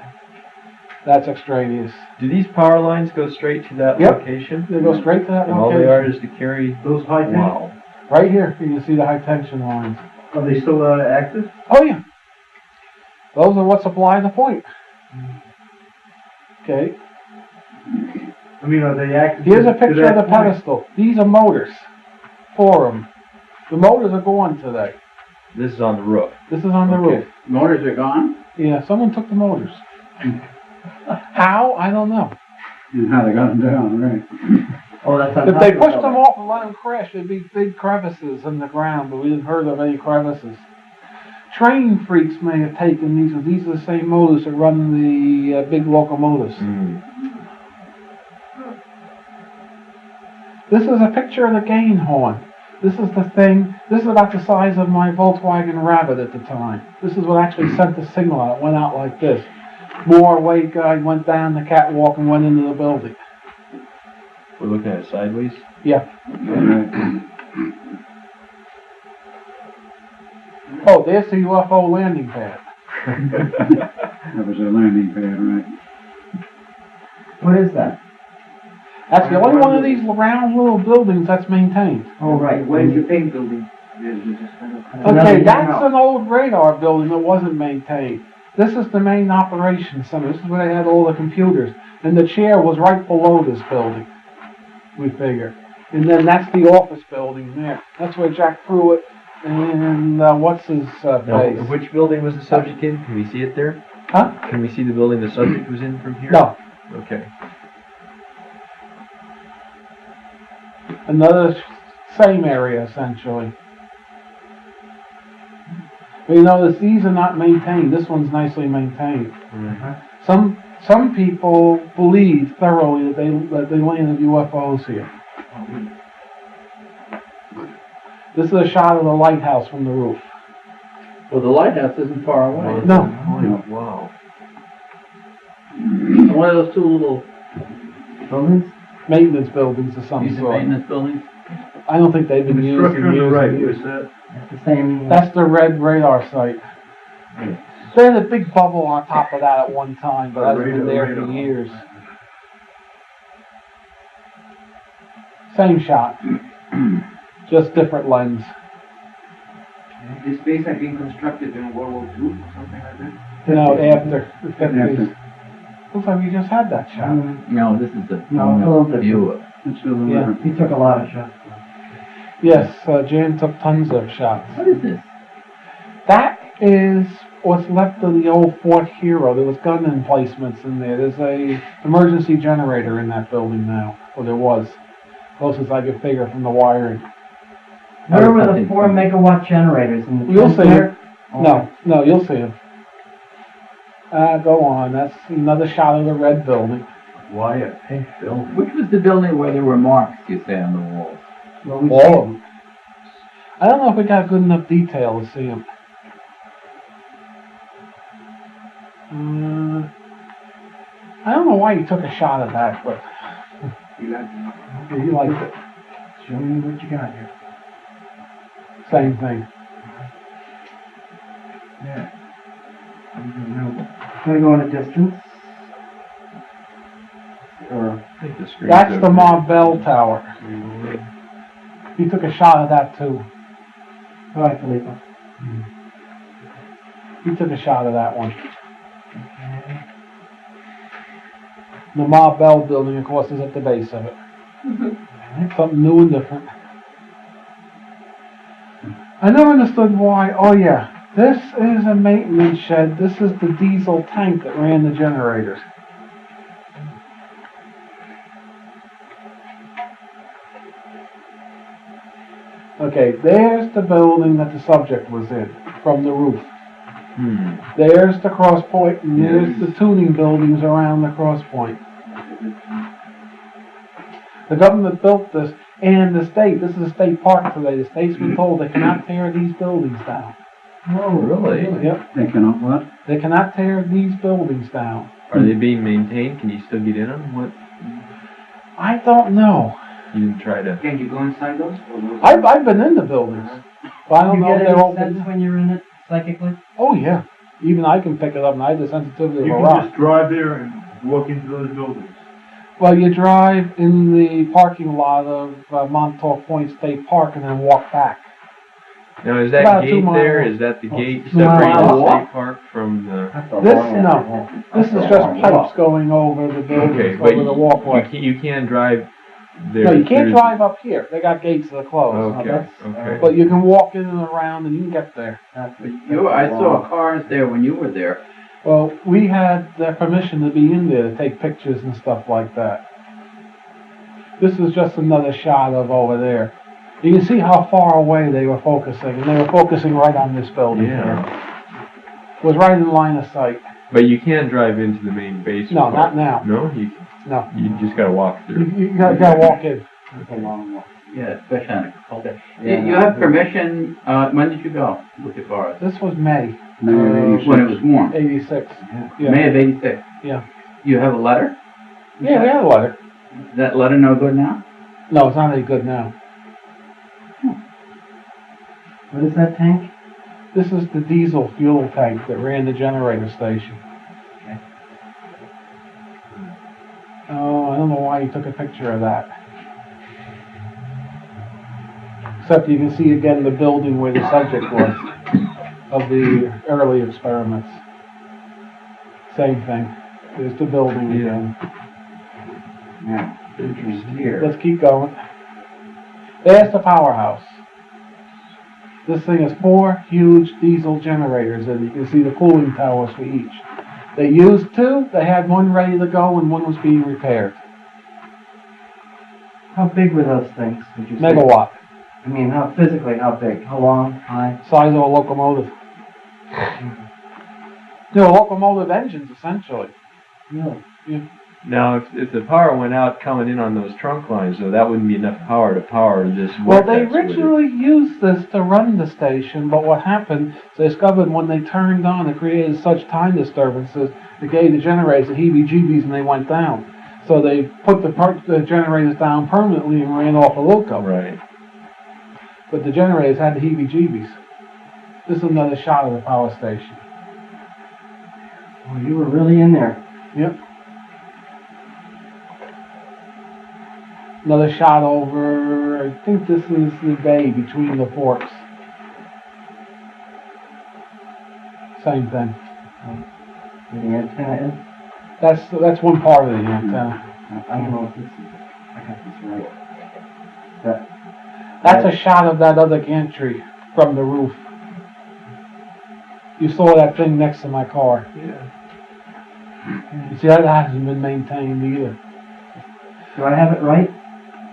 That's extraneous. Do these power lines go straight to that Yep. location? They go straight to that And all location. they are is to carry Those high tension, wow. Right here, you can see the high tension lines. are they still active? Oh yeah. Those are what supply the point. Okay. I mean, are they active? Here's a to picture that of the point? pedestal. These are motors. 4 of them. The motors are gone today. This is on the roof. This is on the Okay. roof. Motors are gone? Yeah, someone took the motors. How? I don't know. And how they got them down, right? Oh, that's on If top they of the pushed them building. off and let them crash, there'd be big crevices in the ground, but we didn't heard of any crevices. Train freaks may have taken these, but these are the same motors that run the big locomotives. This is a picture of the gain horn. This is the thing, this is about the size of my Volkswagen Rabbit at the time. This is what actually sent the signal out. It went out like this. More weight guide went down the catwalk and went into the building. We're looking at it sideways. Yeah. Right. Oh, there's the UFO landing pad. That was a landing pad, right? What is that? That's the only one of these round little buildings that's maintained. Oh, right. What is the paint building? Okay, that's an old radar building that wasn't maintained. This is the main operations center. This is where they had all the computers. And the chair was right below this building, we figure. And then that's the office building there. That's where Jack Pruitt and what's his Now, face? which building was the subject in? Can we see it there? Huh? Can we see the building the subject was in from here? No. Okay. Another same area, essentially. But you notice these are not maintained. This one's nicely maintained. Some people believe thoroughly that they landed UFOs here. This is a shot of the lighthouse from the roof. Well, the lighthouse isn't far away. No. Wow. One of those two little Buildings? Maintenance buildings of some these are sort. maintenance buildings. I don't think they've been The used structure in on the years right, and what years. is that? That's the same. That's the red radar site. They had a big bubble on top of that at one time, but hasn't been there for years. Same shot, just different lens. This base had been constructed in World War II or something like that? No, after the 50s. After. Looks like we just had that shot. No, this is the No, it's a little view of. It's still a Yeah. little- He took a lot of shots. Yes, Jan took tons of shots. What is this? That is what's left of the old Fort Hero. There was gun emplacements in there. There's a emergency generator in that building now, or there was, closest I could figure from the wiring. Where were the 4 megawatt generators in the You'll see there? No, you'll see him. Go on. That's another shot of the red building. Why a pink building? Which was the building where there were marks, you say, on the walls? All of them. I don't know if we got good enough detail to see them. I don't know why you took a shot at that, but you liked it. Show me what you got here. Same thing. Yeah. Gonna go in a distance. Or I think the screen's that's the okay. Mont Bell Tower. He took a shot of that too. all right, Felipe. He took a shot of that one. The Mont Bell building, of course, is at the base of it. Something new and different. I never understood why. Oh yeah, this is a maintenance shed. This is the diesel tank that ran the generators. Okay, there's the building that the subject was in, from the roof. There's the cross point, and there's the tuning buildings around the cross point. The government built this, and the state, this is a state park today, the state's been told they cannot tear these buildings down. Oh, really? Yep. They cannot what? They cannot tear these buildings down. Are they being maintained? Can you still get in them? What? I don't know. You didn't try to. Can you go inside those? I've been in the buildings, but I don't know if they're open. When you're in it, psychically? Oh yeah. Even I can pick it up, and I have the sensitivity of You a can rock. just drive there and walk into those buildings. Well, you drive in the parking lot of Montauk Point State Park and then walk back. Now, is About that a 2 gate mile there? walk. Is that the gate 2 mile separating the walk? state park from the? This is just pipes going over the buildings, Okay, but over the walkway. you can drive there. No, you can't through- drive up here. They got gates that are closed. Okay, okay. But you can walk in and around and you can get there. I saw cars there when you were there. Well, we had their permission to be in there to take pictures and stuff like that. This is just another shot of over there. You can see how far away they were focusing, and they were focusing right on this building Yeah. here. It was right in line of sight. But you can drive into the main base. No, not now. No, No. you just gotta walk through. You gotta walk in. It's a long walk. Yeah, especially on a cold day. You have permission, when did you go with your cars? This was May. When it was warm? 86. Yeah. May of 86? Yeah. You have a letter? Yeah, we had a letter. Is that letter no good now? No, it's not any good now. What is that tank? This is the diesel fuel tank that ran the generator station. Okay. Oh, I don't know why you took a picture of that. Except you can see again the building where the subject was of the early experiments. Same thing. There's the building again. Yeah. Interesting here. Let's keep going. There's the powerhouse. This thing has 4 huge diesel generators, and you can see the cooling towers for each. They used 2, they had 1 ready to go, and 1 was being repaired. How big were those things, would you say? Megawatt. I mean, how big? How long? High? Size of a locomotive. They were locomotive engines, essentially. Really? Yeah. Now, if the power went out coming in on those trunk lines, though, that wouldn't be enough power to power this Well, they vortex, would it? originally used this to run the station, but what happened, they discovered when they turned on, it created such time disturbances, it gave the generators the heebie-jeebies and they went down. So they put the generators down permanently and ran off a loco. Right. But the generators had the heebie-jeebies. This is another shot of the power station. Oh, you were really in there. Yep. Another shot over, I think this is the bay between the forks. Same thing. With the antenna in? That's one part of the antenna. I don't know if this is, I got this right. That's a shot of that other gantry from the roof. You saw that thing next to my car. Yeah. You see, that hasn't been maintained either. Do I have it right?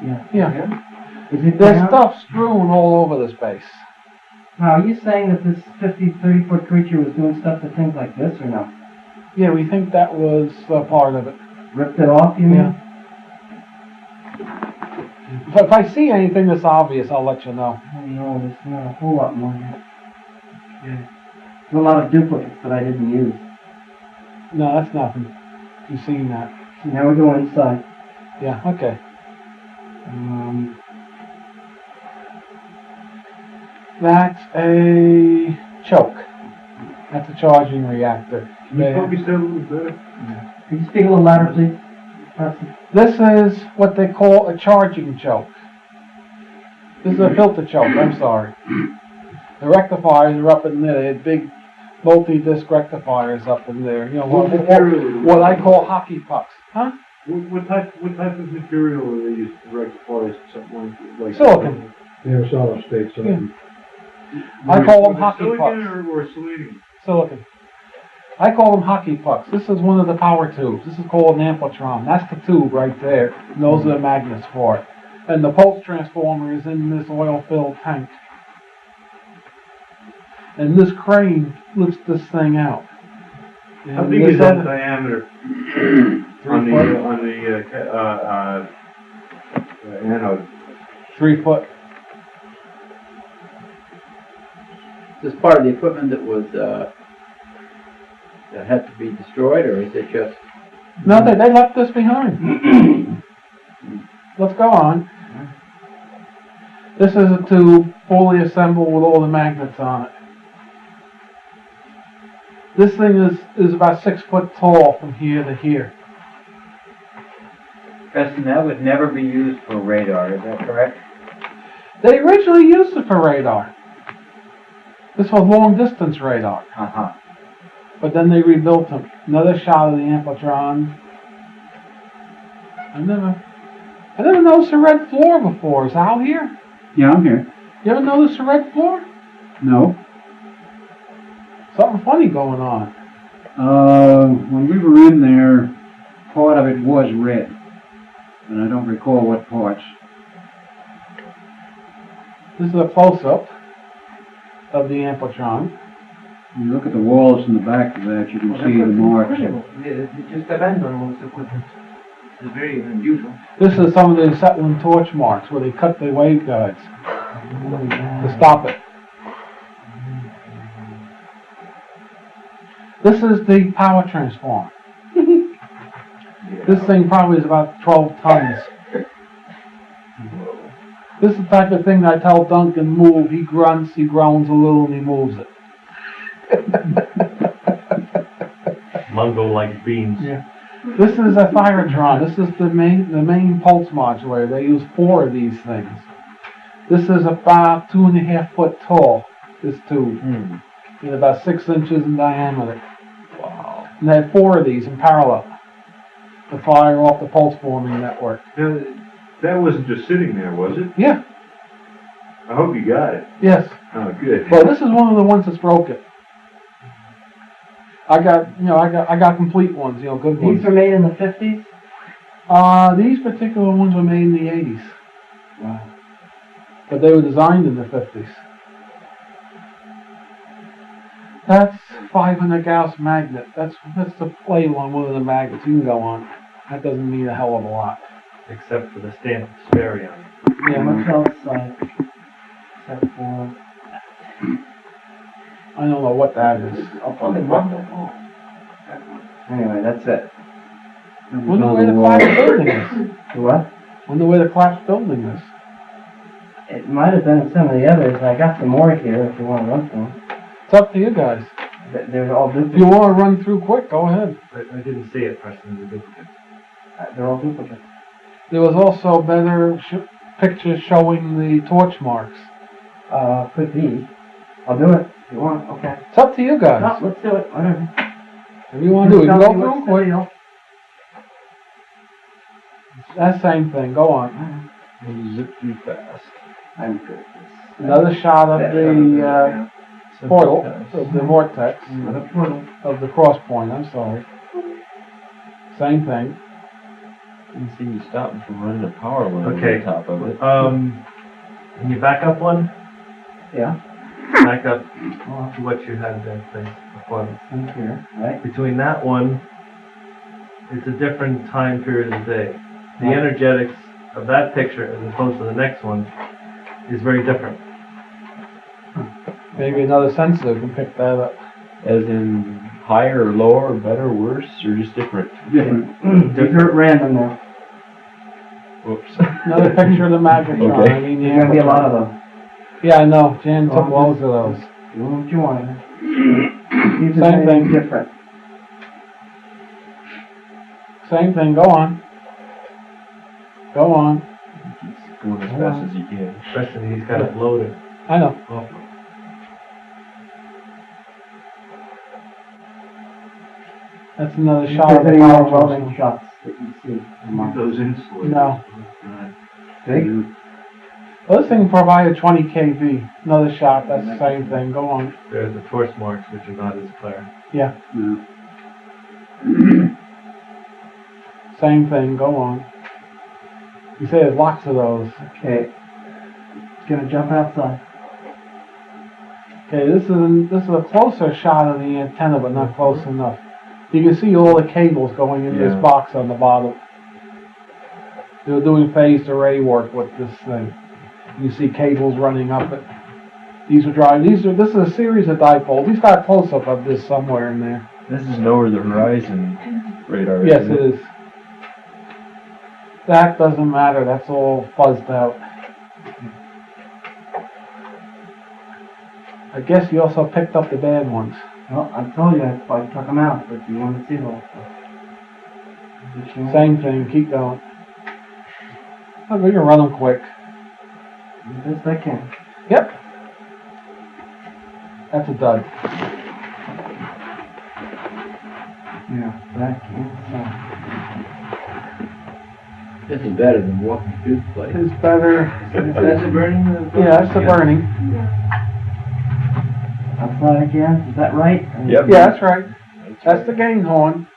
Yeah. Yeah. Is it There's down? stuff strewn all over this base. Now, are you saying that this 30-foot creature was doing stuff to things like this, or no? Yeah, we think that was part of it. Ripped it off, you mean? Yeah. If I see anything that's obvious, I'll let you know. Oh, no, there's not a whole lot more here. Yeah. There's a lot of duplicates that I didn't use. No, that's nothing. You've seen that. Now we go inside. Yeah, okay. That's a choke. That's a charging reactor. Can you focus that a little better? Can you speak a little louder, please? Preston? This is what they call a charging choke. This is a filter choke, I'm sorry. The rectifiers are up in there. They had big multi-disc rectifiers up in there. You know, what I call hockey pucks. Huh? What type of material are they used to rectify something like Silicon. They're solid state silicon. I call them hockey pucks. Silicon or selenium? Silicon. I call them hockey pucks. This is one of the power tubes. This is called an amplitron. That's the tube right there. And those are the magnets for it. And the pulse transformer is in this oil-filled tank. And this crane lifts this thing out. How big is that diameter on the anode? 3 foot. Is this part of the equipment that was that had to be destroyed, or is it just? No, they left this behind. Let's go on. This is a tube fully assembled with all the magnets on it. This thing is about 6 foot tall from here to here. Preston, that would never be used for radar, is that correct? They originally used it for radar. This was long distance radar. Uh-huh. But then they rebuilt them. Another shot of the amplitron. I never noticed a red floor before. Is Al here? Yeah, I'm here. You ever notice a red floor? No. Something funny going on. When we were in there, part of it was red. And I don't recall what parts. This is a close-up of the amplitron. When you look at the walls in the back of that, you can see the marks. They just abandoned all this equipment. It's very unusual. This is some of the acetylene torch marks where they cut the waveguides to stop it. This is the power transformer. This thing probably is about 12 tons. This is the type of thing that I tell Duncan move. He grunts, he groans a little, and he moves it. Mungo like beans. Yeah. This is a thyrotron. This is the main pulse modulator. They use 4 of these things. This is about 2.5 foot tall, this tube. And about 6 inches in diameter. Wow. And they had 4 of these in parallel to fire off the pulse forming network. Now, that wasn't just sitting there, was it? Yeah. I hope you got it. Yes. Oh, good. Well, this is one of the ones that's broken. I got complete ones, good ones. These were made in the 50s? These particular ones were made in the 80s. Wow. But they were designed in the 50s. That's 500 Gauss magnet. That's the plate on one of the magnets. You can go on. That doesn't mean a hell of a lot. Except for the stamp Sperry on it. Yeah, much else except for... I don't know what that is. Anyway, that's it. Wonder where the collapsed building is. What? Wonder where the collapsed building is. It might have been in some of the others. I got some more here if you want to run through them. It's up to you guys. They're all If you duplicates. want to run through quick, go ahead. I didn't see it, Preston, as a duplicate. They're all duplicates. There was also better pictures showing the torch marks. Could be. I'll do it if you want. Okay. It's up to you guys. No, let's do it. Whatever. If you want to do it, you can go Tell me through what's quick. the deal. That same thing. Go on. Zip through fast. I'm good at this. Another shot of the portal, of the vortex, Another portal. of the cross point. I'm sorry. Same thing. Didn't seem to stop me from running a power line Okay. on top of it. Can you back up one? Yeah. back up to what you had there, please. Before. Here, right? Between that one, it's a different time period of the day. The energetics of that picture as opposed to the next one is very different. Maybe another sensor can pick that up. As in higher or lower, better, worse, or just different? Different. These are at random now. Whoops. Another picture of the magnetron. Okay. I mean, There's going to be a lot of them. Yeah, I know. Jan took loads of those. Do what you want. Same thing. Different. Same thing. Go on. Go on. Keep going as fast as you can. Especially he's got it loaded. I know. That's another shot of the more power welding shots that you see. Those insulators. No. Big? Well, this thing provided 20 kV. Another shot. That's the same thing. Go on. There's the torch marks, which are not as clear. Yeah. No. Same thing. Go on. You say there's lots of those. Okay. It's going to jump outside. Okay, this is a closer shot of the antenna, but not close enough. You can see all the cables going in this box on the bottom. They're doing phased array work with this thing. You see cables running up it. These are driving. This is a series of dipoles. He's got a close-up of this somewhere in there. This is over the horizon radar. Yes, it is. That doesn't matter. That's all fuzzed out. I guess you also picked up the bad ones. Well, I told you that's why I took them out, but you want to see the whole stuff. Same thing. Keep going. Oh, we can run them quick. Best I can. Yep. That's a dud. Yeah, back inside. This is better than walking through the place. It's better. That's the burning? Yeah, that's the burning. Outside again, is that right? Yep. Yeah, that's right. That's the gain horn.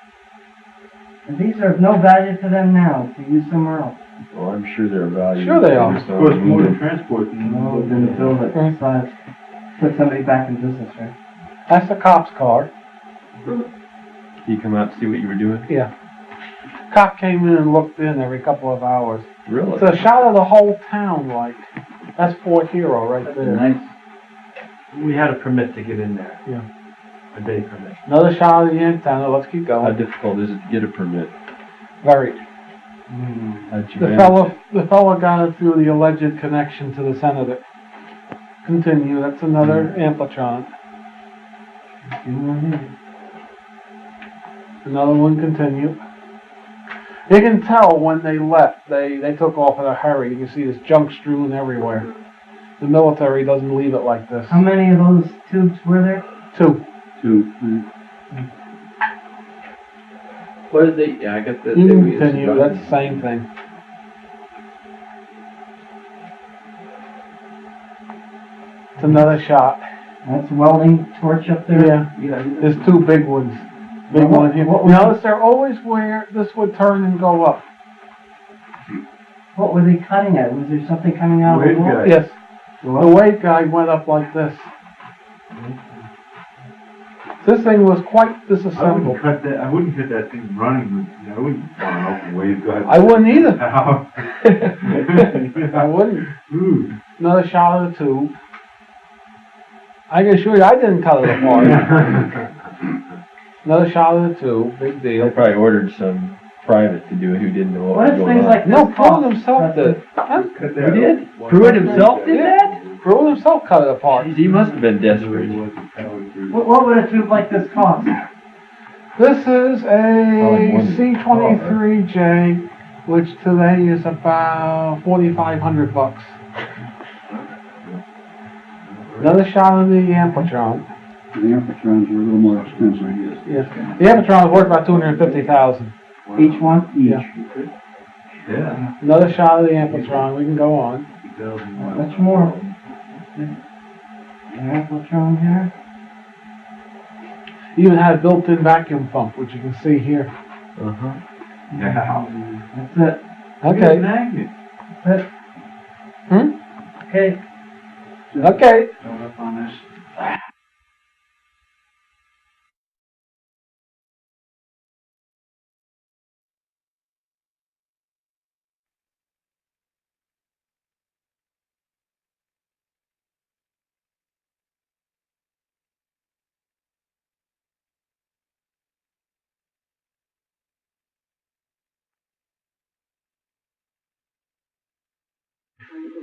And these are of no value to them now, to use somewhere else. Well, I'm sure they're valuable. Sure they are. Of course, more than transport. No, then build it. Besides, put somebody back in business, right? That's the cop's car. You come out to see what you were doing? Yeah. Cop came in and looked in every couple of hours. Really? It's a shot of the whole town, like. That's Fort Hero right there. Nice. We had a permit to get in there. Yeah. A day permit. Another shot of the antenna. Let's keep How going. difficult is it to get a permit? Very. How'd you The manage? fellow got it through the alleged connection to the senator. Continue. That's another amplitron. Another one. Continue. You can tell when they left. They took off in a hurry. You can see this junk strewn everywhere. The military doesn't leave it like this. How many of those tubes were there? 2. What did they? Yeah, I got the. You can continue. That's the same thing. It's another shot. That's welding torch up there? Yeah. There's 2 big ones. Big one here. Notice they're always where this would turn and go up. What were they cutting at? Was there something coming out of the wall? Yes. The weight guide went up like this. This thing was quite disassembled. I wouldn't cut that thing running. I wouldn't want an open waveguide. I wouldn't either. How? I wouldn't. Ooh. Another shot of the tube. I can assure you I didn't cut it apart. Another shot of the tube. Big deal. They probably ordered some private to do it who didn't know what What was if going things on. like this No, cost? Pruitt himself did. Huh? Who did? Pruitt himself did that? Pruitt himself cut it apart. Jeez, he must have been desperate. What would a tube like this cost? This is Probably more a than- C23J, which today is about $4,500. Another shot of the amplitron. The amphitrons are a little more expensive, yes. Yes. The amplitron is worth about $250,000. Each one? Yeah. Yeah. Another shot of the amplitron. We can go on. Much more. An amplitron here. Even had a built-in vacuum pump, which you can see here. Uh-huh. Yeah. That's it. Okay. Magnet. That's it. Hmm? Okay. Okay. Up on this.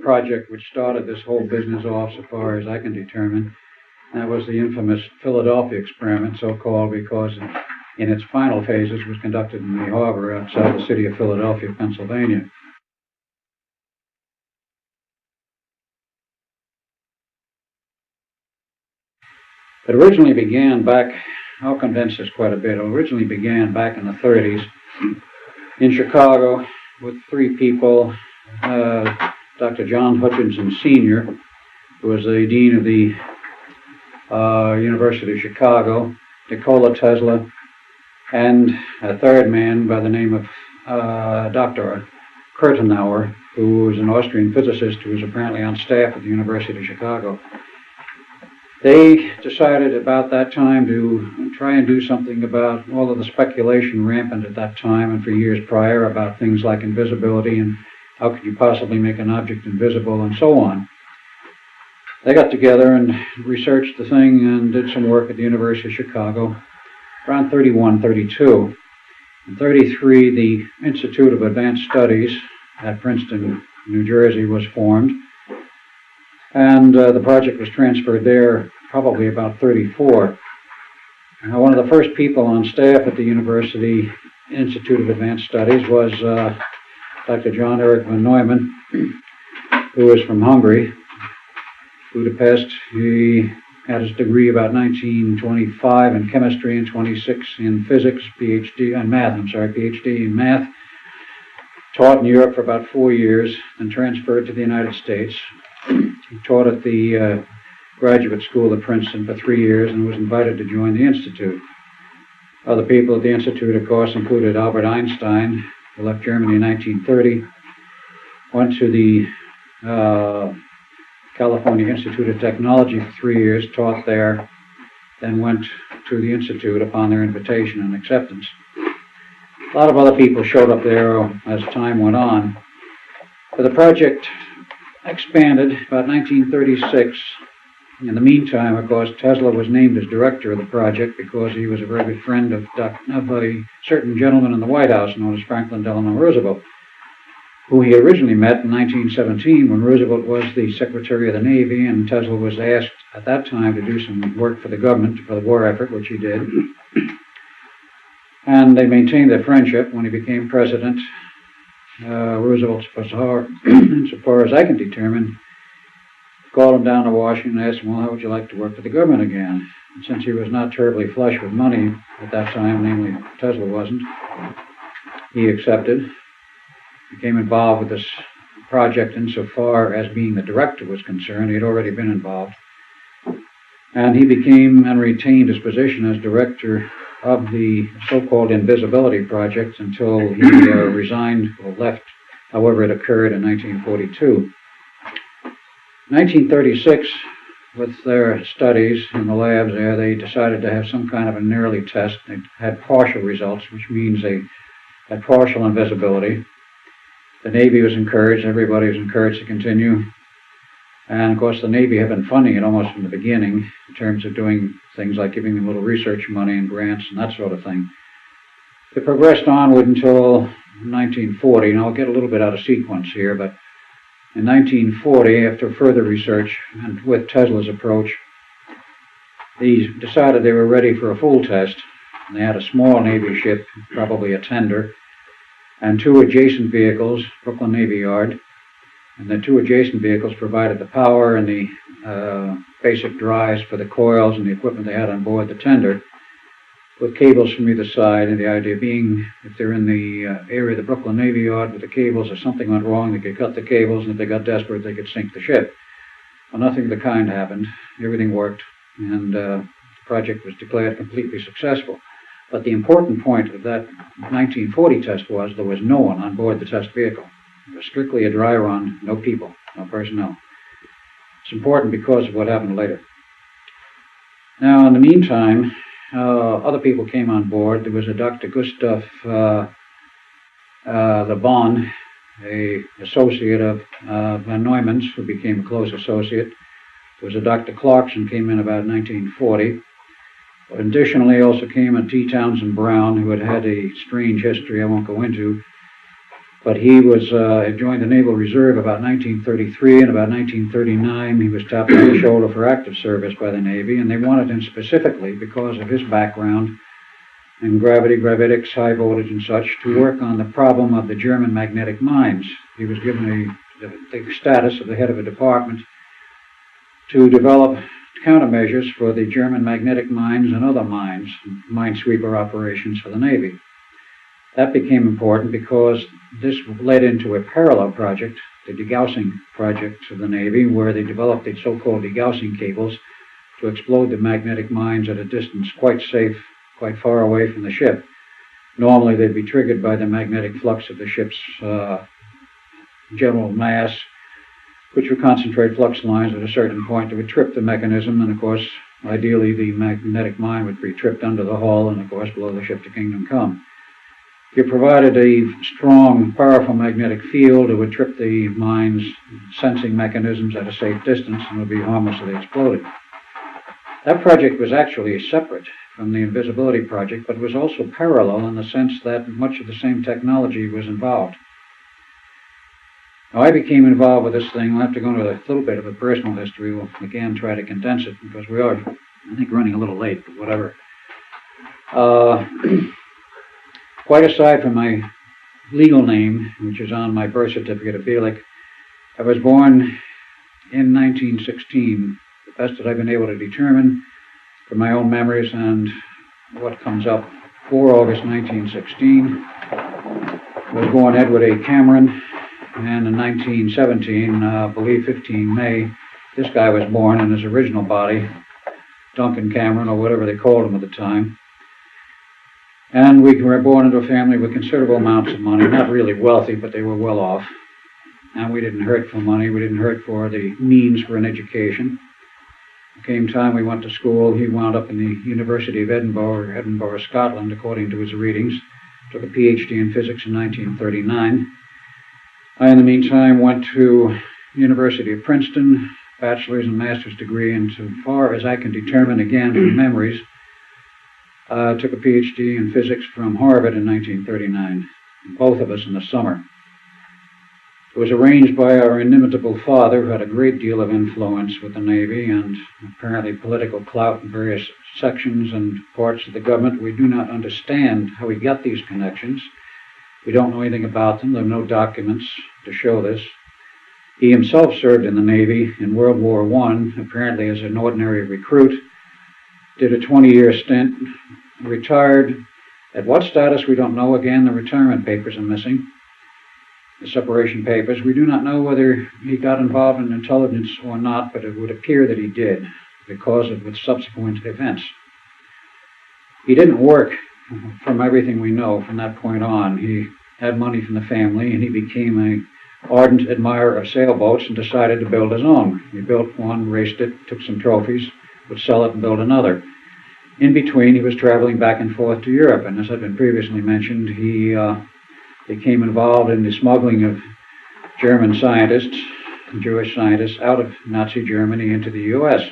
project which started this whole business off, so far as I can determine. That was the infamous Philadelphia experiment, so-called because in its final phases was conducted in the harbor outside the city of Philadelphia, Pennsylvania. It originally began back, I'll condense this quite a bit, it originally began back in the 30s in Chicago with three people, Dr. John Hutchinson Sr., who was the dean of the University of Chicago, Nikola Tesla, and a third man by the name of Dr. Kurtenauer, who was an Austrian physicist who was apparently on staff at the University of Chicago. They decided about that time to try and do something about all of the speculation rampant at that time and for years prior about things like invisibility and how could you possibly make an object invisible and so on. They got together and researched the thing and did some work at the University of Chicago around 31, 32. In 33, the Institute of Advanced Studies at Princeton, New Jersey was formed. And the project was transferred there probably about 34. One of the first people on staff at the University Institute of Advanced Studies was Dr. John Eric von Neumann, who was from Hungary, Budapest. He had his degree about 1925 in chemistry and 26 in physics, PhD in math. Taught in Europe for about 4 years, then transferred to the United States. He taught at the graduate school at Princeton for 3 years and was invited to join the Institute. Other people at the Institute, of course, included Albert Einstein, who left Germany in 1930, went to the California Institute of Technology for 3 years, taught there, then went to the Institute upon their invitation and acceptance. A lot of other people showed up there as time went on. But the project expanded about 1936. In the meantime, of course, Tesla was named as director of the project because he was a very good friend of a certain gentleman in the White House known as Franklin Delano Roosevelt, who he originally met in 1917 when Roosevelt was the Secretary of the Navy, and Tesla was asked at that time to do some work for the government, for the war effort, which he did. And they maintained their friendship. When he became president, Roosevelt, insofar as I can determine, called him down to Washington and asked him, well, how would you like to work for the government again? And since he was not terribly flush with money at that time, namely Tesla wasn't, he accepted, became involved with this project insofar as being the director was concerned. He had already been involved. And he became and retained his position as director of the so-called Invisibility Project until he resigned or left, however it occurred in 1942. 1936, with their studies in the labs there, they decided to have some kind of an early test. They had partial results, which means they had partial invisibility. The Navy was encouraged, everybody was encouraged to continue. And of course the Navy had been funding it almost from the beginning in terms of doing things like giving them little research money and grants and that sort of thing. It progressed onward until 1940, and I'll get a little bit out of sequence here, but in 1940, after further research and with Tesla's approach, they decided they were ready for a full test. And they had a small Navy ship, probably a tender, and two adjacent vehicles, Brooklyn Navy Yard. And the two adjacent vehicles provided the power and the basic drives for the coils and the equipment they had on board the tender, with cables from either side, and the idea being if they're in the area of the Brooklyn Navy Yard with the cables, if something went wrong, they could cut the cables, and if they got desperate, they could sink the ship. Well, nothing of the kind happened. Everything worked, and the project was declared completely successful. But the important point of that 1940 test was there was no one on board the test vehicle. It was strictly a dry run, no people, no personnel. It's important because of what happened later. Now, in the meantime, other people came on board. There was a Dr. Gustav Le Bon, an associate of von Neumann's, who became a close associate. There was a Dr. Clarkson, came in about 1940. Additionally, also came a T. Townsend Brown, who had had a strange history I won't go into. But he was joined the Naval Reserve about 1933, and about 1939 he was tapped on the shoulder for active service by the Navy, and they wanted him specifically because of his background in gravity, gravitics, high voltage and such, to work on the problem of the German magnetic mines. He was given the status of the head of a department to develop countermeasures for the German magnetic mines and other mines, minesweeper operations for the Navy. That became important because this led into a parallel project, the degaussing project of the Navy, where they developed the so-called degaussing cables to explode the magnetic mines at a distance quite safe, quite far away from the ship. Normally they'd be triggered by the magnetic flux of the ship's general mass, which would concentrate flux lines at a certain point that would trip the mechanism, and of course, ideally the magnetic mine would be tripped under the hull and of course below the ship to kingdom come. If you provided a strong, powerful magnetic field, it would trip the mine's sensing mechanisms at a safe distance and would be harmlessly exploded. That project was actually separate from the invisibility project, but was also parallel in the sense that much of the same technology was involved. Now, I became involved with this thing. I'll have to go into a little bit of a personal history. We'll again try to condense it because we are, I think, running a little late, but whatever. Quite aside from my legal name, which is on my birth certificate of Felix, I was born in 1916. The best that I've been able to determine from my own memories and what comes up, 4 August 1916. I was born Edward A. Cameron, and in 1917, I believe 15 May, this guy was born in his original body, Duncan Cameron, or whatever they called him at the time. And we were born into a family with considerable amounts of money, not really wealthy, but they were well off. And we didn't hurt for money, we didn't hurt for the means for an education. Came time we went to school, he wound up in the University of Edinburgh, Scotland, according to his readings. Took a PhD in physics in 1939. I, in the meantime, went to University of Princeton, bachelor's and master's degree, and so far as I can determine, again, from memories, took a PhD in physics from Harvard in 1939, both of us in the summer. It was arranged by our inimitable father, who had a great deal of influence with the Navy and apparently political clout in various sections and parts of the government. We do not understand how he got these connections. We don't know anything about them. There are no documents to show this. He himself served in the Navy in World War I, apparently as an ordinary recruit, did a 20-year stint, retired. At what status, we don't know. Again, the retirement papers are missing, the separation papers. We do not know whether he got involved in intelligence or not, but it would appear that he did because of the subsequent events. He didn't work, from everything we know from that point on. He had money from the family, and he became an ardent admirer of sailboats and decided to build his own. He built one, raced it, took some trophies, would sell it and build another. In between, he was traveling back and forth to Europe, and as had been previously mentioned, he became involved in the smuggling of German scientists, Jewish scientists, out of Nazi Germany into the U.S.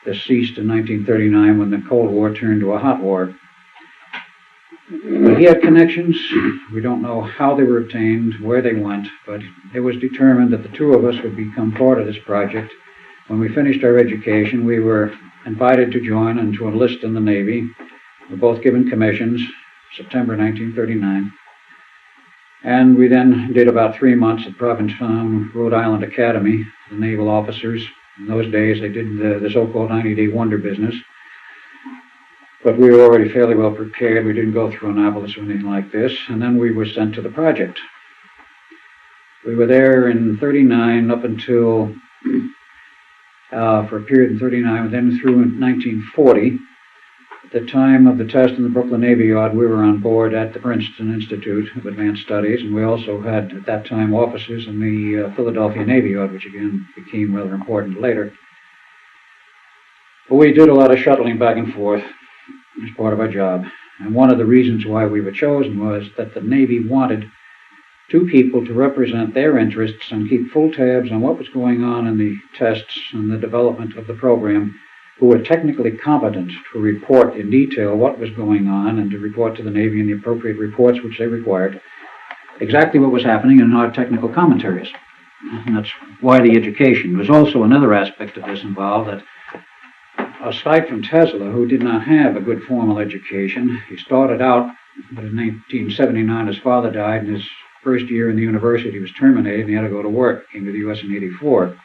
This ceased in 1939 when the Cold War turned to a hot war. But he had connections. We don't know how they were obtained, where they went, but it was determined that the two of us would become part of this project. When we finished our education, we were invited to join and to enlist in the Navy. We were both given commissions, September 1939. And we then did about 3 months at Provincetown, Rhode Island Academy, the naval officers. In those days, they did the so-called 90-day wonder business. But we were already fairly well prepared. We didn't go through Annapolis or anything like this. And then we were sent to the project. We were there in 39 up until, for a period in 39, then through in 1940. At the time of the test in the Brooklyn Navy Yard, we were on board at the Princeton Institute of Advanced Studies, and we also had, at that time, officers in the Philadelphia Navy Yard, which again became rather important later. But we did a lot of shuttling back and forth as part of our job. And one of the reasons why we were chosen was that the Navy wanted 2 people to represent their interests and keep full tabs on what was going on in the tests and the development of the program, who were technically competent to report in detail what was going on and to report to the Navy in the appropriate reports which they required. exactly what was happening in our technical commentaries. And that's why the education. There's also another aspect of this involved, that aside from Tesla, who did not have a good formal education, he started out, but in 1979 his father died, and his first year in the university was terminated, and he had to go to work. Came to the U.S. in '84.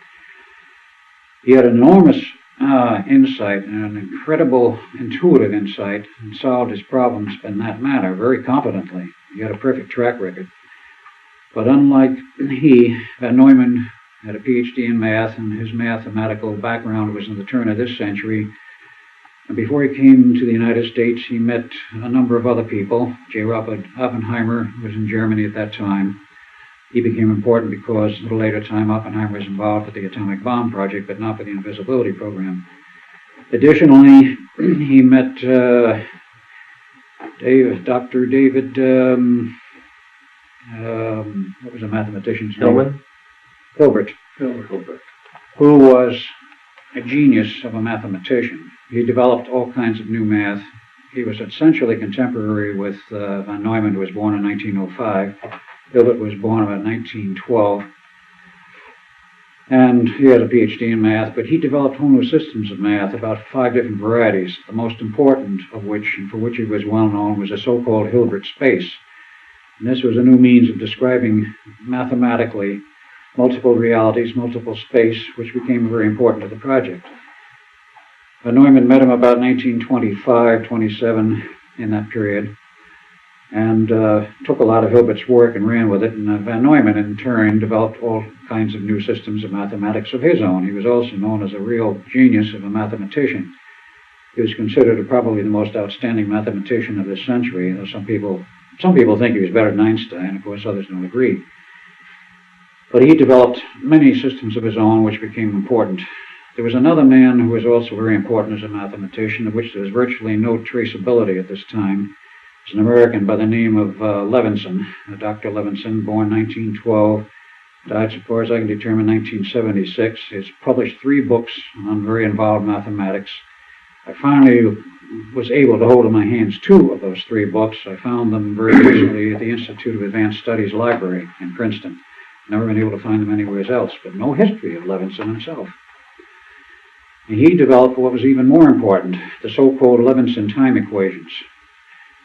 He had enormous insight and an incredible intuitive insight, and solved his problems in that manner very competently. He had a perfect track record. But unlike Van Neumann had a PhD in math, and his mathematical background was in the turn of this century. And before he came to the United States, he met a number of other people. J. Robert Oppenheimer was in Germany at that time. He became important because at a later time Oppenheimer was involved with the atomic bomb project, but not with the invisibility program. Additionally, he met Dr. David, what was a mathematician's name? Hilbert, who was a genius of a mathematician. He developed all kinds of new math. He was essentially contemporary with Van Neumann, who was born in 1905. Hilbert was born about 1912. And he had a PhD in math, but he developed whole new systems of math, about 5 different varieties, the most important of which, and for which he was well known, was the so-called Hilbert space. And this was a new means of describing mathematically multiple realities, multiple space, which became very important to the project. Van Neumann met him about 1925, 27, in that period, and took a lot of Hilbert's work and ran with it. And Van Neumann, in turn, developed all kinds of new systems of mathematics of his own. He was also known as a real genius of a mathematician. He was considered probably the most outstanding mathematician of this century. Though some people think he was better than Einstein. Of course, others don't agree. But he developed many systems of his own which became important. There was another man who was also very important as a mathematician, of which there was virtually no traceability at this time. It's an American by the name of Levinson, Dr. Levinson, born 1912, died, so far as I can determine, 1976. He's published 3 books on very involved mathematics. I finally was able to hold in my hands 2 of those 3 books. I found them very recently at the Institute of Advanced Studies Library in Princeton. Never been able to find them anywhere else, but no history of Levinson himself. And he developed what was even more important, the so-called Levinson time equations.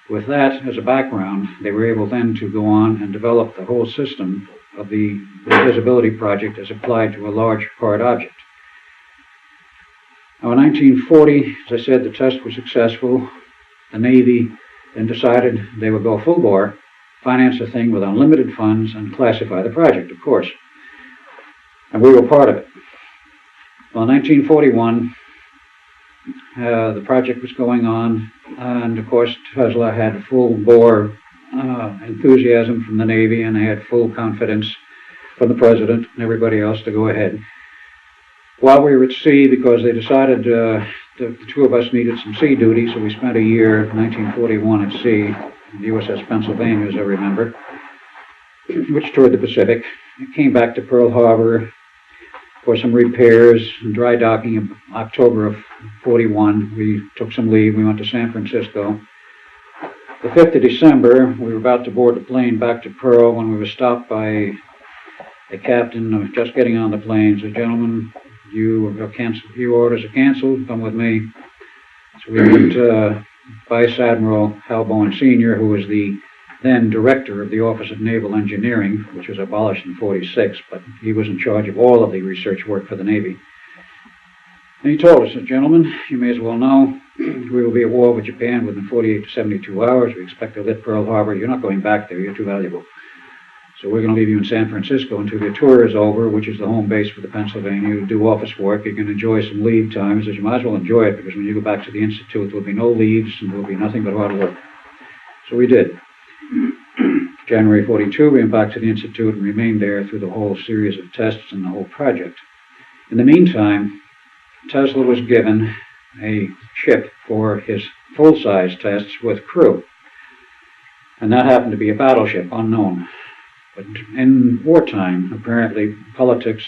With that as a background, they were able then to go on and develop the whole system of the invisibility project as applied to a large hard object. Now in 1940, as I said, the test was successful. The Navy then decided they would go full bore, finance the thing with unlimited funds, and classify the project, of course. And we were part of it. Well, in 1941, the project was going on, and of course Tesla had full bore enthusiasm from the Navy, and they had full confidence from the President and everybody else to go ahead. While we were at sea, because they decided the 2 of us needed some sea duty, so we spent a year, 1941, at sea, the USS Pennsylvania, as I remember, which toured the Pacific. It came back to Pearl Harbor for some repairs and dry docking in October of 41. We took some leave. We went to San Francisco. The 5th of December, we were about to board the plane back to Pearl when we were stopped by a captain who was just getting on the plane. Said, "Gentlemen, your orders are canceled. Come with me." So we went Vice Admiral Hal Bowen Sr., who was the then director of the Office of Naval Engineering, which was abolished in 46, but he was in charge of all of the research work for the Navy. And he told us, "Gentlemen, you may as well know, we will be at war with Japan within 48 to 72 hours. We expect to hit Pearl Harbor. You're not going back there. You're too valuable. So we're going to leave you in San Francisco until your tour is over, which is the home base for the Pennsylvania. You do office work. You can enjoy some leave time." He says, "You might as well enjoy it, because when you go back to the Institute, there will be no leaves, and there will be nothing but hard work." So we did. January 42, we went back to the Institute and remained there through the whole series of tests and the whole project. In the meantime, Tesla was given a ship for his full-size tests with crew. And that happened to be a battleship, unknown. But in wartime, apparently, politics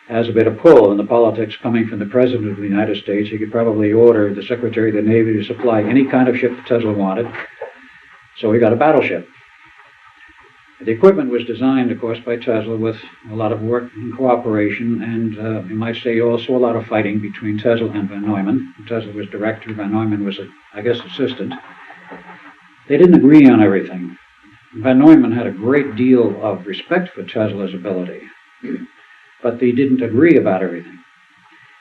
has a bit of pull, and the politics coming from the President of the United States, he could probably order the Secretary of the Navy to supply any kind of ship that Tesla wanted. So he got a battleship. The equipment was designed, of course, by Tesla with a lot of work and cooperation, and you might say also a lot of fighting between Tesla and Van Neumann. Tesla was director, Van Neumann was, I guess, assistant. They didn't agree on everything. Van Neumann had a great deal of respect for Tesla's ability, but they didn't agree about everything.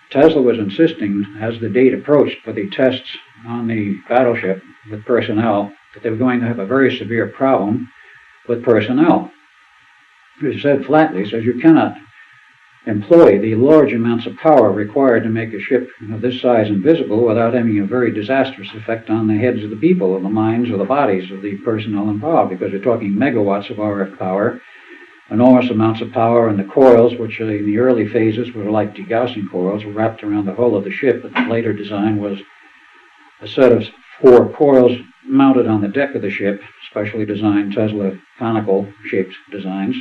Tesla was insisting, as the date approached for the tests on the battleship with personnel, that they were going to have a very severe problem with personnel. He said flatly, he says, you cannot employ the large amounts of power required to make a ship of this size invisible without having a very disastrous effect on the heads of the people, or the minds or the bodies of the personnel involved, because we're talking megawatts of RF power, enormous amounts of power, and the coils, which in the early phases were like degaussing coils, were wrapped around the hull of the ship, but the later design was a set of 4 coils mounted on the deck of the ship, specially designed Tesla conical-shaped designs.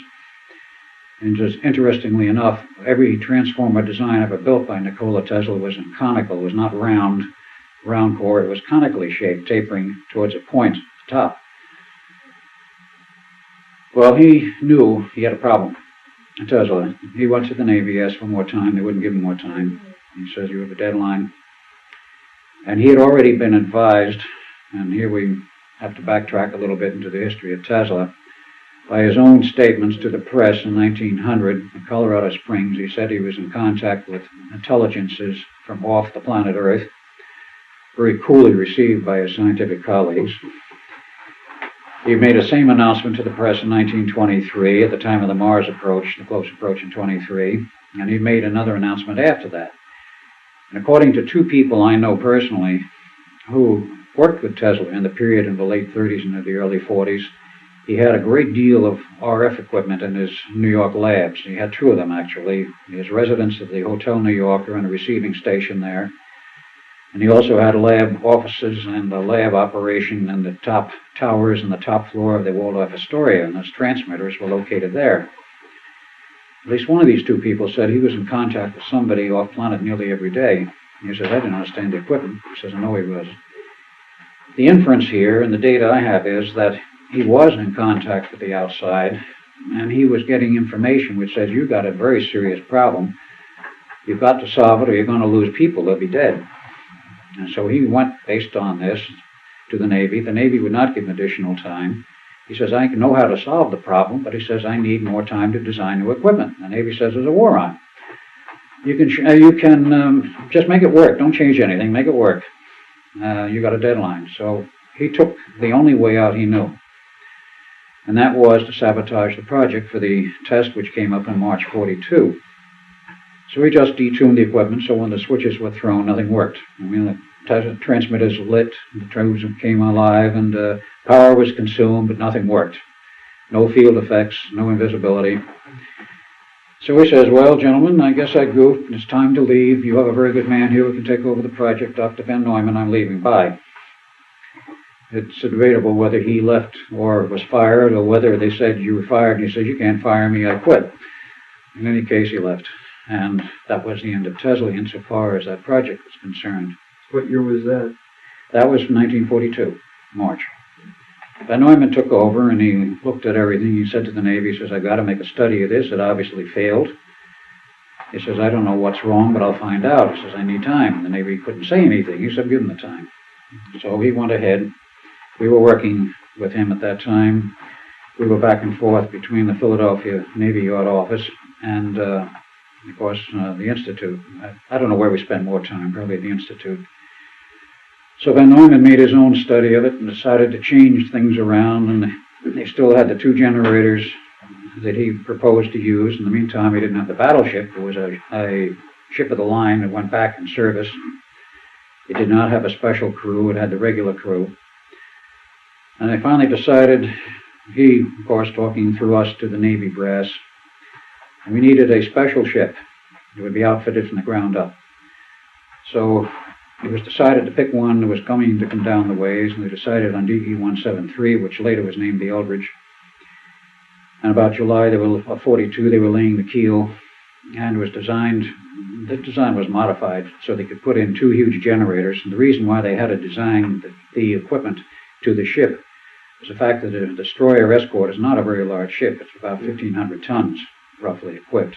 And just interestingly enough, every transformer design ever built by Nikola Tesla was conical. It was not round core. It was conically shaped, tapering towards a point at the top. Well, he knew he had a problem, Tesla. He went to the Navy, asked for more time. They wouldn't give him more time. He says, you have a deadline. And he had already been advised, and here we have to backtrack a little bit into the history of Tesla, by his own statements to the press in 1900 in Colorado Springs. He said he was in contact with intelligences from off the planet Earth, very coolly received by his scientific colleagues. He made the same announcement to the press in 1923 at the time of the Mars approach, the close approach in 23, and he made another announcement after that. And according to 2 people I know personally who worked with Tesla in the period in the late 30s and the early 40s, he had a great deal of RF equipment in his New York labs. He had 2 of them, actually. His residence at the Hotel New Yorker and a receiving station there. And he also had lab offices and a lab operation in the top towers and the top floor of the Waldorf Astoria, and those transmitters were located there. At least one of these 2 people said he was in contact with somebody off planet nearly every day. He says, I didn't understand the equipment. He says, I know he was. The inference here, and the data I have, is that he was in contact with the outside, and he was getting information which says, you've got a very serious problem. You've got to solve it or you're going to lose people. They'll be dead. And so he went, based on this, to the Navy. The Navy would not give him additional time. He says, I know how to solve the problem, but he says, I need more time to design new equipment. The Navy says, there's a war on. You can just make it work. Don't change anything. Make it work. You got a deadline. So he took the only way out he knew, and that was to sabotage the project for the test which came up in March 42. So he just detuned the equipment, so when the switches were thrown, nothing worked. I mean, the transmitters lit, the tubes came alive, and power was consumed, but nothing worked. No field effects, no invisibility. So he says, well, gentlemen, I guess I goofed, and it's time to leave. You have a very good man here who can take over the project, Dr. Van Neumann. I'm leaving. Bye. It's debatable whether he left or was fired, or whether they said, you were fired, and he said, you can't fire me, I quit. In any case, he left. And that was the end of Tesla insofar as that project was concerned. What year was that? That was 1942, March. Van Neumann took over, and he looked at everything. He said to the Navy, he says, I've got to make a study of this. It obviously failed. He says, I don't know what's wrong, but I'll find out. He says, I need time. The Navy couldn't say anything. He said, give him the time. So he went ahead. We were working with him at that time. We were back and forth between the Philadelphia Navy Yard office and, of course, the Institute. I don't know where we spent more time, probably the Institute. So Van Neumann made his own study of it and decided to change things around, and they still had the 2 generators that he proposed to use. In the meantime, he didn't have the battleship. It was a ship of the line that went back in service. It did not have a special crew. It had the regular crew. And they finally decided, he, of course, talking through us to the Navy brass, and we needed a special ship. It would be outfitted from the ground up. So it was decided to pick one that was going to come down the ways, and they decided on DE-173, which later was named the Eldridge. And about July of 42, they were laying the keel, and it was designed, the design was modified so they could put in 2 huge generators. And the reason why they had to design the equipment to the ship is the fact that the destroyer escort is not a very large ship. It's about 1,500 tons, roughly equipped.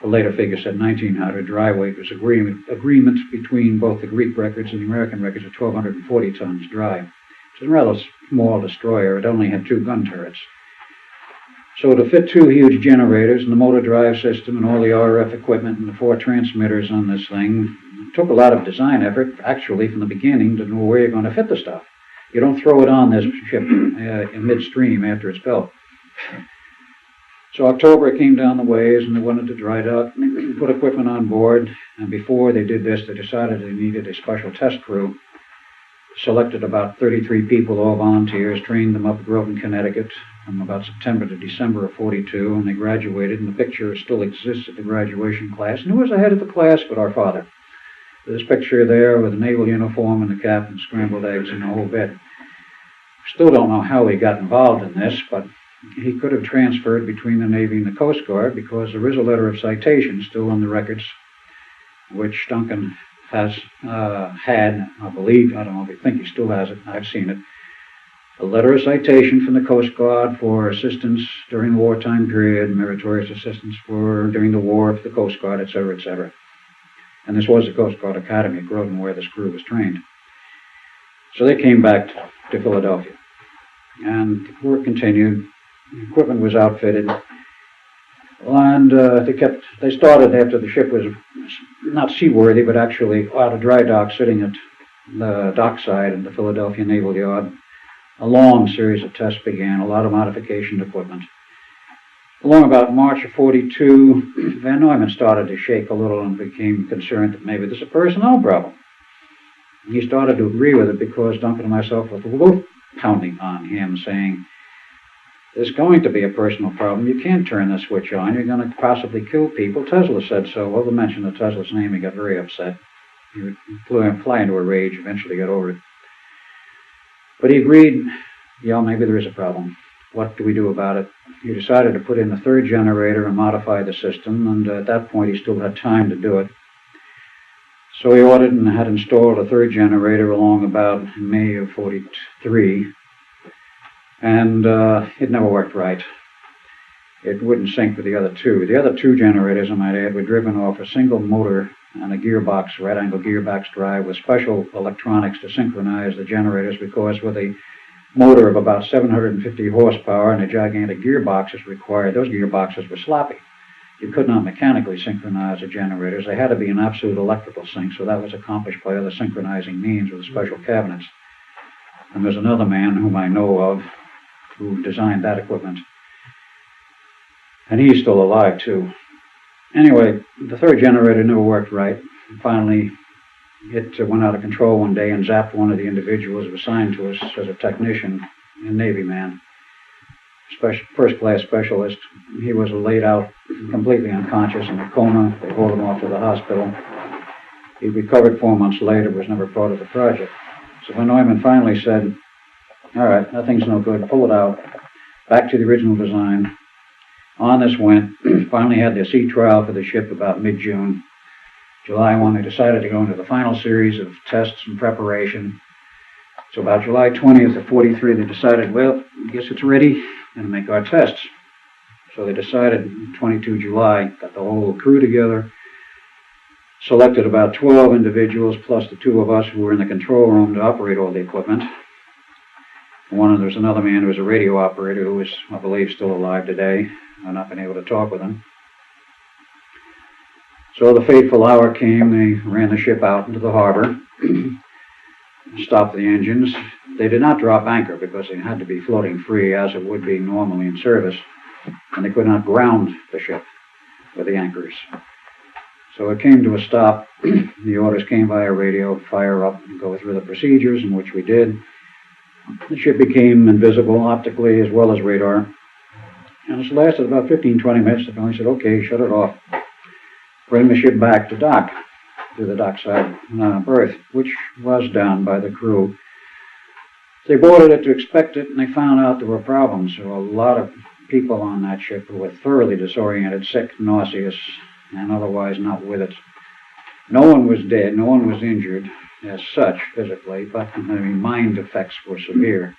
The later figure said 1,900. Dry weight was agreement between both the Greek records and the American records of 1,240 tons dry. It's a rather small destroyer. It only had 2 gun turrets. So to fit 2 huge generators and the motor drive system and all the RF equipment and the 4 transmitters on this thing, it took a lot of design effort, actually, from the beginning to know where you're going to fit the stuff. You don't throw it on this ship in midstream after it's built. So October it came down the ways and they wanted to dry dock, put equipment on board, and before they did this, they decided they needed a special test crew. Selected about 33 people, all volunteers, trained them up at Groveland, Connecticut, from about September to December of '42, and they graduated, and the picture still exists at the graduation class. And who was the head of the class but our father? This picture there with a naval uniform and the cap and scrambled eggs and the whole bit. Still don't know how he got involved in this, but he could have transferred between the Navy and the Coast Guard because there is a letter of citation still on the records, which Duncan has had, I believe, I don't know if you think he still has it, I've seen it, a letter of citation from the Coast Guard for assistance during the wartime period, meritorious assistance for during the war for the Coast Guard, etc., etc. And this was the Coast Guard Academy at Groveland where this crew was trained. So they came back to Philadelphia, and the work continued. The equipment was outfitted, and they started after the ship was not seaworthy, but actually out of dry dock, sitting at the dockside in the Philadelphia Naval Yard. A long series of tests began, a lot of modification equipment. Along about March of '42, Van Neumann started to shake a little and became concerned that maybe there's a personnel problem. And he started to agree with it because Duncan and myself were both pounding on him, saying, there's going to be a personal problem. You can't turn the switch on. You're going to possibly kill people. Tesla said so. Well, to mention of Tesla's name, he got very upset. He would fly into a rage, eventually got over it. But he agreed, yeah, maybe there is a problem. What do we do about it? He decided to put in the 3rd generator and modify the system, and at that point he still had time to do it. So he ordered and had installed a 3rd generator along about May of '43. And it never worked right. It wouldn't sync with the other 2. The other 2 generators, I might add, were driven off a single motor and a gearbox, right-angle gearbox drive with special electronics to synchronize the generators, because with a motor of about 750 horsepower and a gigantic gearbox is required, those gearboxes were sloppy. You could not mechanically synchronize the generators. They had to be an absolute electrical sync, so that was accomplished by other synchronizing means with special cabinets. And there's another man whom I know of who designed that equipment. And he's still alive, too. Anyway, the 3rd generator never worked right. And finally, it went out of control one day and zapped one of the individuals who was assigned to us as a technician, a Navy man, first-class specialist. He was laid out completely unconscious in a coma. They hauled him off to the hospital. He recovered 4 months later, was never part of the project. So Van Neumann finally said, all right, that thing's no good, pull it out, back to the original design. On this went, finally had the sea trial for the ship about mid-June. July 1, they decided to go into the final series of tests and preparation. So about July 20th of '43, they decided, well, I guess it's ready, and make our tests. So they decided 22 July, got the whole crew together, selected about 12 individuals plus the 2 of us who were in the control room to operate all the equipment. There was another man who was a radio operator who is, I believe, still alive today. I've not been able to talk with him. So the fateful hour came. They ran the ship out into the harbor, stopped the engines. They did not drop anchor because they had to be floating free as it would be normally in service, and they could not ground the ship with the anchors. So it came to a stop. The orders came via radio, fire up and go through the procedures, in which we did. The ship became invisible optically as well as radar. And it lasted about 15-20 minutes. They finally said, okay, shut it off. Bring the ship back to dock, to the dockside berth, which was done by the crew. They boarded it to expect it, and they found out there were problems. There were a lot of people on that ship who were thoroughly disoriented, sick, nauseous, and otherwise not with it. No one was dead, no one was injured as such physically, but mind effects were severe.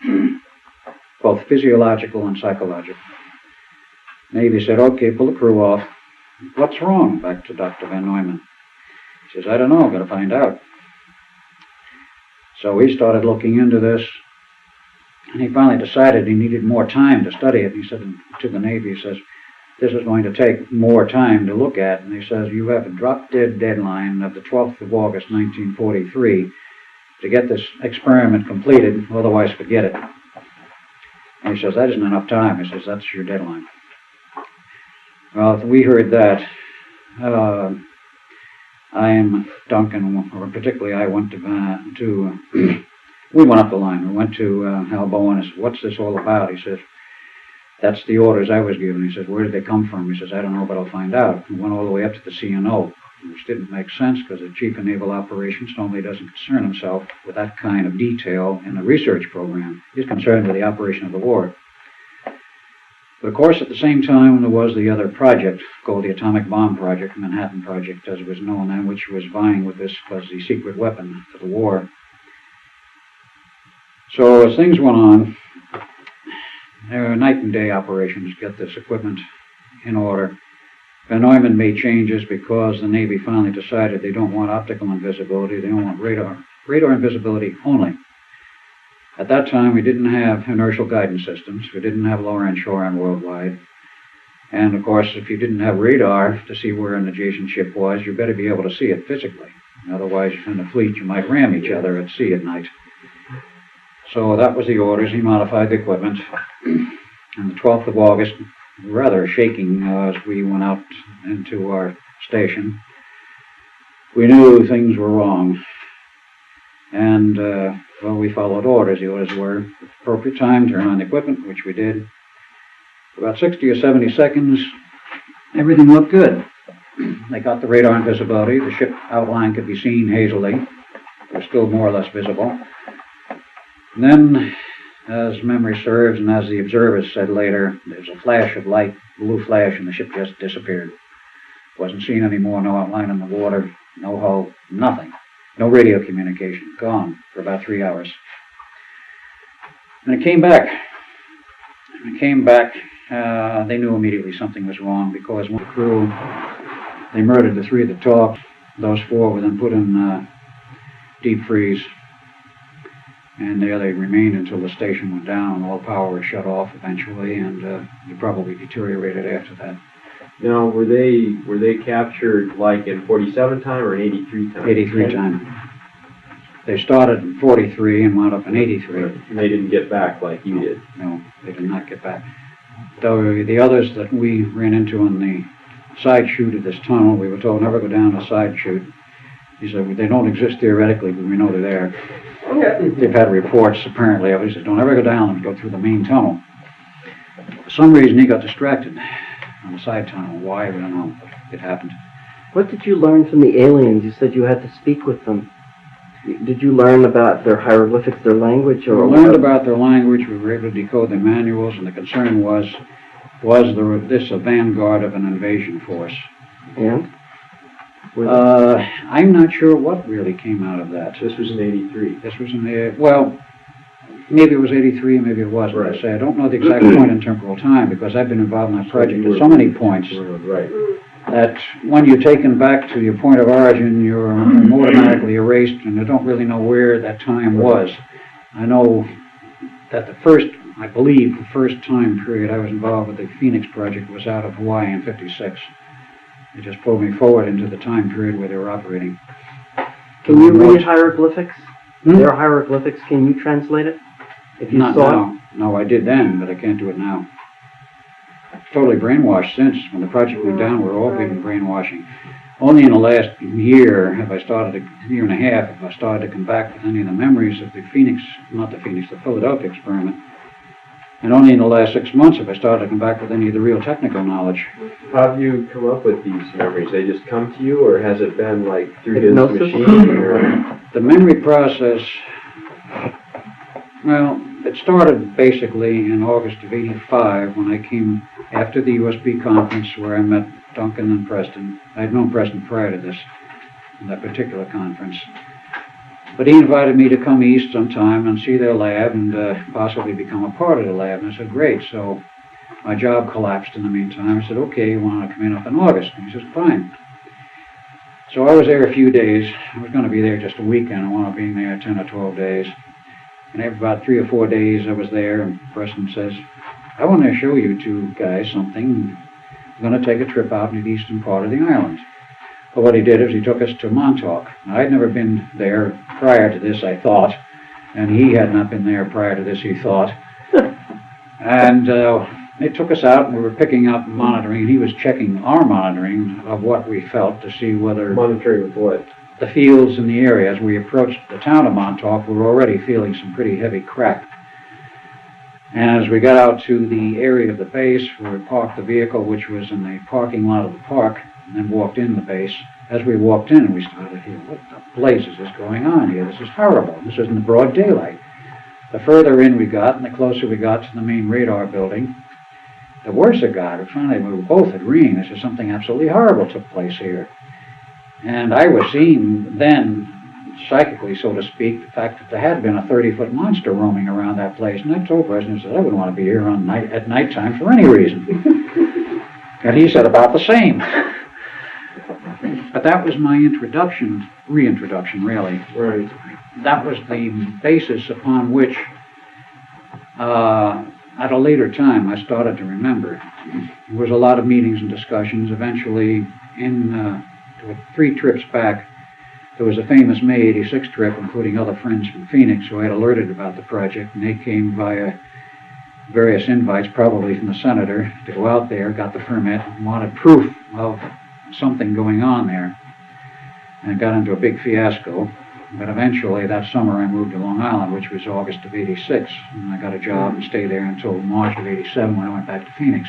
both physiological and psychological. Navy said, okay, pull the crew off. What's wrong? Back to Dr. Van Neumann. He says, I don't know, got to find out. So he started looking into this, and he finally decided he needed more time to study it. He said to the Navy, he says, this is going to take more time to look at. And he says, you have a drop-dead deadline of the 12th of August, 1943, to get this experiment completed, otherwise forget it. And he says, that isn't enough time. He says, that's your deadline. Well, we heard that. I and Duncan, or particularly I, went to we went up the line. We went to Hal Bowen and said, what's this all about? He says, that's the orders I was given. He says, where did they come from? He says, I don't know, but I'll find out. We went all the way up to the CNO, which didn't make sense because the Chief of Naval Operations normally doesn't concern himself with that kind of detail in a research program. He's concerned with the operation of the war. But of course, at the same time, there was the other project called the Atomic Bomb Project, Manhattan Project, as it was known then, which was vying with this as the secret weapon for the war. So as things went on, there were night and day operations to get this equipment in order. Van Neumann made changes because the Navy finally decided they don't want optical invisibility, they don't want radar invisibility only. At that time, we didn't have inertial guidance systems. We didn't have low-end shore-end worldwide. And, of course, if you didn't have radar to see where an adjacent ship was, you better be able to see it physically. Otherwise, in the fleet, you might ram each other at sea at night. So that was the orders. He modified the equipment. On the 12th of August, rather shaking as we went out into our station, we knew things were wrong. And, well, we followed orders. The orders were, at the appropriate time, turn on the equipment, which we did. For about 60 or 70 seconds, everything looked good. They got the radar invisibility. The ship outline could be seen hazily. It was still more or less visible. And then, as memory serves, and as the observers said later, there's a flash of light, blue flash, and the ship just disappeared. Wasn't seen anymore, no outline in the water, no hull, nothing. No radio communication, gone for about 3 hours. And it came back. They knew immediately something was wrong because one crew, they murdered the 3 at the top. Those 4 were then put in deep freeze. And there they remained until the station went down. All power was shut off eventually, and they probably deteriorated after that. Now, were they captured like in 47 time or in 83 time? 83 time. They started in 43 and wound up in 83. And they didn't get back like you did? No, they did not get back. Though the others that we ran into on the side chute of this tunnel, we were told never go down the side chute. He said, they don't exist theoretically, but we know they're there. Okay. They've had reports, apparently, of it. He said, don't ever go down and go through the main tunnel. For some reason, he got distracted on the side tunnel. Why, we don't know, but it happened. What did you learn from the aliens? You said you had to speak with them. Did you learn about their hieroglyphics, their language? Or we learned about their language. We were able to decode their manuals, and the concern was this a vanguard of an invasion force? And? I'm not sure what really came out of that. This was in 83. This was in the, well, maybe it was 83, maybe it wasn't. Right. I say I don't know the exact point in temporal time because I've been involved in that project at so many points. Right. That when you're taken back to your point of origin, you're automatically erased, and you don't really know where that time was. I know that I believe the first time period I was involved with the Phoenix project was out of Hawaii in '56. It just pulled me forward into the time period where they were operating. Can you read hieroglyphics? There are hieroglyphics. Can you translate it? If you Not saw now. No, I did then, but I can't do it now. Totally brainwashed since. When the project went down, we're all being brainwashing. Only in the last year year and a half, have I started to come back with any of the memories of the Philadelphia experiment. And only in the last 6 months have I started to come back with any of the real technical knowledge. How have you come up with these memories? They just come to you, or has it been like through his machine? Or? The memory process, well, it started basically in August of '85 when I came after the USB conference where I met Duncan and Preston. I had known Preston prior to this, that particular conference. But he invited me to come east sometime and see their lab and possibly become a part of the lab. And I said, great. So my job collapsed in the meantime. I said, okay, you want to come in up in August? And he says, fine. So I was there a few days. I was going to be there just a weekend. I wound up being there 10 or 12 days. And after about 3 or 4 days I was there, and Preston says, I want to show you two guys something. I'm going to take a trip out in the eastern part of the island. But what he did is he took us to Montauk. Now, I'd never been there prior to this, I thought, and he had not been there prior to this, he thought. And they took us out, and we were picking up and monitoring, and he was checking our monitoring of what we felt to see whether... Monitoring with what? The fields in the area. As we approached the town of Montauk, we were already feeling some pretty heavy crap. And as we got out to the area of the base, where we parked the vehicle, which was in the parking lot of the park, and then walked in the base. As we walked in, we started here, what the blazes is going on here? This is horrible. This is in the broad daylight. The further in we got, and the closer we got to the main radar building, the worse it got. Finally, we were both agreeing this is something absolutely horrible took place here. And I was seeing then, psychically, so to speak, the fact that there had been a 30-foot monster roaming around that place. And I told President, I said, I wouldn't want to be here at nighttime for any reason. And he said about the same. But that was my reintroduction, really. Right. That was the basis upon which, at a later time, I started to remember. There was a lot of meetings and discussions. Eventually, in 3 trips back, there was a famous May 86 trip, including other friends from Phoenix who had alerted about the project, and they came via various invites, probably from the senator, to go out there, got the permit, and wanted proof of something going on there, and got into a big fiasco. But eventually, that summer, I moved to Long Island, which was August of 86, and I got a job and stayed there until March of 87 when I went back to Phoenix.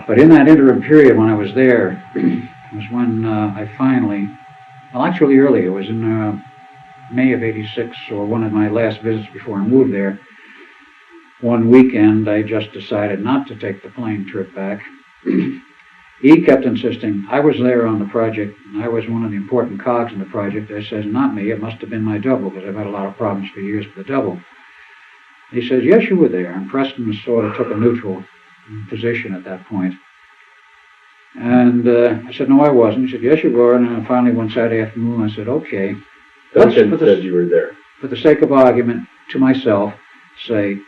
But in that interim period when I was there, was when I finally, well, actually earlier, it was in May of 86, or one of my last visits before I moved there. One weekend, I just decided not to take the plane trip back. He kept insisting, I was there on the project, and I was one of the important cogs in the project. I says, not me, it must have been my double, because I've had a lot of problems for years with the double. He says, yes, you were there, and Preston sort of took a neutral position at that point. And I said, no, I wasn't. He said, yes, you were, and then finally one Saturday afternoon, I said, okay. Duncan said you were there. For the sake of argument, to myself, say,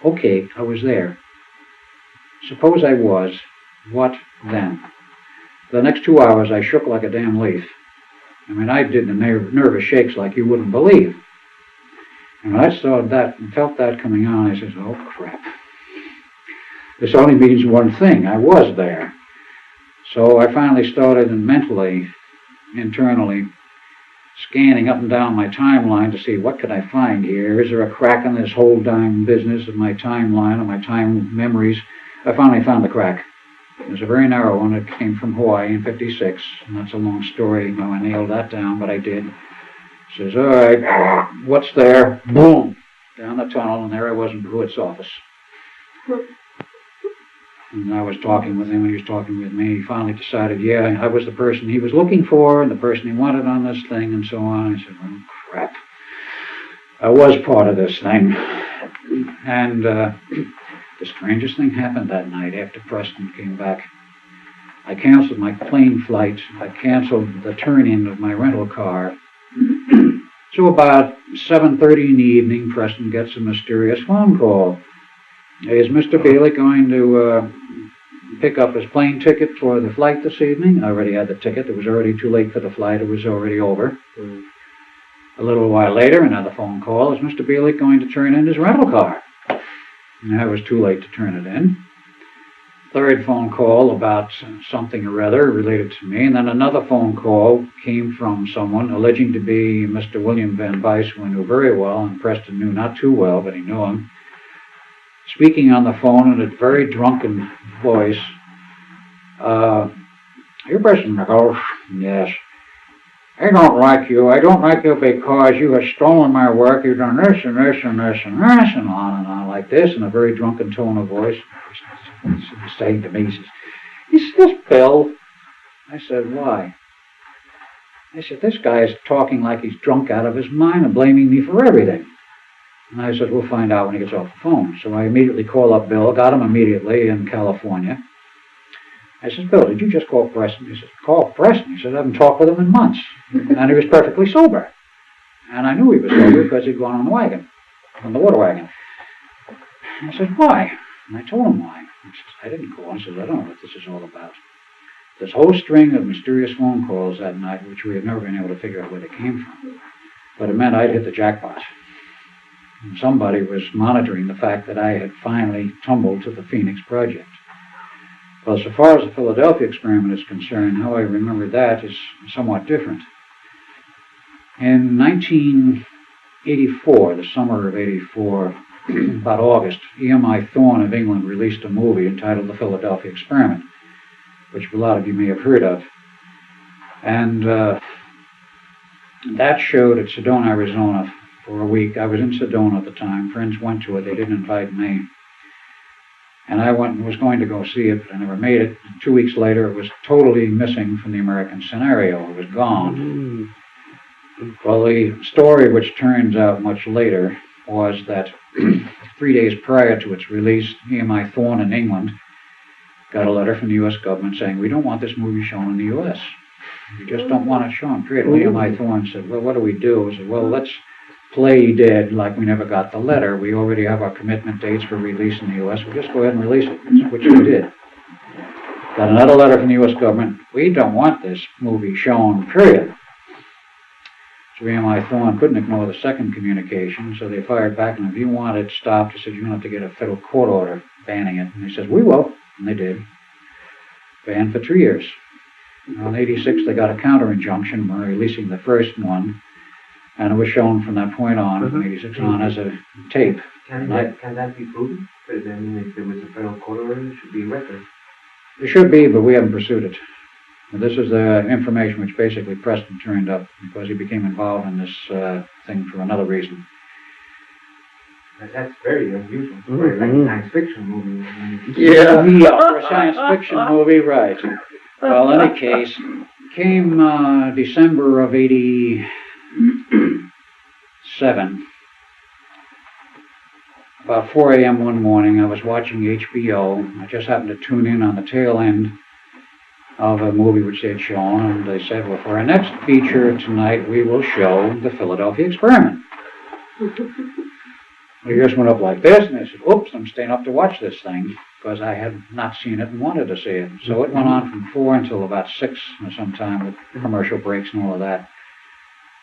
okay, I was there. Suppose I was. What then? For the next 2 hours, I shook like a damn leaf. I mean, I did the nervous shakes like you wouldn't believe. And when I saw that and felt that coming on, I said, oh, crap. This only means one thing. I was there. So I finally started mentally, internally, scanning up and down my timeline to see what could I find here. Is there a crack in this whole damn business of my timeline, of my time memories? I finally found the crack. It was a very narrow one. It came from Hawaii in 56, and that's a long story. How I nailed that down, but I did. Says, all right, what's there? Boom! Down the tunnel, and there I was in Pruitt's office. And I was talking with him, and he was talking with me. He finally decided, yeah, I was the person he was looking for, and the person he wanted on this thing, and so on. I said, oh, crap. I was part of this thing. And the strangest thing happened that night after Preston came back. I canceled my plane flight. I canceled the turn-in of my rental car. So about 7:30 in the evening, Preston gets a mysterious phone call. Is Mr. Bailey going to pick up his plane ticket for the flight this evening? I already had the ticket. It was already too late for the flight. It was already over. A little while later, another phone call. Is Mr. Bailey going to turn in his rental car? And I was too late to turn it in. Third phone call about something or other related to me, and then another phone call came from someone alleging to be Mr. William Van Bice, who I knew very well, and Preston knew not too well, but he knew him, speaking on the phone in a very drunken voice. You're Preston McCullough? Yes. I don't like you. I don't like you because you have stolen my work. You've done this and this and this and this and on like this in a very drunken tone of voice. He's saying to me, he says, Bill. I said, why? I said, this guy is talking like he's drunk out of his mind and blaming me for everything. And I said, we'll find out when he gets off the phone. So I immediately called up Bill, got him immediately in California. I said, Bill, did you just call Preston? He said, call Preston? He said, I haven't talked with him in months. And he was perfectly sober. And I knew he was sober because he'd gone on the wagon, on the water wagon. I said, why? And I told him why. He says, I didn't call. I said, I don't know what this is all about. This whole string of mysterious phone calls that night, which we have never been able to figure out where they came from. But it meant I'd hit the jackpot. And somebody was monitoring the fact that I had finally tumbled to the Phoenix Project. Well, so far as the Philadelphia experiment is concerned, how I remember that is somewhat different. In 1984, the summer of 84, about August, EMI Thorne of England released a movie entitled The Philadelphia Experiment, which a lot of you may have heard of. And that showed at Sedona, Arizona for a week. I was in Sedona at the time. Friends went to it. They didn't invite me. And I went and was going to go see it, but I never made it. 2 weeks later, it was totally missing from the American scenario. It was gone. Well, the story, which turns out much later, was that 3 days prior to its release, EMI Thorne in England got a letter from the U.S. government saying, we don't want this movie shown in the U.S. We just don't want it shown. Period. EMI Thorne said, well, what do we do? I said, well, let's play dead like we never got the letter. We already have our commitment dates for release in the U.S. We'll just go ahead and release it, which we did. Got another letter from the U.S. government. We don't want this movie shown, period. So EMI Thorne couldn't ignore the second communication, so they fired back, and if you want it stopped, he said, you're going to have to get a federal court order banning it. And he says, we will. And they did. Banned for 2 years. In 86, they got a counter-injunction by releasing the first one, and it was shown from that point on, from 86 on, as a tape. Can that be proven? Because, I mean, if there was a federal court order, it should be a record. It should be, but we haven't pursued it. And this is the information which basically Preston turned up because he became involved in this thing for another reason. That's very unusual for a science fiction movie. Yeah, for a science fiction movie, right. Well, in any case, came December of 87. About 4 a.m. one morning, I was watching HBO. I just happened to tune in on the tail end of a movie which they had shown, and they said, well, for our next feature tonight, we will show the Philadelphia Experiment. The ears went up like this, and I said, oops, I'm staying up to watch this thing, because I had not seen it and wanted to see it. So it went on from 4 until about 6 or sometime with commercial breaks and all of that.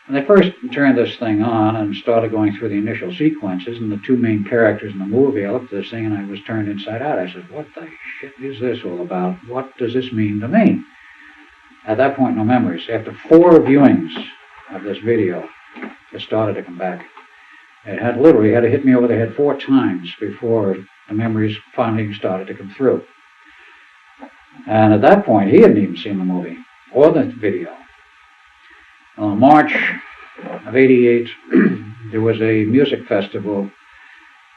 When they first turned this thing on and started going through the initial sequences and the two main characters in the movie, I looked at this thing and I was turned inside out. I said, what the shit is this all about? What does this mean to me? At that point, no memories. After 4 viewings of this video, it started to come back. It had literally had to hit me over the head 4 times before the memories finally started to come through. And at that point, he hadn't even seen the movie or the video. In March of 88, there was a music festival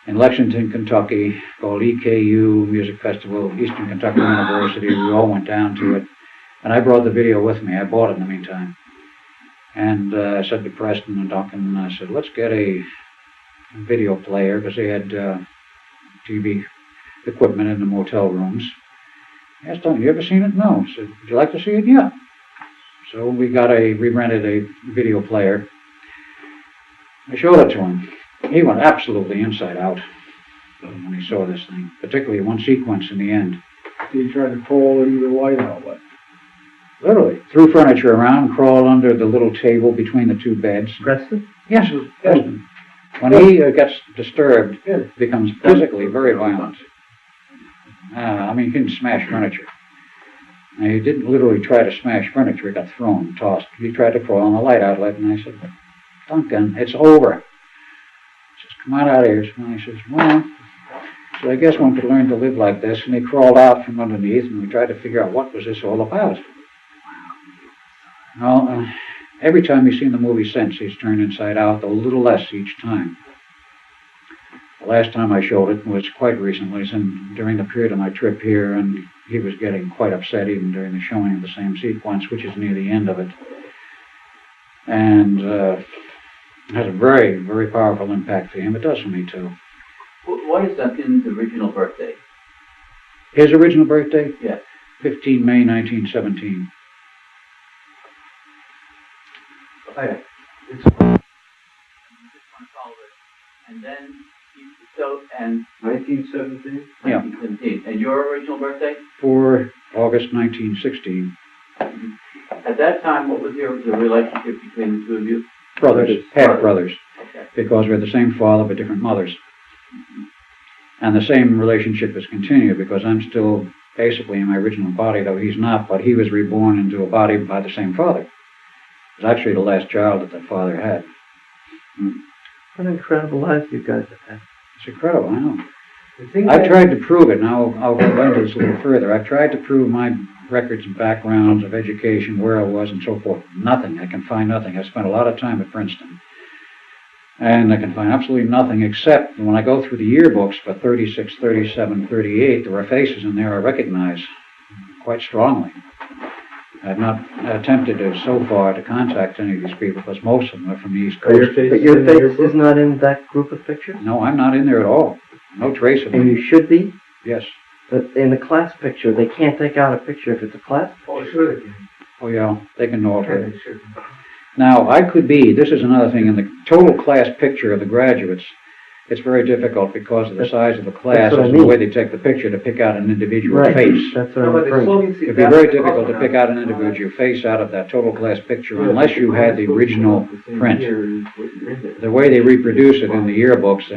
in Lexington, Kentucky, called EKU Music Festival, Eastern Kentucky University. We all went down to it. And I brought the video with me. I bought it in the meantime. And I said to Preston and Duncan, I said, let's get a video player, because they had TV equipment in the motel rooms. I asked Duncan, you ever seen it? No. He said, would you like to see it? Yeah. So we rented a video player. I showed it to him. He went absolutely inside out when he saw this thing, particularly one sequence in the end. He tried to crawl into the light outlet. Literally. Threw furniture around, crawled under the little table between the 2 beds. Preston? Yes, Preston. When he gets disturbed, it becomes physically very violent. I mean, he can smash furniture. And he didn't literally try to smash furniture. He got thrown, tossed. He tried to crawl on the light outlet, and I said, Duncan, it's over. He says, come on out of here. And I says, well, so I guess one could learn to live like this. And he crawled out from underneath, and we tried to figure out what was this all about. Well, every time he's seen the movie since, he's turned inside out, a little less each time. The last time I showed it was quite recently, during the period of my trip here, and he was getting quite upset even during the showing of the same sequence, which is near the end of it. And it has a very, very powerful impact for him. It does for me too. What is Duncan's original birthday? His original birthday? Yes. 15 May 1917. Okay. And then, and 1917? Yeah. 1917. And your original birthday? For August 1916. At that time, what was the relationship between the two of you? Brothers, half brothers. Okay. Because we're the same father but different mothers. And the same relationship has continued because I'm still basically in my original body, though he's not, but he was reborn into a body by the same father. It was actually the last child that the father had. What incredible lives you guys have had. It's incredible, I know. I've tried to prove it. Now I'll go into this a little further. I've tried to prove my records and backgrounds of education, where I was and so forth. Nothing. I can find nothing. I spent a lot of time at Princeton. And I can find absolutely nothing except when I go through the yearbooks for 36, 37, 38, there are faces in there I recognize quite strongly. I've not attempted so far to contact any of these people because most of them are from the East Coast. But your face is not in that group of pictures? No, I'm not in there at all. No trace of me. And you should be? Yes. But in the class picture, they can't take out a picture if it's a class picture. Oh, sure they can. Oh, yeah, they can alter it. They sure can. Now, I could be, this is another thing, in the total class picture of the graduates, it's very difficult because of the size of the class and the way they take the picture to pick out an individual face. That's what I'm referring to. It'd be very difficult to pick out an individual face out of that total class picture unless you had the original print. The way they reproduce it in the yearbooks,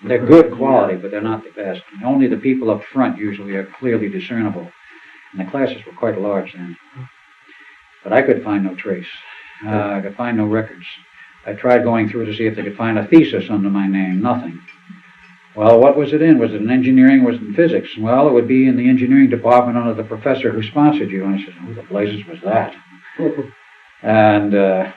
they're good quality, but they're not the best. Only the people up front usually are clearly discernible. And the classes were quite large then. But I could find no trace. I could find no records. I tried going through to see if they could find a thesis under my name. Nothing. Well, what was it in? Was it in engineering? Was it in physics? Well, it would be in the engineering department under the professor who sponsored you. And I said, who the blazes was that? And I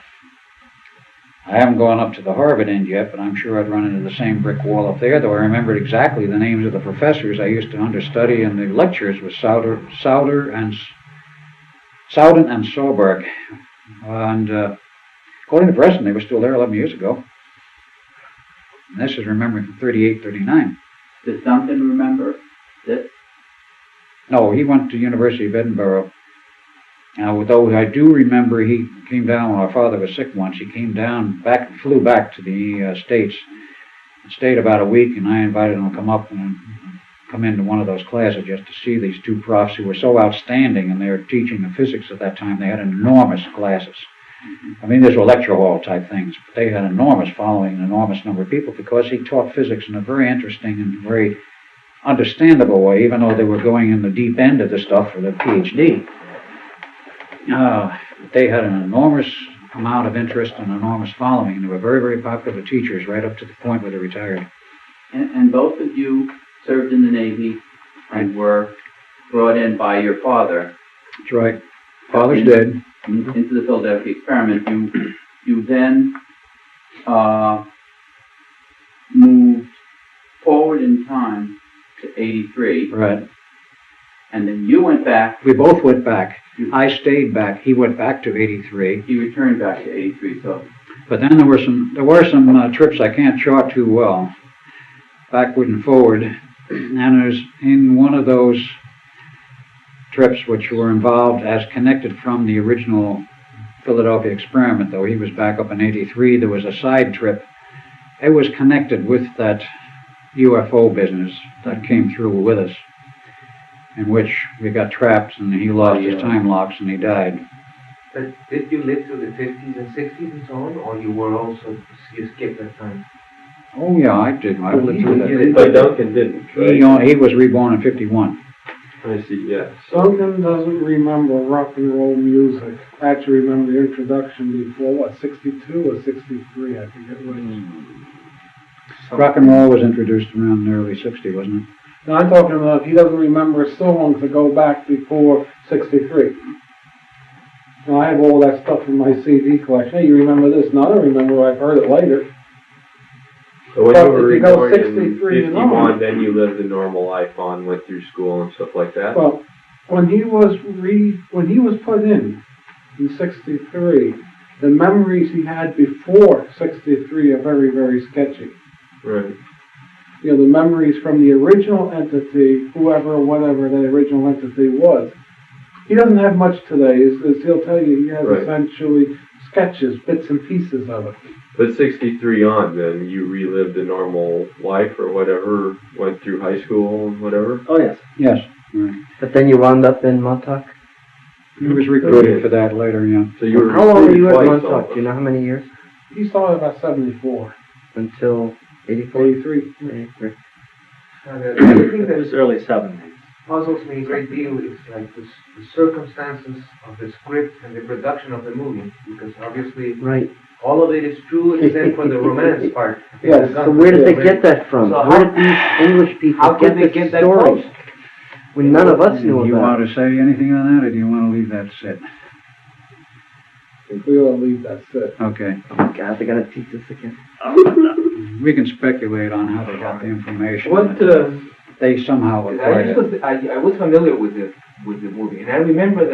haven't gone up to the Harvard end yet, but I'm sure I'd run into the same brick wall up there, though I remembered exactly the names of the professors I used to understudy in the lectures was Souden and Sauberg. And according to Preston, they were still there 11 years ago. And this is remembering from 38, 39. Does Duncan remember this? No, he went to University of Edinburgh. Now, though I do remember he came down when our father was sick once. He came down, flew back to the States, and stayed about a week, and I invited him to come up and come into one of those classes just to see these two profs who were so outstanding in their teaching of physics at that time. They had enormous classes. I mean, these were lecture hall type things, but they had an enormous following, an enormous number of people because he taught physics in a very interesting and very understandable way, even though they were going in the deep end of the stuff for their PhD. They had an enormous amount of interest and enormous following, and they were very, very popular teachers right up to the point where they retired. And both of you served in the Navy and were brought in by your father. That's right. Father's dead. Into the Philadelphia experiment. You then moved forward in time to 83. Right. And then you went back. We both went back. I stayed back. He went back to 83. He returned back to 83. So. But then there were some trips I can't chart too well, backward and forward. And there's in one of those trips which were involved as connected from the original Philadelphia experiment, though he was back up in 83, there was a side trip. It was connected with that UFO business that came through with us, in which we got trapped and he lost his time locks and he died. But did you live through the 50s and 60s and so on, or you skipped that time? Oh yeah, I did. I lived through that. But Duncan didn't, right? He was reborn in 51. I see, yeah. Duncan doesn't remember rock and roll music. I actually remember the introduction before, 62 or 63, I forget which. Rock and roll was introduced around the early 60s, wasn't it? No, I'm talking about he doesn't remember songs that go back before 63. Now, I have all that stuff in my CD collection. Hey, you remember this? No, I don't remember. I've heard it later. So when you were reborn in 63 51, then you lived a normal life on, went through school and stuff like that? Well, when he was put in 63, The memories he had before 63 are very, very sketchy. Right. You know, the memories from the original entity, whoever or whatever that original entity was. He doesn't have much today. He'll tell you he has essentially sketches, bits and pieces of it. But 63 on, then you relived a normal life or whatever, went through high school and whatever? Oh, yes. Yes. Right. But then you wound up in Montauk? He was recruited for that later, yeah. So you were How long were you at twice Montauk? almost. Do you know how many years? He started about 74. Until 84? 83. 83. The other thing It was that early 70s. puzzles me a great deal is like the circumstances of the script and the production of the movie, because obviously Right. all of it is true except for the romance part. Yes. So where did they get that from? So Where how- did these English people How get could they this get that story? close? When none of us knew Do you about want it. to say anything on that, or do you want to leave that sit? I think we ought to leave that sit. Okay. Oh God, they're gonna teach us again. We can speculate on how they got the information. What They somehow acquired it. I was familiar with the movie, and I remember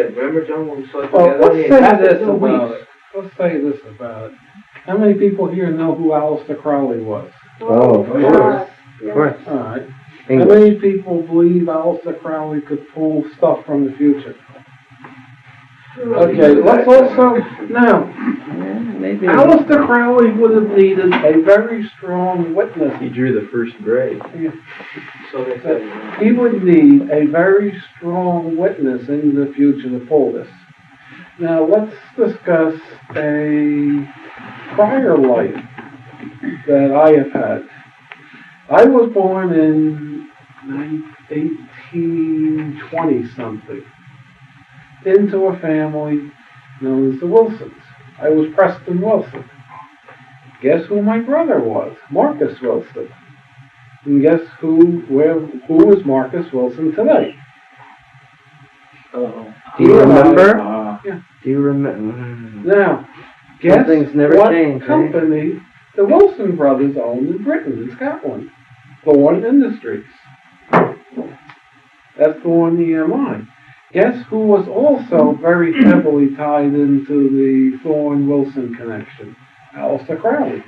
John, when we saw it Well, together, let's and it say lasted this some about weeks. it. Let's say this about it. How many people here know who Aleister Crowley was? Oh, of course. Yeah. Of course. All right. How English. many people believe Aleister Crowley could pull stuff from the future? Okay, let's also, now, Yeah, maybe. Aleister Crowley would have needed a very strong witness. He drew the first grade. So they said, He would need a very strong witness in the future to pull this. Now, let's discuss a prior life that I have had. I was born in 1820-something into a family known as the Wilsons. I was Preston Wilson. Guess who my brother was? Marcus Wilson. And guess who is Marcus Wilson today? Do you remember? Yeah. Do you remember? Now, guess things never what change, eh? company the Wilson brothers owned in Britain, in Scotland? Thorn Industries. That's Thorn EMI. Guess who was also very heavily tied into the Thorn-Wilson connection? Aleister Crowley.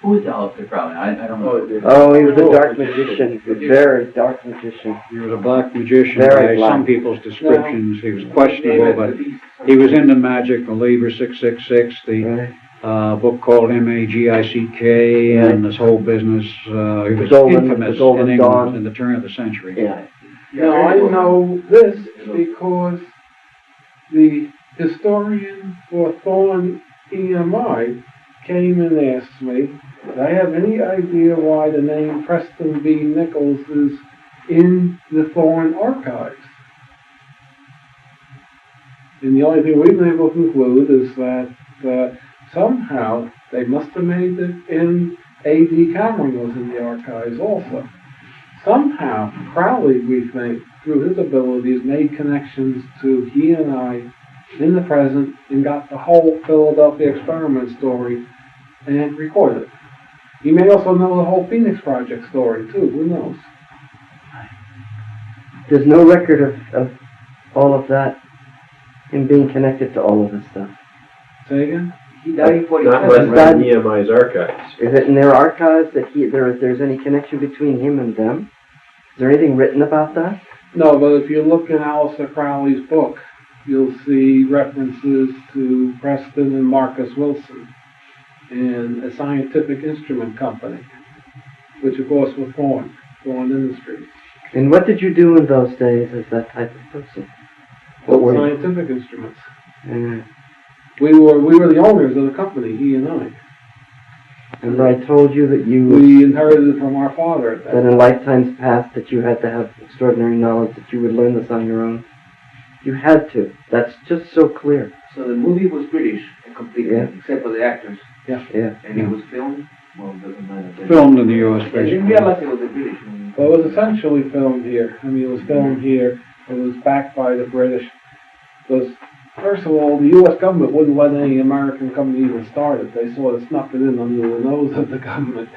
Who is Aleister Crowley? I don't know. Oh, he was a dark magician. A very dark magician. He was a black magician Very by black. some people's descriptions. He was questionable, but he was into magic. The Lever 666, the Right. book called MAGICK, and this whole business. He was infamous the Golden in England Dawn. in the turn of the century. Yeah. Now, I know this because the historian for Thorn EMI came and asked me, did I have any idea why the name Preston B. Nichols is in the Thorn archives? And the only thing we've been able to conclude is that somehow they must have made it in A.D. Cameron was in the archives also. Somehow, Crowley, we think, through his abilities, made connections to he and I in the present and got the whole Philadelphia experiment story and recorded it. He may also know the whole Phoenix Project story, too. Who knows? There's no record of all of that, him being connected to all of this stuff. Say again? he died in Not 47, less right? than EMI's archives. Is it in their archives that there's any connection between him and them? Is there anything written about that? No, but if you look in Aleister Crowley's book, you'll see references to Preston and Marcus Wilson and a scientific instrument company, which of course was Thorn Industries. And what did you do in those days as that type of person? What Well, were you? scientific instruments. Uh, We were the owners of the company, he and I. Remember I told you that We inherited it from our father at that that in lifetimes past that you had to have extraordinary knowledge, that you would learn this on your own. You had to. That's just so clear. So the movie was British completely, Yeah. except for the actors. Yeah. And it was filmed, well, it doesn't matter. Filmed in the U.S. I didn't basically. realize it was a British movie. Well, it was essentially filmed here. I mean, it was filmed here. It was backed by the British. Because, first of all, the U.S. government wouldn't let any American company even start it. They sort of snuck it in under the nose of the government.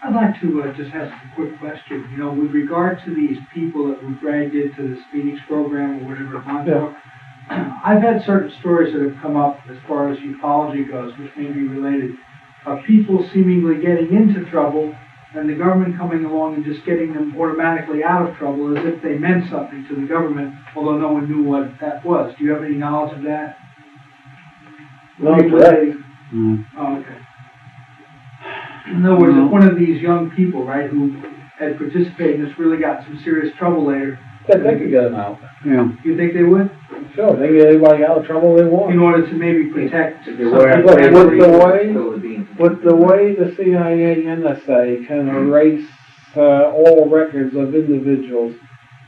I'd like to just ask a quick question. You know, with regard to these people that were dragged into this Phoenix program or whatever, Montauk, I've had certain stories that have come up as far as ufology goes, which may be related, of people seemingly getting into trouble and the government coming along and just getting them automatically out of trouble as if they meant something to the government, although no one knew what that was. Do you have any knowledge of that? Not today. Oh, okay. In other words, if one of these young people, right, who had participated in this really got some serious trouble later. Yeah, they could get them out. Yeah. You think they would? Sure, they can get anybody out of trouble they want. In order to maybe protect some people. With the way the CIA and NSA can erase all records of individuals,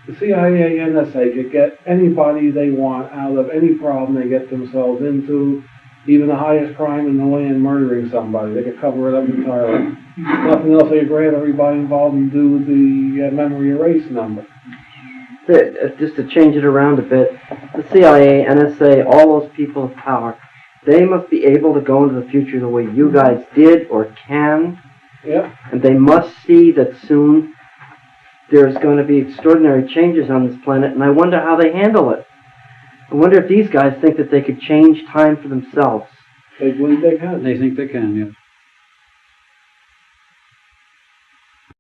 the CIA and NSA could get anybody they want out of any problem they get themselves into, even the highest crime in the land, murdering somebody. They could cover it up entirely. Nothing else, they could grab everybody involved and do the memory erase number. Just to change it around a bit, the CIA, NSA, all those people of power, they must be able to go into the future the way you guys did or can. Yep. And they must see that soon there's going to be extraordinary changes on this planet, and I wonder how they handle it. I wonder if these guys think that they could change time for themselves. They believe they can. They think they can, yes.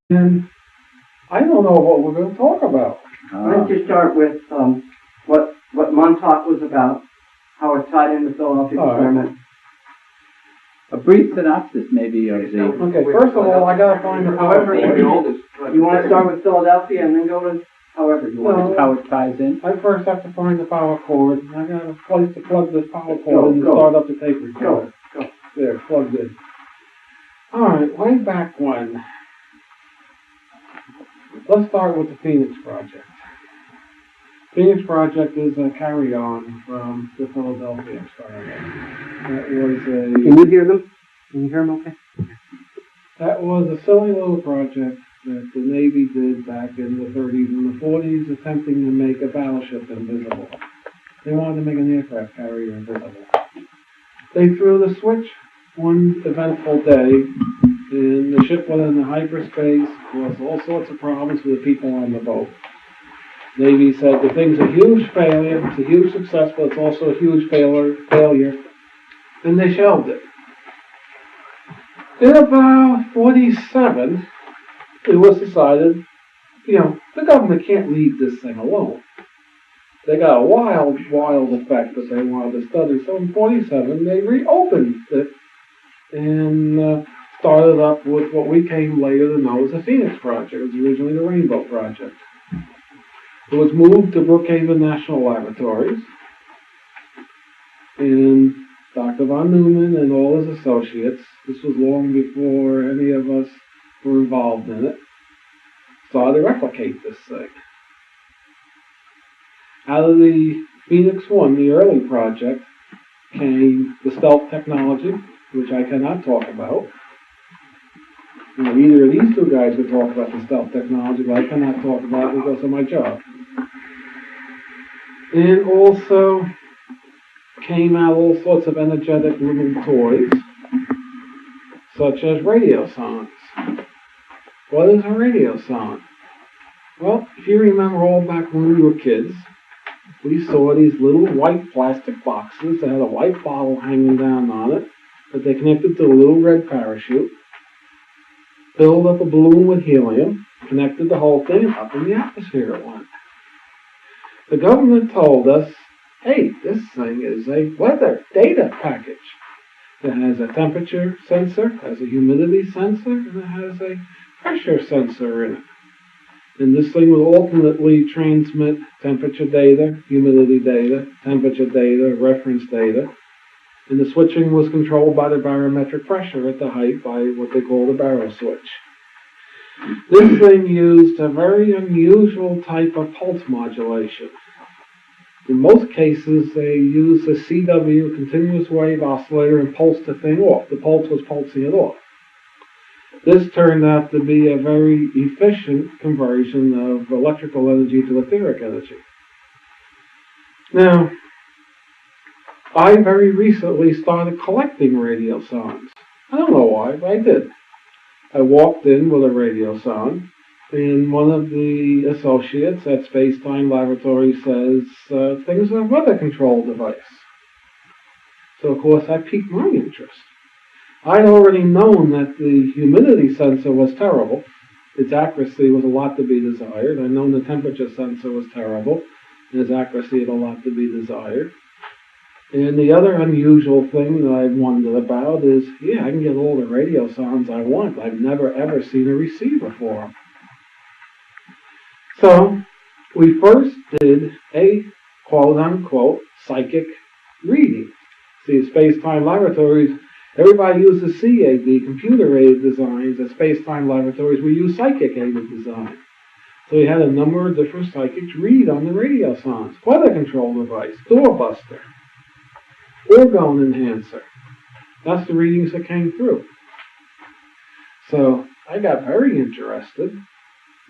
And I don't know what we're going to talk about. Why don't you start with what Montauk was about, how it tied into the Philadelphia experiment. A brief synopsis, maybe, of the... Okay, first of all, I got to find the However, PowerPoint. you want to start with Philadelphia and then go to however you want. how it ties in. I first have to find the power cord. I got a place to plug this power cord in to start up the tape recorder. Go. There, plugged in. Alright, way back when. Let's start with the Phoenix Project. Phoenix Project is a carry-on from the Philadelphia experiment. That was a... Can you hear them? Can you hear them okay? That was a silly little project that the Navy did back in the 30s and the 40s, attempting to make a battleship invisible. They wanted to make an aircraft carrier invisible. They threw the switch one eventful day, and the ship went into hyperspace, caused all sorts of problems for the people on the boat. Navy said the thing's a huge failure, it's a huge success, but it's also a huge failure, and they shelved it. In about 47, it was decided, the government can't leave this thing alone. They got a wild effect that they wanted to study. So in 47, they reopened it and started up with what we came later to know as the Phoenix Project. It was originally the Rainbow Project. It was moved to Brookhaven National Laboratories, and Dr. von Neumann and all his associates, this was long before any of us were involved in it, started to replicate this thing. Out of the Phoenix 1, the early project, came the stealth technology, which I cannot talk about. Either of these two guys could talk about the stealth technology, but I cannot talk about it because of my job. And also came out all sorts of energetic little toys, such as radiosondes. What is a radiosonde? Well, if you remember all back when we were kids, we saw these little white plastic boxes that had a white bottle hanging down on it that they connected to a little red parachute, filled up a balloon with helium, connected the whole thing, and up in the atmosphere it went. The government told us, hey, this thing is a weather data package. It has a temperature sensor, has a humidity sensor, and it has a pressure sensor in it. And this thing will ultimately transmit temperature data, humidity data, temperature data, reference data. And the switching was controlled by the barometric pressure at the height by what they call the baro switch. This thing used a very unusual type of pulse modulation. In most cases, they used a CW, continuous wave oscillator, and pulsed the thing off. The pulse was pulsing it off. This turned out to be a very efficient conversion of electrical energy to etheric energy. Now, I very recently started collecting radiosondes. I don't know why, but I did. I walked in with a radiosonde, and one of the associates at Space-Time Laboratory says things are a weather control device. So, of course, that piqued my interest. I'd already known that the humidity sensor was terrible. Its accuracy was a lot to be desired. I'd known the temperature sensor was terrible, and its accuracy had a lot to be desired. And the other unusual thing that I've wondered about is, yeah, I can get all the radio sounds I want. I've never, ever seen a receiver for them. So, we first did a quote-unquote psychic reading. See, Space-Time Laboratories, everybody uses CAD, computer-aided designs. At Space-Time Laboratories, we use psychic-aided design. So we had a number of different psychics read on the radio sounds. Weather control device, doorbuster, orgone enhancer. That's the readings that came through. So I got very interested,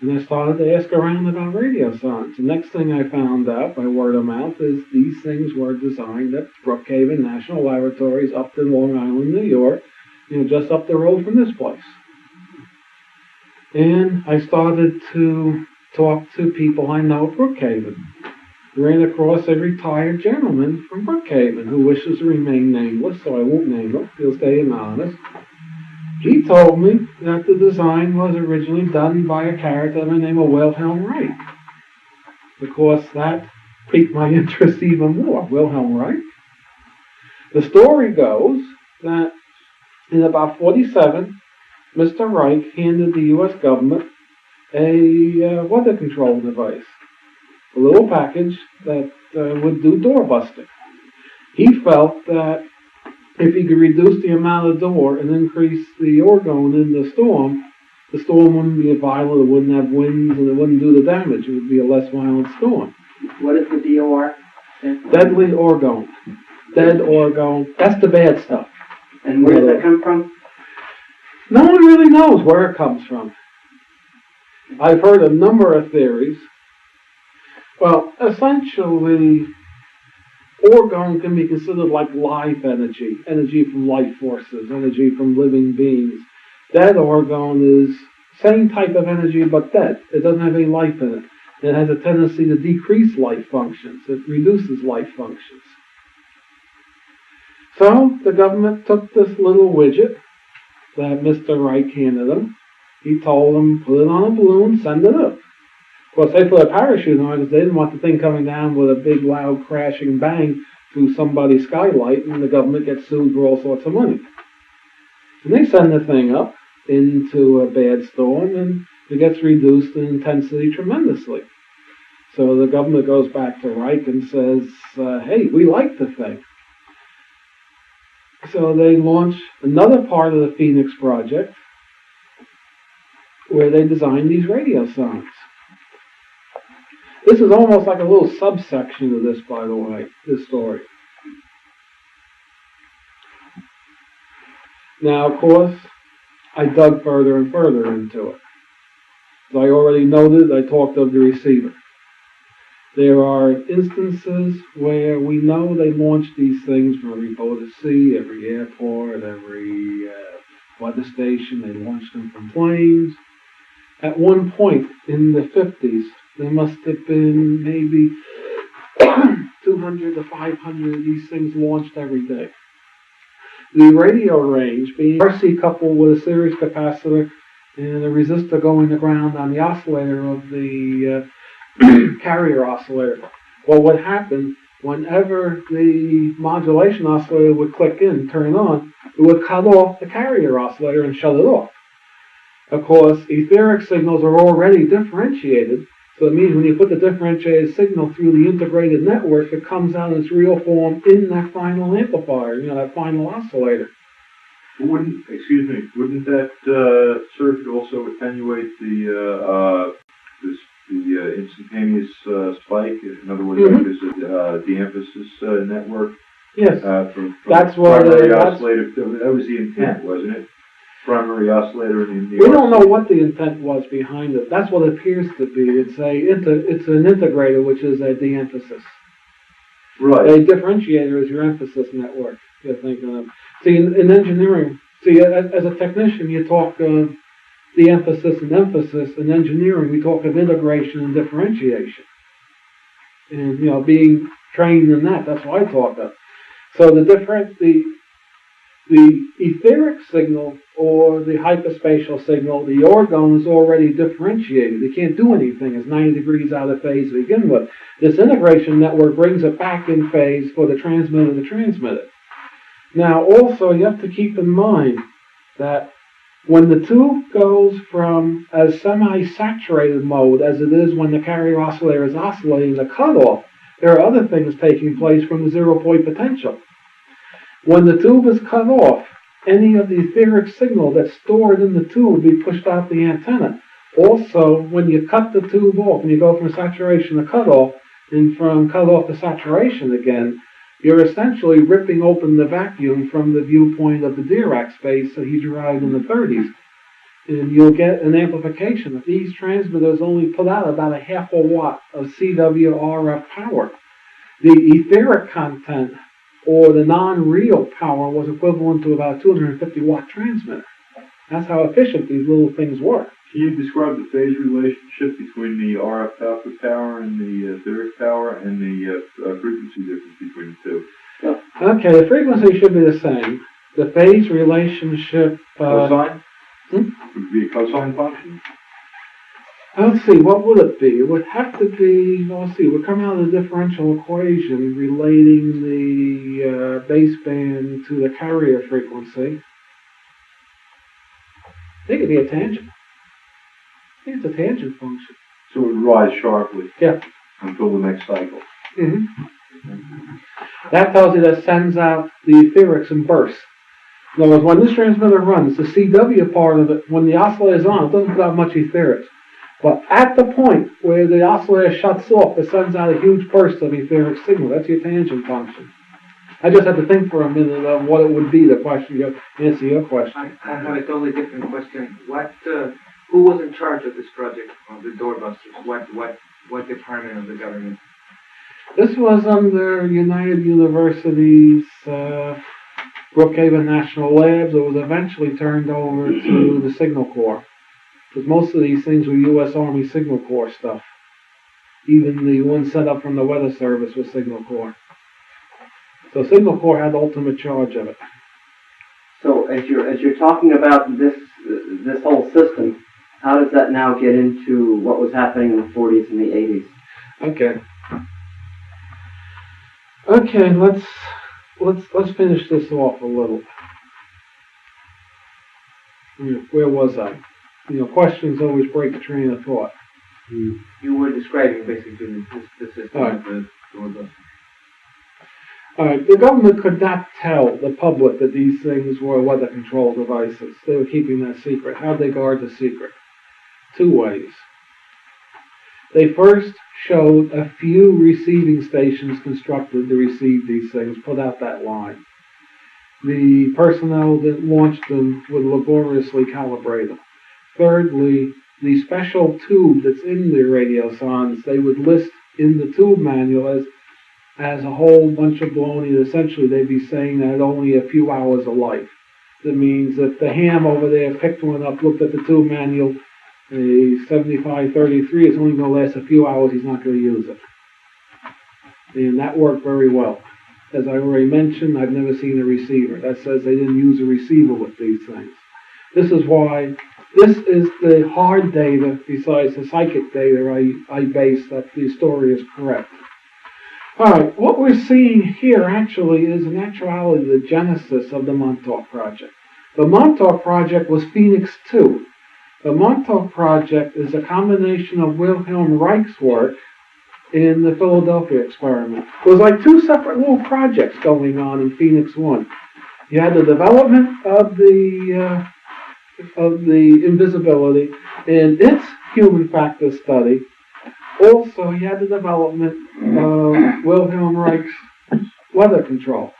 and I started to ask around about radio sounds. The next thing I found out by word of mouth is these things were designed at Brookhaven National Laboratories up in Long Island, New York, just up the road from this place. And I started to talk to people I know at Brookhaven. Ran across a retired gentleman from Brookhaven who wishes to remain nameless, so I won't name him. He'll stay anonymous. He told me that the design was originally done by a character by the name of Wilhelm Reich. Of course, that piqued my interest even more. Wilhelm Reich. The story goes that in about 47, Mr. Reich handed the U.S. government a weather control device, a little package that would do door busting. He felt that if he could reduce the amount of door and increase the orgone in the storm wouldn't be violent, it wouldn't have winds, and it wouldn't do the damage. It would be a less violent storm. What is the DOR? Deadly orgone. Dead orgone. That's the bad stuff. And where does that come from? No one really knows where it comes from. I've heard a number of theories. Well, essentially, orgone can be considered like life energy, energy from life forces, energy from living beings. Dead orgone is same type of energy but dead. It doesn't have any life in it. It has a tendency to decrease life functions. It reduces life functions. So the government took this little widget that Mr. Reich handed them. He told them, put it on a balloon, send it up. Of course, they put a parachute on it because they didn't want the thing coming down with a big, loud, crashing bang through somebody's skylight, and the government gets sued for all sorts of money. And they send the thing up into a bad storm, and it gets reduced in intensity tremendously. So the government goes back to Reich and says, hey, we like the thing. So they launch another part of the Phoenix Project where they designed these radio sounds. This is almost like a little subsection of this, by the way, this story. Now, of course, I dug further and further into it. As I already noted, I talked of the receiver. There are instances where we know they launched these things from every boat at sea, every airport, every weather station. They launched them from planes. At one point in the 50s, there must have been maybe 200 to 500 of these things launched every day. The radio range being RC coupled with a series capacitor and a resistor going to ground on the oscillator of the carrier oscillator. Well, what happened, whenever the modulation oscillator would click in, turn on, it would cut off the carrier oscillator and shut it off. Of course, etheric signals are already differentiated, so it means when you put the differentiated signal through the integrated network, it comes out in its real form in that final amplifier, that final oscillator. Wouldn't that circuit also attenuate the instantaneous spike? In other words, that is the emphasis network? Yes. From that's what primary oscillator. That was the intent, wasn't it? Primary oscillator in the we don't know what the intent was behind it. That's what it appears to be. It's an integrator, which is a de-emphasis. Right. A differentiator is your emphasis network. You're thinking of. See, in engineering, as a technician, you talk of the emphasis in engineering, we talk of integration and differentiation. And, being trained in that's what I talk of. So the etheric signal or the hyperspatial signal, the orgone is already differentiated. It can't do anything. It's 90 degrees out of phase to begin with. This integration network brings it back in phase for the transmitter to transmit it. Now, also, you have to keep in mind that when the tube goes from a semi-saturated mode, as it is when the carrier oscillator is oscillating the cutoff, there are other things taking place from the zero-point potential. When the tube is cut off, any of the etheric signal that's stored in the tube will be pushed out the antenna. Also, when you cut the tube off, when you go from saturation to cutoff, and from cutoff to saturation again, you're essentially ripping open the vacuum from the viewpoint of the Dirac space that he derived in the 30s. And you'll get an amplification. If these transmitters only put out about a half a watt of CW RF power, the etheric content or the non-real power was equivalent to about a 250 watt transmitter. That's how efficient these little things were. Can you describe the phase relationship between the RF output power and the etheric power and the frequency difference between the two? Okay, the frequency should be the same. The phase relationship... cosine? Would it be a cosine function? Let's see, what would it be? It would have to be, let's see, it would come out of the differential equation relating the baseband to the carrier frequency. I think it'd be a tangent. I think it's a tangent function. So it would rise sharply. Yeah. Until the next cycle. Mm-hmm. That tells you that sends out the etherics in bursts. In other words, when this transmitter runs, the CW part of it, when the oscillator is on, it doesn't put out much etherics. But at the point where the oscillator shuts off, it sends out a huge burst of etheric signal. That's your tangent function. I just had to think for a minute of what it would be, the question, answer your question. I have a totally different question. Who was in charge of this project, of the doorbusters? What department of the government? This was under United University's Brookhaven National Labs. It was eventually turned over to the Signal Corps. Because most of these things were U.S. Army Signal Corps stuff. Even the one set up from the Weather Service was Signal Corps. So Signal Corps had ultimate charge of it. So as you're talking about this whole system, how does that now get into what was happening in the 40s and the 80s? Okay. Okay, let's finish this off a little. Where was I? Questions always break a train of thought. You were describing basically the system of the doorbusters. All right, the government could not tell the public that these things were weather control devices. They were keeping that secret. How'd they guard the secret? Two ways. They first showed a few receiving stations constructed to receive these things, put out that line. The personnel that launched them would laboriously calibrate them. Thirdly, the special tube that's in the radiosondes, they would list in the tube manual as a whole bunch of baloney. Essentially, they'd be saying that only a few hours of life. That means if the ham over there picked one up, looked at the tube manual, the 7533 is only going to last a few hours, he's not going to use it. And that worked very well. As I already mentioned, I've never seen a receiver. That says they didn't use a receiver with these things. This is why this is the hard data, besides the psychic data I base that the story is correct. Alright, what we're seeing here actually is in actuality the genesis of the Montauk Project. The Montauk Project was Phoenix 2. The Montauk Project is a combination of Wilhelm Reich's work in the Philadelphia experiment. It was like two separate little projects going on in Phoenix 1. You had the development of the invisibility and its human factor study. Also, you had the development of Wilhelm Reich's weather control.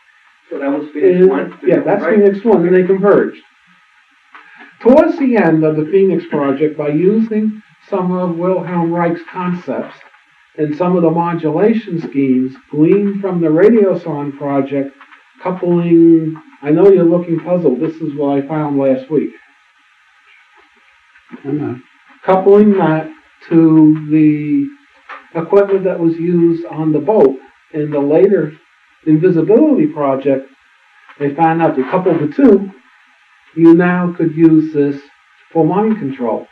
So that was Phoenix 1? Yeah, that's Phoenix 1, and they converged. Towards the end of the Phoenix Project, by using some of Wilhelm Reich's concepts and some of the modulation schemes gleaned from the Radiosonde Project, coupling, I know you're looking puzzled, this is what I found last week. coupling that to the equipment that was used on the boat in the later invisibility project, they found out you couple the two, you now could use this for mind control.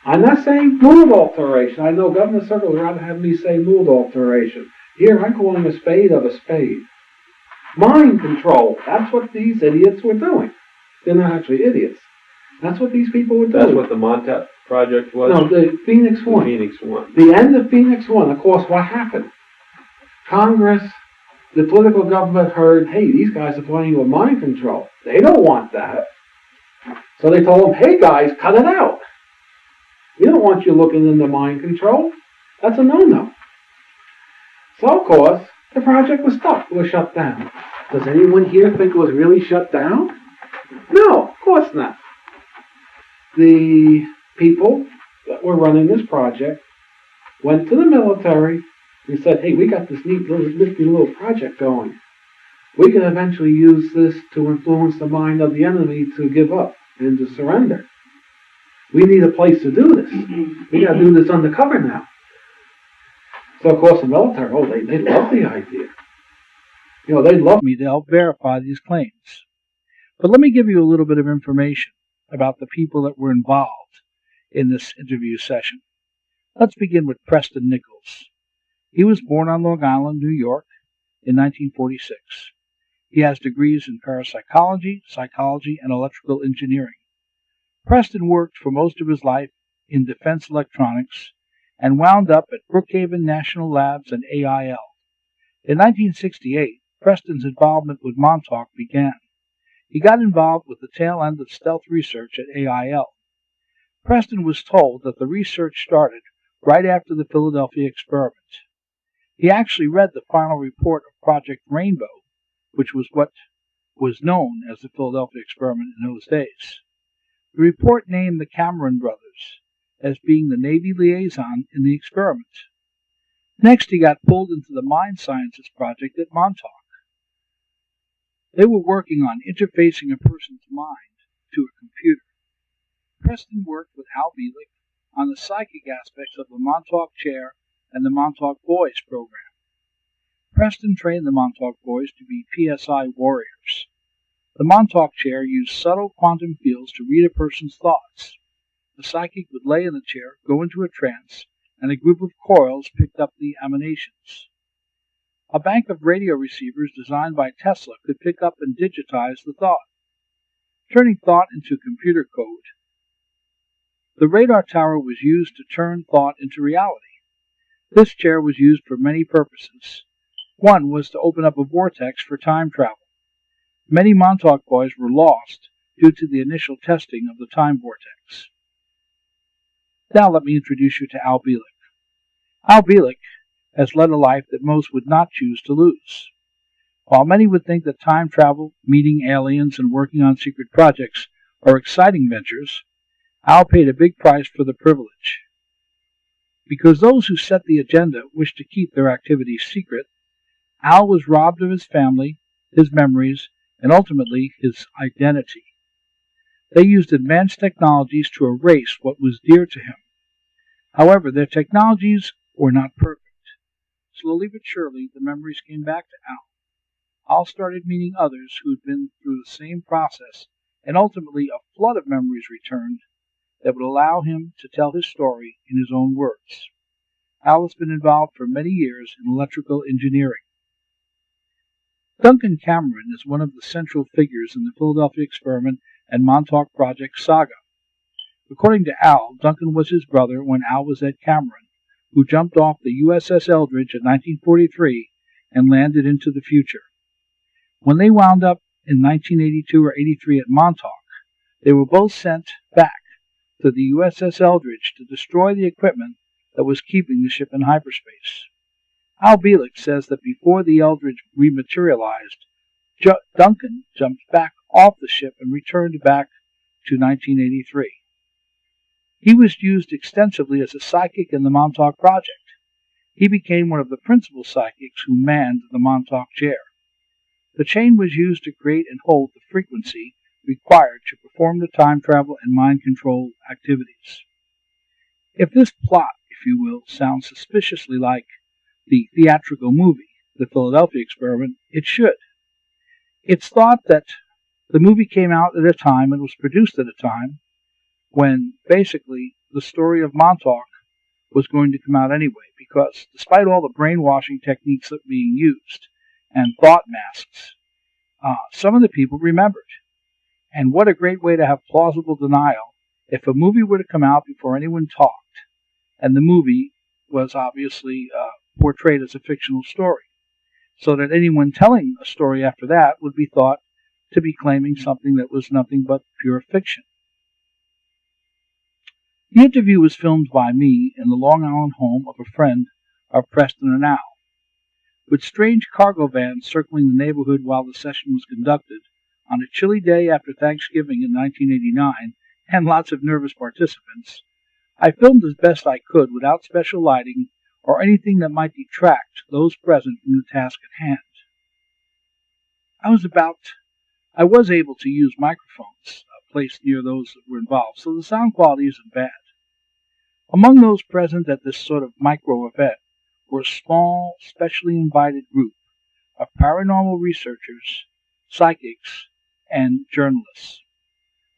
I'm not saying mood alteration. I know Governor Circle would rather have me say mood alteration. Here, I'm calling a spade of a spade. Mind control. That's what these idiots were doing. They're not actually idiots. That's what these people were doing. That's what the Montauk project was? No, the Phoenix One. The Phoenix One. The end of Phoenix One, of course, what happened? Congress, the political government heard, hey, these guys are playing with mind control. They don't want that. So they told them, hey guys, cut it out. We don't want you looking into mind control. That's a no-no. So, of course, the project was stopped. It was shut down. Does anyone here think it was really shut down? No, of course not. The people that were running this project went to the military and said, hey, we got this neat little nifty little project going. We can eventually use this to influence the mind of the enemy to give up and to surrender. We need a place to do this. We got to do this undercover now. So, of course, the military, they love the idea. You know, they'd love me to help verify these claims. But let me give you a little bit of information about the people that were involved in this interview session. Let's begin with Preston Nichols. He was born on Long Island, New York, in 1946. He has degrees in parapsychology, psychology, and electrical engineering. Preston worked for most of his life in defense electronics and wound up at Brookhaven National Labs and AIL. In 1968, Preston's involvement with Montauk began. He got involved with the tail end of stealth research at AIL. Preston was told that the research started right after the Philadelphia experiment. He actually read the final report of Project Rainbow, which was what was known as the Philadelphia experiment in those days. The report named the Cameron brothers as being the Navy liaison in the experiment. Next, he got pulled into the Mind Sciences project at Montauk. They were working on interfacing a person's mind to a computer. Preston worked with Al Bielek on the psychic aspects of the Montauk Chair and the Montauk Boys program. Preston trained the Montauk Boys to be PSI warriors. The Montauk Chair used subtle quantum fields to read a person's thoughts. The psychic would lay in the chair, go into a trance, and a group of coils picked up the emanations. A bank of radio receivers designed by Tesla could pick up and digitize the thought, turning thought into computer code. The radar tower was used to turn thought into reality. This chair was used for many purposes. One was to open up a vortex for time travel. Many Montauk boys were lost due to the initial testing of the time vortex. Now let me introduce you to Al Bielek. Al Bielek has led a life that most would not choose to lose. While many would think that time travel, meeting aliens, and working on secret projects are exciting ventures, Al paid a big price for the privilege. Because those who set the agenda wished to keep their activities secret, Al was robbed of his family, his memories, and ultimately his identity. They used advanced technologies to erase what was dear to him. However, their technologies were not perfect. Slowly but surely, the memories came back to Al. Al started meeting others who had been through the same process, and ultimately a flood of memories returned that would allow him to tell his story in his own words. Al has been involved for many years in electrical engineering. Duncan Cameron is one of the central figures in the Philadelphia experiment and Montauk Project saga. According to Al, Duncan was his brother when Al was at Cameron, who jumped off the USS Eldridge in 1943 and landed into the future. When they wound up in 1982 or 83 at Montauk, they were both sent back to the USS Eldridge to destroy the equipment that was keeping the ship in hyperspace. Al Bielek says that before the Eldridge rematerialized, Duncan jumped back off the ship and returned back to 1983. He was used extensively as a psychic in the Montauk Project. He became one of the principal psychics who manned the Montauk Chair. The chain was used to create and hold the frequency required to perform the time travel and mind control activities. If this plot, if you will, sounds suspiciously like the theatrical movie, The Philadelphia Experiment, it should. It's thought that the movie came out at a time and was produced at a time when basically the story of Montauk was going to come out anyway, because despite all the brainwashing techniques that were being used and thought masks, some of the people remembered. And what a great way to have plausible denial if a movie were to come out before anyone talked, and the movie was obviously portrayed as a fictional story, so that anyone telling a story after that would be thought to be claiming something that was nothing but pure fiction. The interview was filmed by me in the Long Island home of a friend of Preston and Al. With strange cargo vans circling the neighborhood while the session was conducted, on a chilly day after Thanksgiving in 1989, and lots of nervous participants, I filmed as best I could without special lighting or anything that might detract those present from the task at hand. I was able to use microphones placed near those that were involved, so the sound quality isn't bad. Among those present at this sort of micro event were a small, specially invited group of paranormal researchers, psychics, and journalists.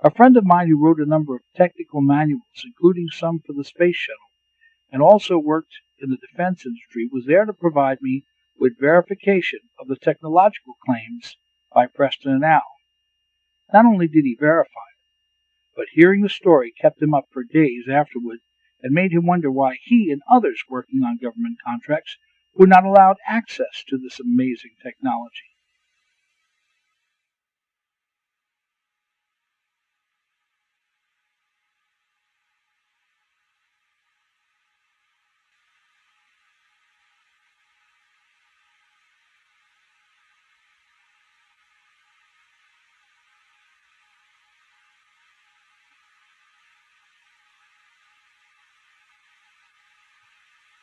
A friend of mine who wrote a number of technical manuals, including some for the space shuttle, and also worked in the defense industry, was there to provide me with verification of the technological claims by Preston and Al. Not only did he verify it, but hearing the story kept him up for days afterward and made him wonder why he and others working on government contracts were not allowed access to this amazing technology.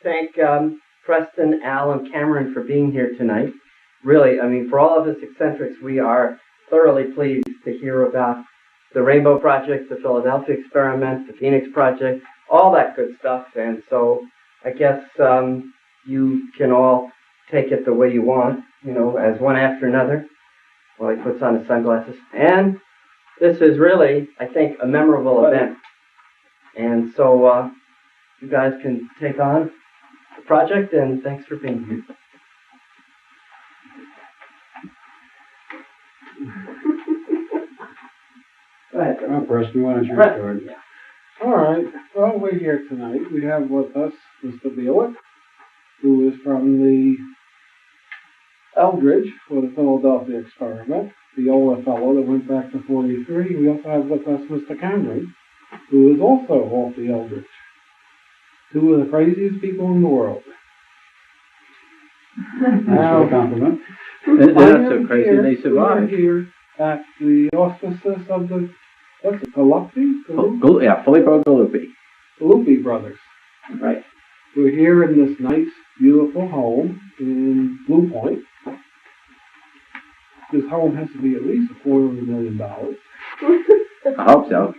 Thank Preston, Al, and Cameron for being here tonight. Really, I mean, for all of us eccentrics, we are thoroughly pleased to hear about the Rainbow Project, the Philadelphia Experiment, the Phoenix Project, all that good stuff. And so I guess you can all take it the way you want, as one after another, while he puts on his sunglasses. And this is really, I think, a memorable event. And so you guys can take on the project, and thanks for being here. Go ahead. Oh, Preston, why don't you start? Yeah. All right. Well, we're here tonight. We have with us Mr. Bielik, who is from the Eldridge for the Philadelphia Experiment, the older fellow that went back to 43. We also have with us Mr. Cameron, who is also off the Eldridge. Two of the craziest people in the world. Now, a compliment. They're not so crazy, they survived. We're here at the auspices of the, what's it, Galuppi? Filippo Galuppi. Galuppi brothers. Right. We're here in this nice, beautiful home in Blue Point. This home has to be at least $250,000. I hope so.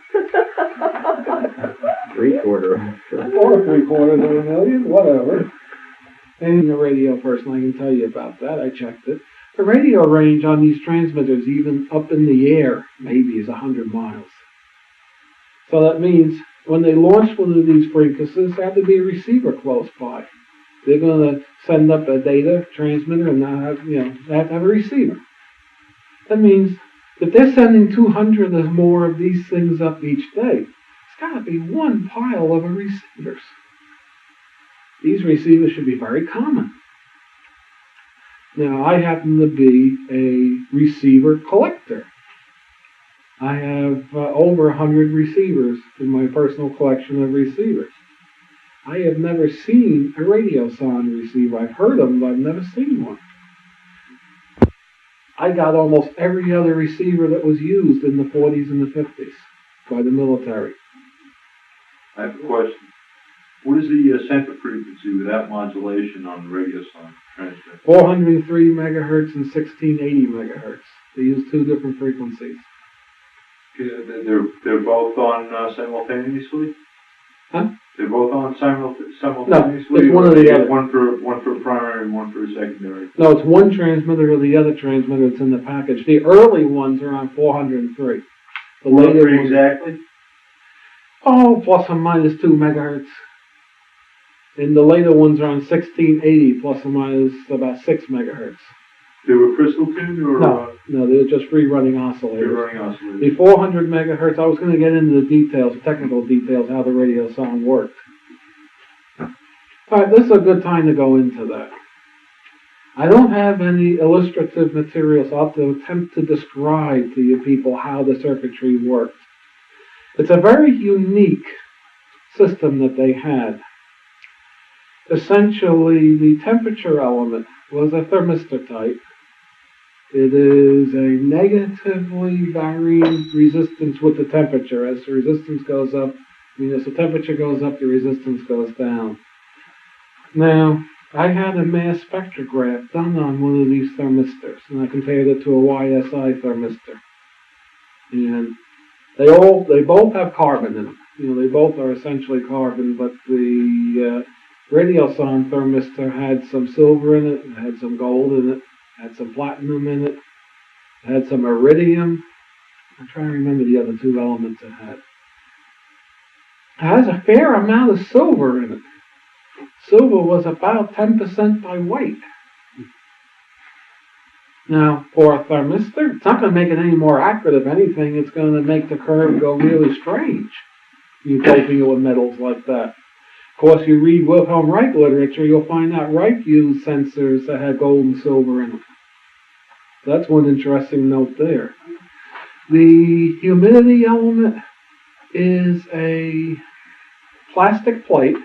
Three-quarter. Or $750,000, whatever. And the radio person, I can tell you about that. I checked it. The radio range on these transmitters, even up in the air, maybe is 100 miles. So that means when they launch one of these frequencies, there has to be a receiver close by. They're going to send up a data transmitter and not have, they have to have a receiver. That means if they're sending 200 or more of these things up each day, it's got to be one pile of receivers. These receivers should be very common. Now, I happen to be a receiver collector. I have over 100 receivers in my personal collection of receivers. I have never seen a radio sound receiver. I've heard them, but I've never seen one. I got almost every other receiver that was used in the 40s and the 50s by the military. I have a question. What is the center frequency without modulation on the radio sound transmitter? 403 megahertz and 1680 megahertz. They use two different frequencies. They're both on simultaneously? Huh? They're both on simultaneously? No, it's one or the other. One for primary and one for secondary? No, it's one transmitter or the other transmitter that's in the package. The early ones are on 403. The later ones, exactly? oh, plus or minus 2 megahertz. And the later ones are on 1680, plus or minus about 6 megahertz. They were crystal tuned or? No, they're just free running oscillators. Free running oscillators. The 400 megahertz, I was going to get into the details, the technical details, how the radio sound worked. Alright, this is a good time to go into that. I don't have any illustrative materials, so I'll have to attempt to describe to you people how the circuitry works. It's a very unique system that they had. Essentially, the temperature element was a thermistor type. It is a negatively varying resistance with the temperature. As the resistance goes up, as the temperature goes up, the resistance goes down. Now, I had a mass spectrograph done on one of these thermistors, and I compared it to a YSI thermistor. And they both have carbon in them. They both are essentially carbon, but the Radioson thermistor had some silver in it, it had some gold in it, had some platinum in it, it had some iridium. I'm trying to remember the other two elements it had. It has a fair amount of silver in it. Silver was about 10% by weight. Now, for a thermistor, it's not going to make it any more accurate. If anything, it's going to make the curve go really strange. You're doping it with metals like that. Of course, you read Wilhelm Reich literature, you'll find that Reich used sensors that had gold and silver in them. That's one interesting note there. The humidity element is a plastic plate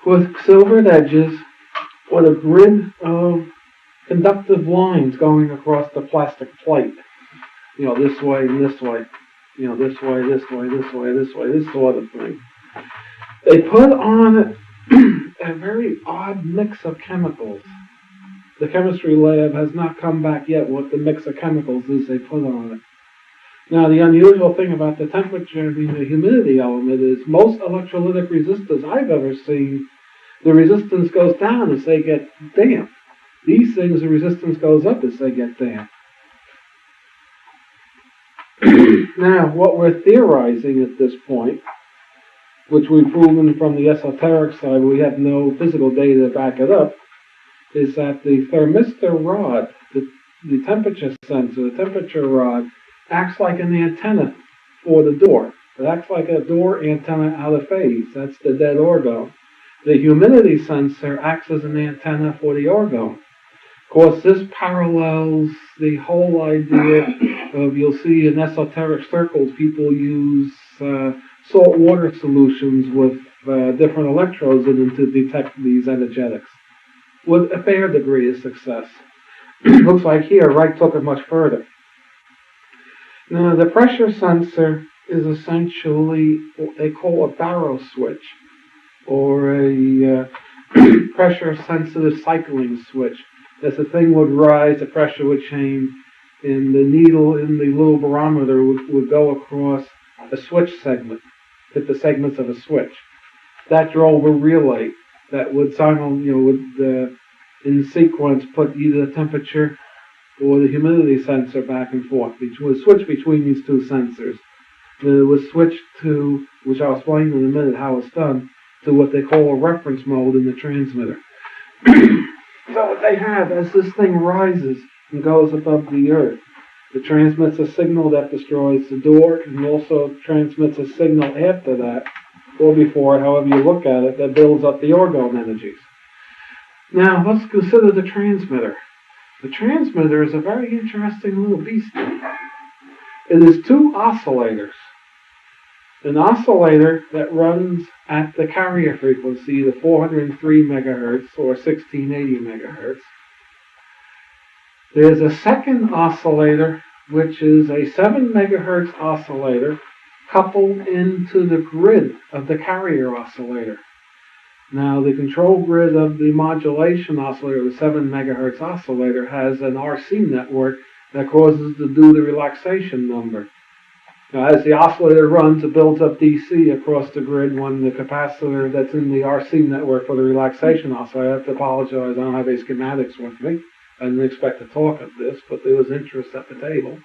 with silvered edges with a grid of conductive lines going across the plastic plate. This way and this way. This way, this way, this way, this way, this sort of thing. They put on it a very odd mix of chemicals. The chemistry lab has not come back yet what the mix of chemicals is they put on it. Now, the unusual thing about the temperature, the humidity element, is most electrolytic resistors I've ever seen, the resistance goes down as they get damp. These things, the resistance goes up as they get damp. Now, what we're theorizing at this point, which we've proven from the esoteric side, we have no physical data to back it up, is that the thermistor rod, the temperature sensor, the temperature rod, acts like an antenna for the door. It acts like a door antenna out of phase. That's the dead orgone. The humidity sensor acts as an antenna for the orgone. Of course, this parallels the whole idea of, you'll see in esoteric circles, people use salt water solutions with different electrodes in them to detect these energetics with a fair degree of success. Looks like here, Reich took it much further. Now, the pressure sensor is essentially what they call a barrow switch, or a pressure-sensitive cycling switch. As the thing would rise, the pressure would change, and the needle in the little barometer would go across a switch segment, hit the segments of a switch. That drove a relay that would in sequence put either the temperature or the humidity sensor back and forth. It would switch between these two sensors. Then it would switch to, which I'll explain in a minute how it's done, to what they call a reference mode in the transmitter. So what they have, as this thing rises and goes above the earth, it transmits a signal that destroys the door, and also transmits a signal after that, or before, however you look at it, that builds up the orgone energies. Now, let's consider the transmitter. The transmitter is a very interesting little beast. It is two oscillators. An oscillator that runs at the carrier frequency, the 403 megahertz or 1680 megahertz. There's a second oscillator, which is a 7 megahertz oscillator coupled into the grid of the carrier oscillator. Now, the control grid of the modulation oscillator, the 7 megahertz oscillator, has an RC network that causes it to do the relaxation number. Now, as the oscillator runs, it builds up DC across the grid when the capacitor that's in the RC network for the relaxation oscillator. I have to apologize, I don't have any schematics with me. I didn't expect to talk of this, but there was interest at the table.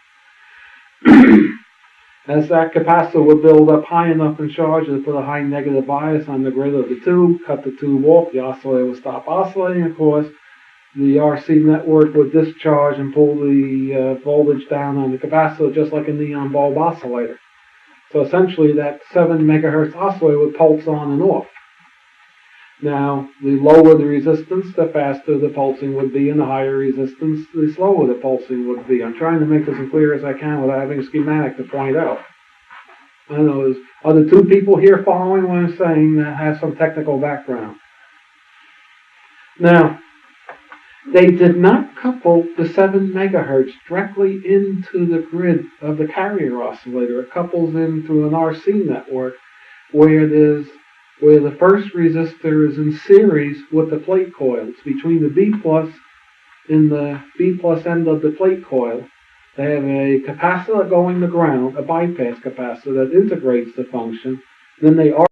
As that capacitor would build up high enough in charge to put a high negative bias on the grid of the tube, cut the tube off, the oscillator would stop oscillating, of course. The RC network would discharge and pull the voltage down on the capacitor just like a neon bulb oscillator. So essentially that 7 megahertz oscillator would pulse on and off. Now, the lower the resistance, the faster the pulsing would be, and the higher resistance, the slower the pulsing would be. I'm trying to make this as clear as I can without having a schematic to point out. I don't know, are the two people here following what I'm saying that have some technical background? Now, they did not couple the 7 megahertz directly into the grid of the carrier oscillator. It couples in through an RC network where the first resistor is in series with the plate coil. It's between the B plus in the B plus end of the plate coil. They have a capacitor going to ground, a bypass capacitor that integrates the function. Then they are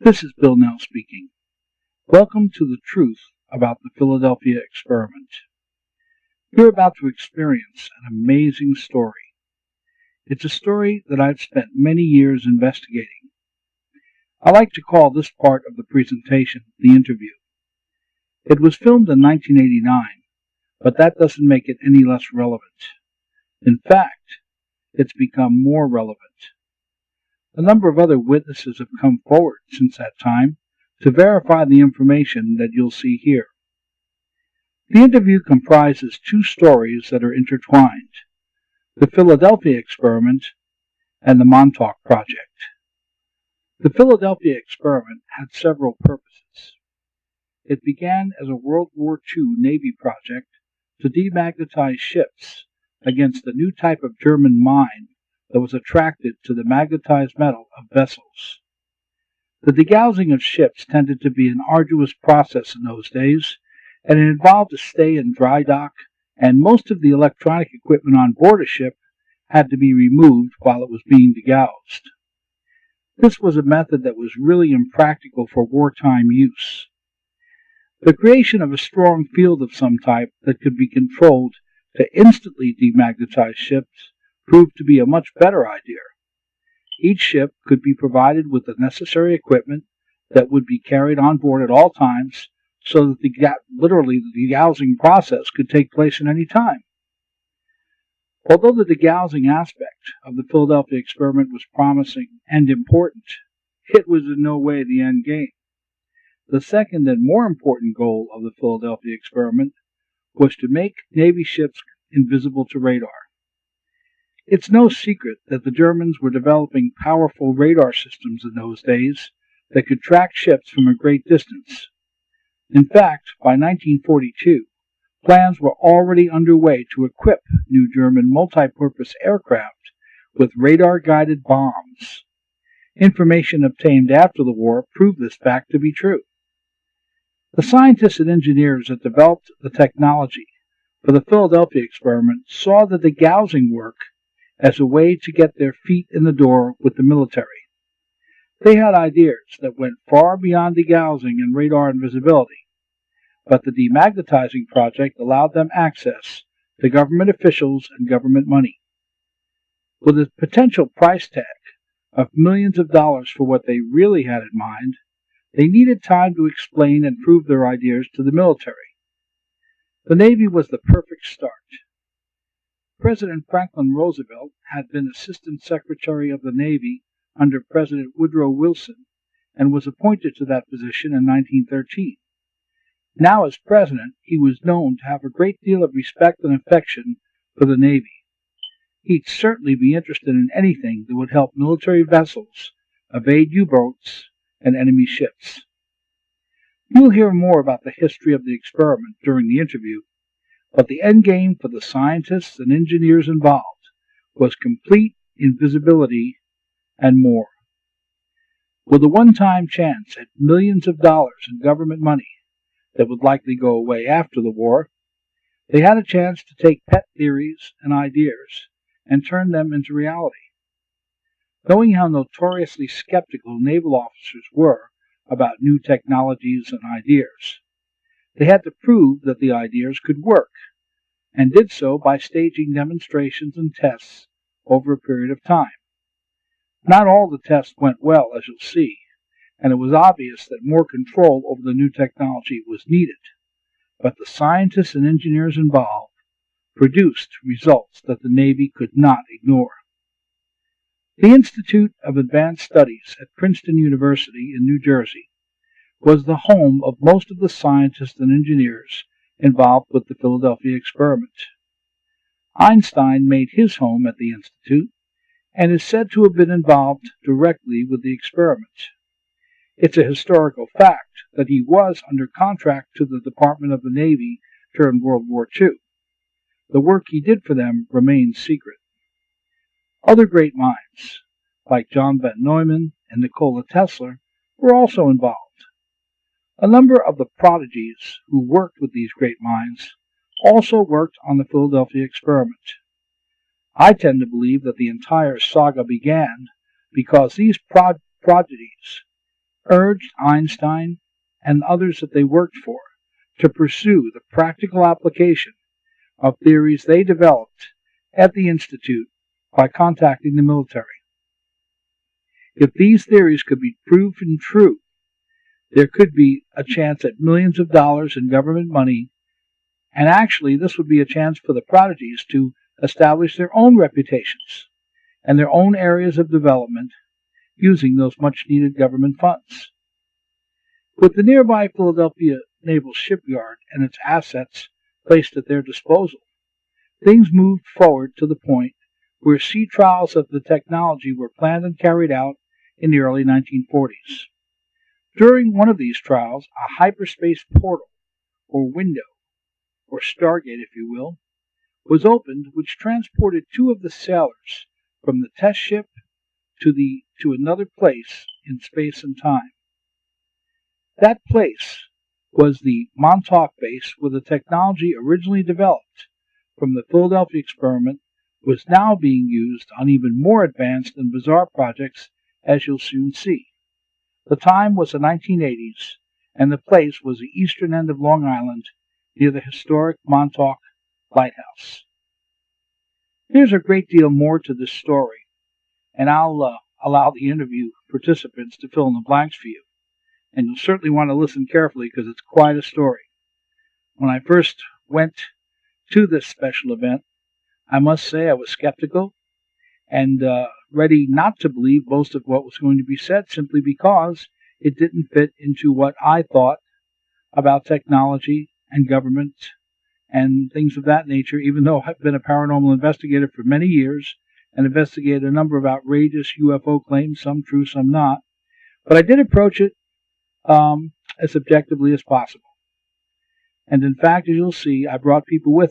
This is Bill Now speaking. Welcome to the truth about the Philadelphia experiment. You're about to experience an amazing story. It's a story that I've spent many years investigating. I like to call this part of the presentation the interview. It was filmed in 1989, but that doesn't make it any less relevant. In fact, it's become more relevant. A number of other witnesses have come forward since that time to verify the information that you'll see here. The interview comprises two stories that are intertwined: the Philadelphia experiment and the Montauk project. The Philadelphia experiment had several purposes. It began as a World War II Navy project to demagnetize ships against a new type of German mine that was attracted to the magnetized metal of vessels. The degaussing of ships tended to be an arduous process in those days, and it involved a stay in dry dock, and most of the electronic equipment on board a ship had to be removed while it was being degaussed. This was a method that was really impractical for wartime use. The creation of a strong field of some type that could be controlled to instantly demagnetize ships proved to be a much better idea. Each ship could be provided with the necessary equipment that would be carried on board at all times, so that literally the degaussing process could take place at any time. Although the degaussing aspect of the Philadelphia experiment was promising and important, it was in no way the end game. The second and more important goal of the Philadelphia experiment was to make Navy ships invisible to radar. It's no secret that the Germans were developing powerful radar systems in those days that could track ships from a great distance. In fact, by 1942, plans were already underway to equip new German multipurpose aircraft with radar-guided bombs. Information obtained after the war proved this fact to be true. The scientists and engineers that developed the technology for the Philadelphia experiment saw the degaussing work as a way to get their feet in the door with the military. They had ideas that went far beyond degaussing and radar invisibility, but the demagnetizing project allowed them access to government officials and government money. With a potential price tag of millions of dollars for what they really had in mind, they needed time to explain and prove their ideas to the military. The Navy was the perfect start. President Franklin Roosevelt had been Assistant Secretary of the Navy under President Woodrow Wilson and was appointed to that position in 1913. Now as President, he was known to have a great deal of respect and affection for the Navy. He'd certainly be interested in anything that would help military vessels evade U-boats and enemy ships. You'll hear more about the history of the experiment during the interview, but the end game for the scientists and engineers involved was complete invisibility and more. With a one-time chance at millions of dollars in government money that would likely go away after the war, they had a chance to take pet theories and ideas and turn them into reality. Knowing how notoriously skeptical naval officers were about new technologies and ideas, they had to prove that the ideas could work, and did so by staging demonstrations and tests over a period of time. Not all the tests went well, as you'll see, and it was obvious that more control over the new technology was needed, but the scientists and engineers involved produced results that the Navy could not ignore. The Institute of Advanced Studies at Princeton University in New Jersey was the home of most of the scientists and engineers involved with the Philadelphia experiment. Einstein made his home at the Institute and is said to have been involved directly with the experiment. It's a historical fact that he was under contract to the Department of the Navy during World War II. The work he did for them remains secret. Other great minds, like John von Neumann and Nikola Tesla, were also involved. A number of the prodigies who worked with these great minds also worked on the Philadelphia experiment. I tend to believe that the entire saga began because these prodigies urged Einstein and others that they worked for to pursue the practical application of theories they developed at the Institute by contacting the military. If these theories could be proven true, there could be a chance at millions of dollars in government money, and actually this would be a chance for the prodigies to establish their own reputations and their own areas of development using those much-needed government funds. With the nearby Philadelphia Naval Shipyard and its assets placed at their disposal, things moved forward to the point where sea trials of the technology were planned and carried out in the early 1940s. During one of these trials, a hyperspace portal, or window, or stargate if you will, was opened, which transported two of the sailors from the test ship to another place in space and time. That place was the Montauk base, where the technology originally developed from the Philadelphia experiment was now being used on even more advanced and bizarre projects, as you'll soon see. The time was the 1980s, and the place was the eastern end of Long Island, near the historic Montauk Lighthouse. There's a great deal more to this story, and I'll allow the interview participants to fill in the blanks for you. And you'll certainly want to listen carefully because it's quite a story. When I first went to this special event, I must say I was skeptical and ready not to believe most of what was going to be said simply because it didn't fit into what I thought about technology and government and things of that nature, even though I've been a paranormal investigator for many years and investigated a number of outrageous UFO claims, some true, some not. But I did approach it as objectively as possible. And in fact, as you'll see, I brought people with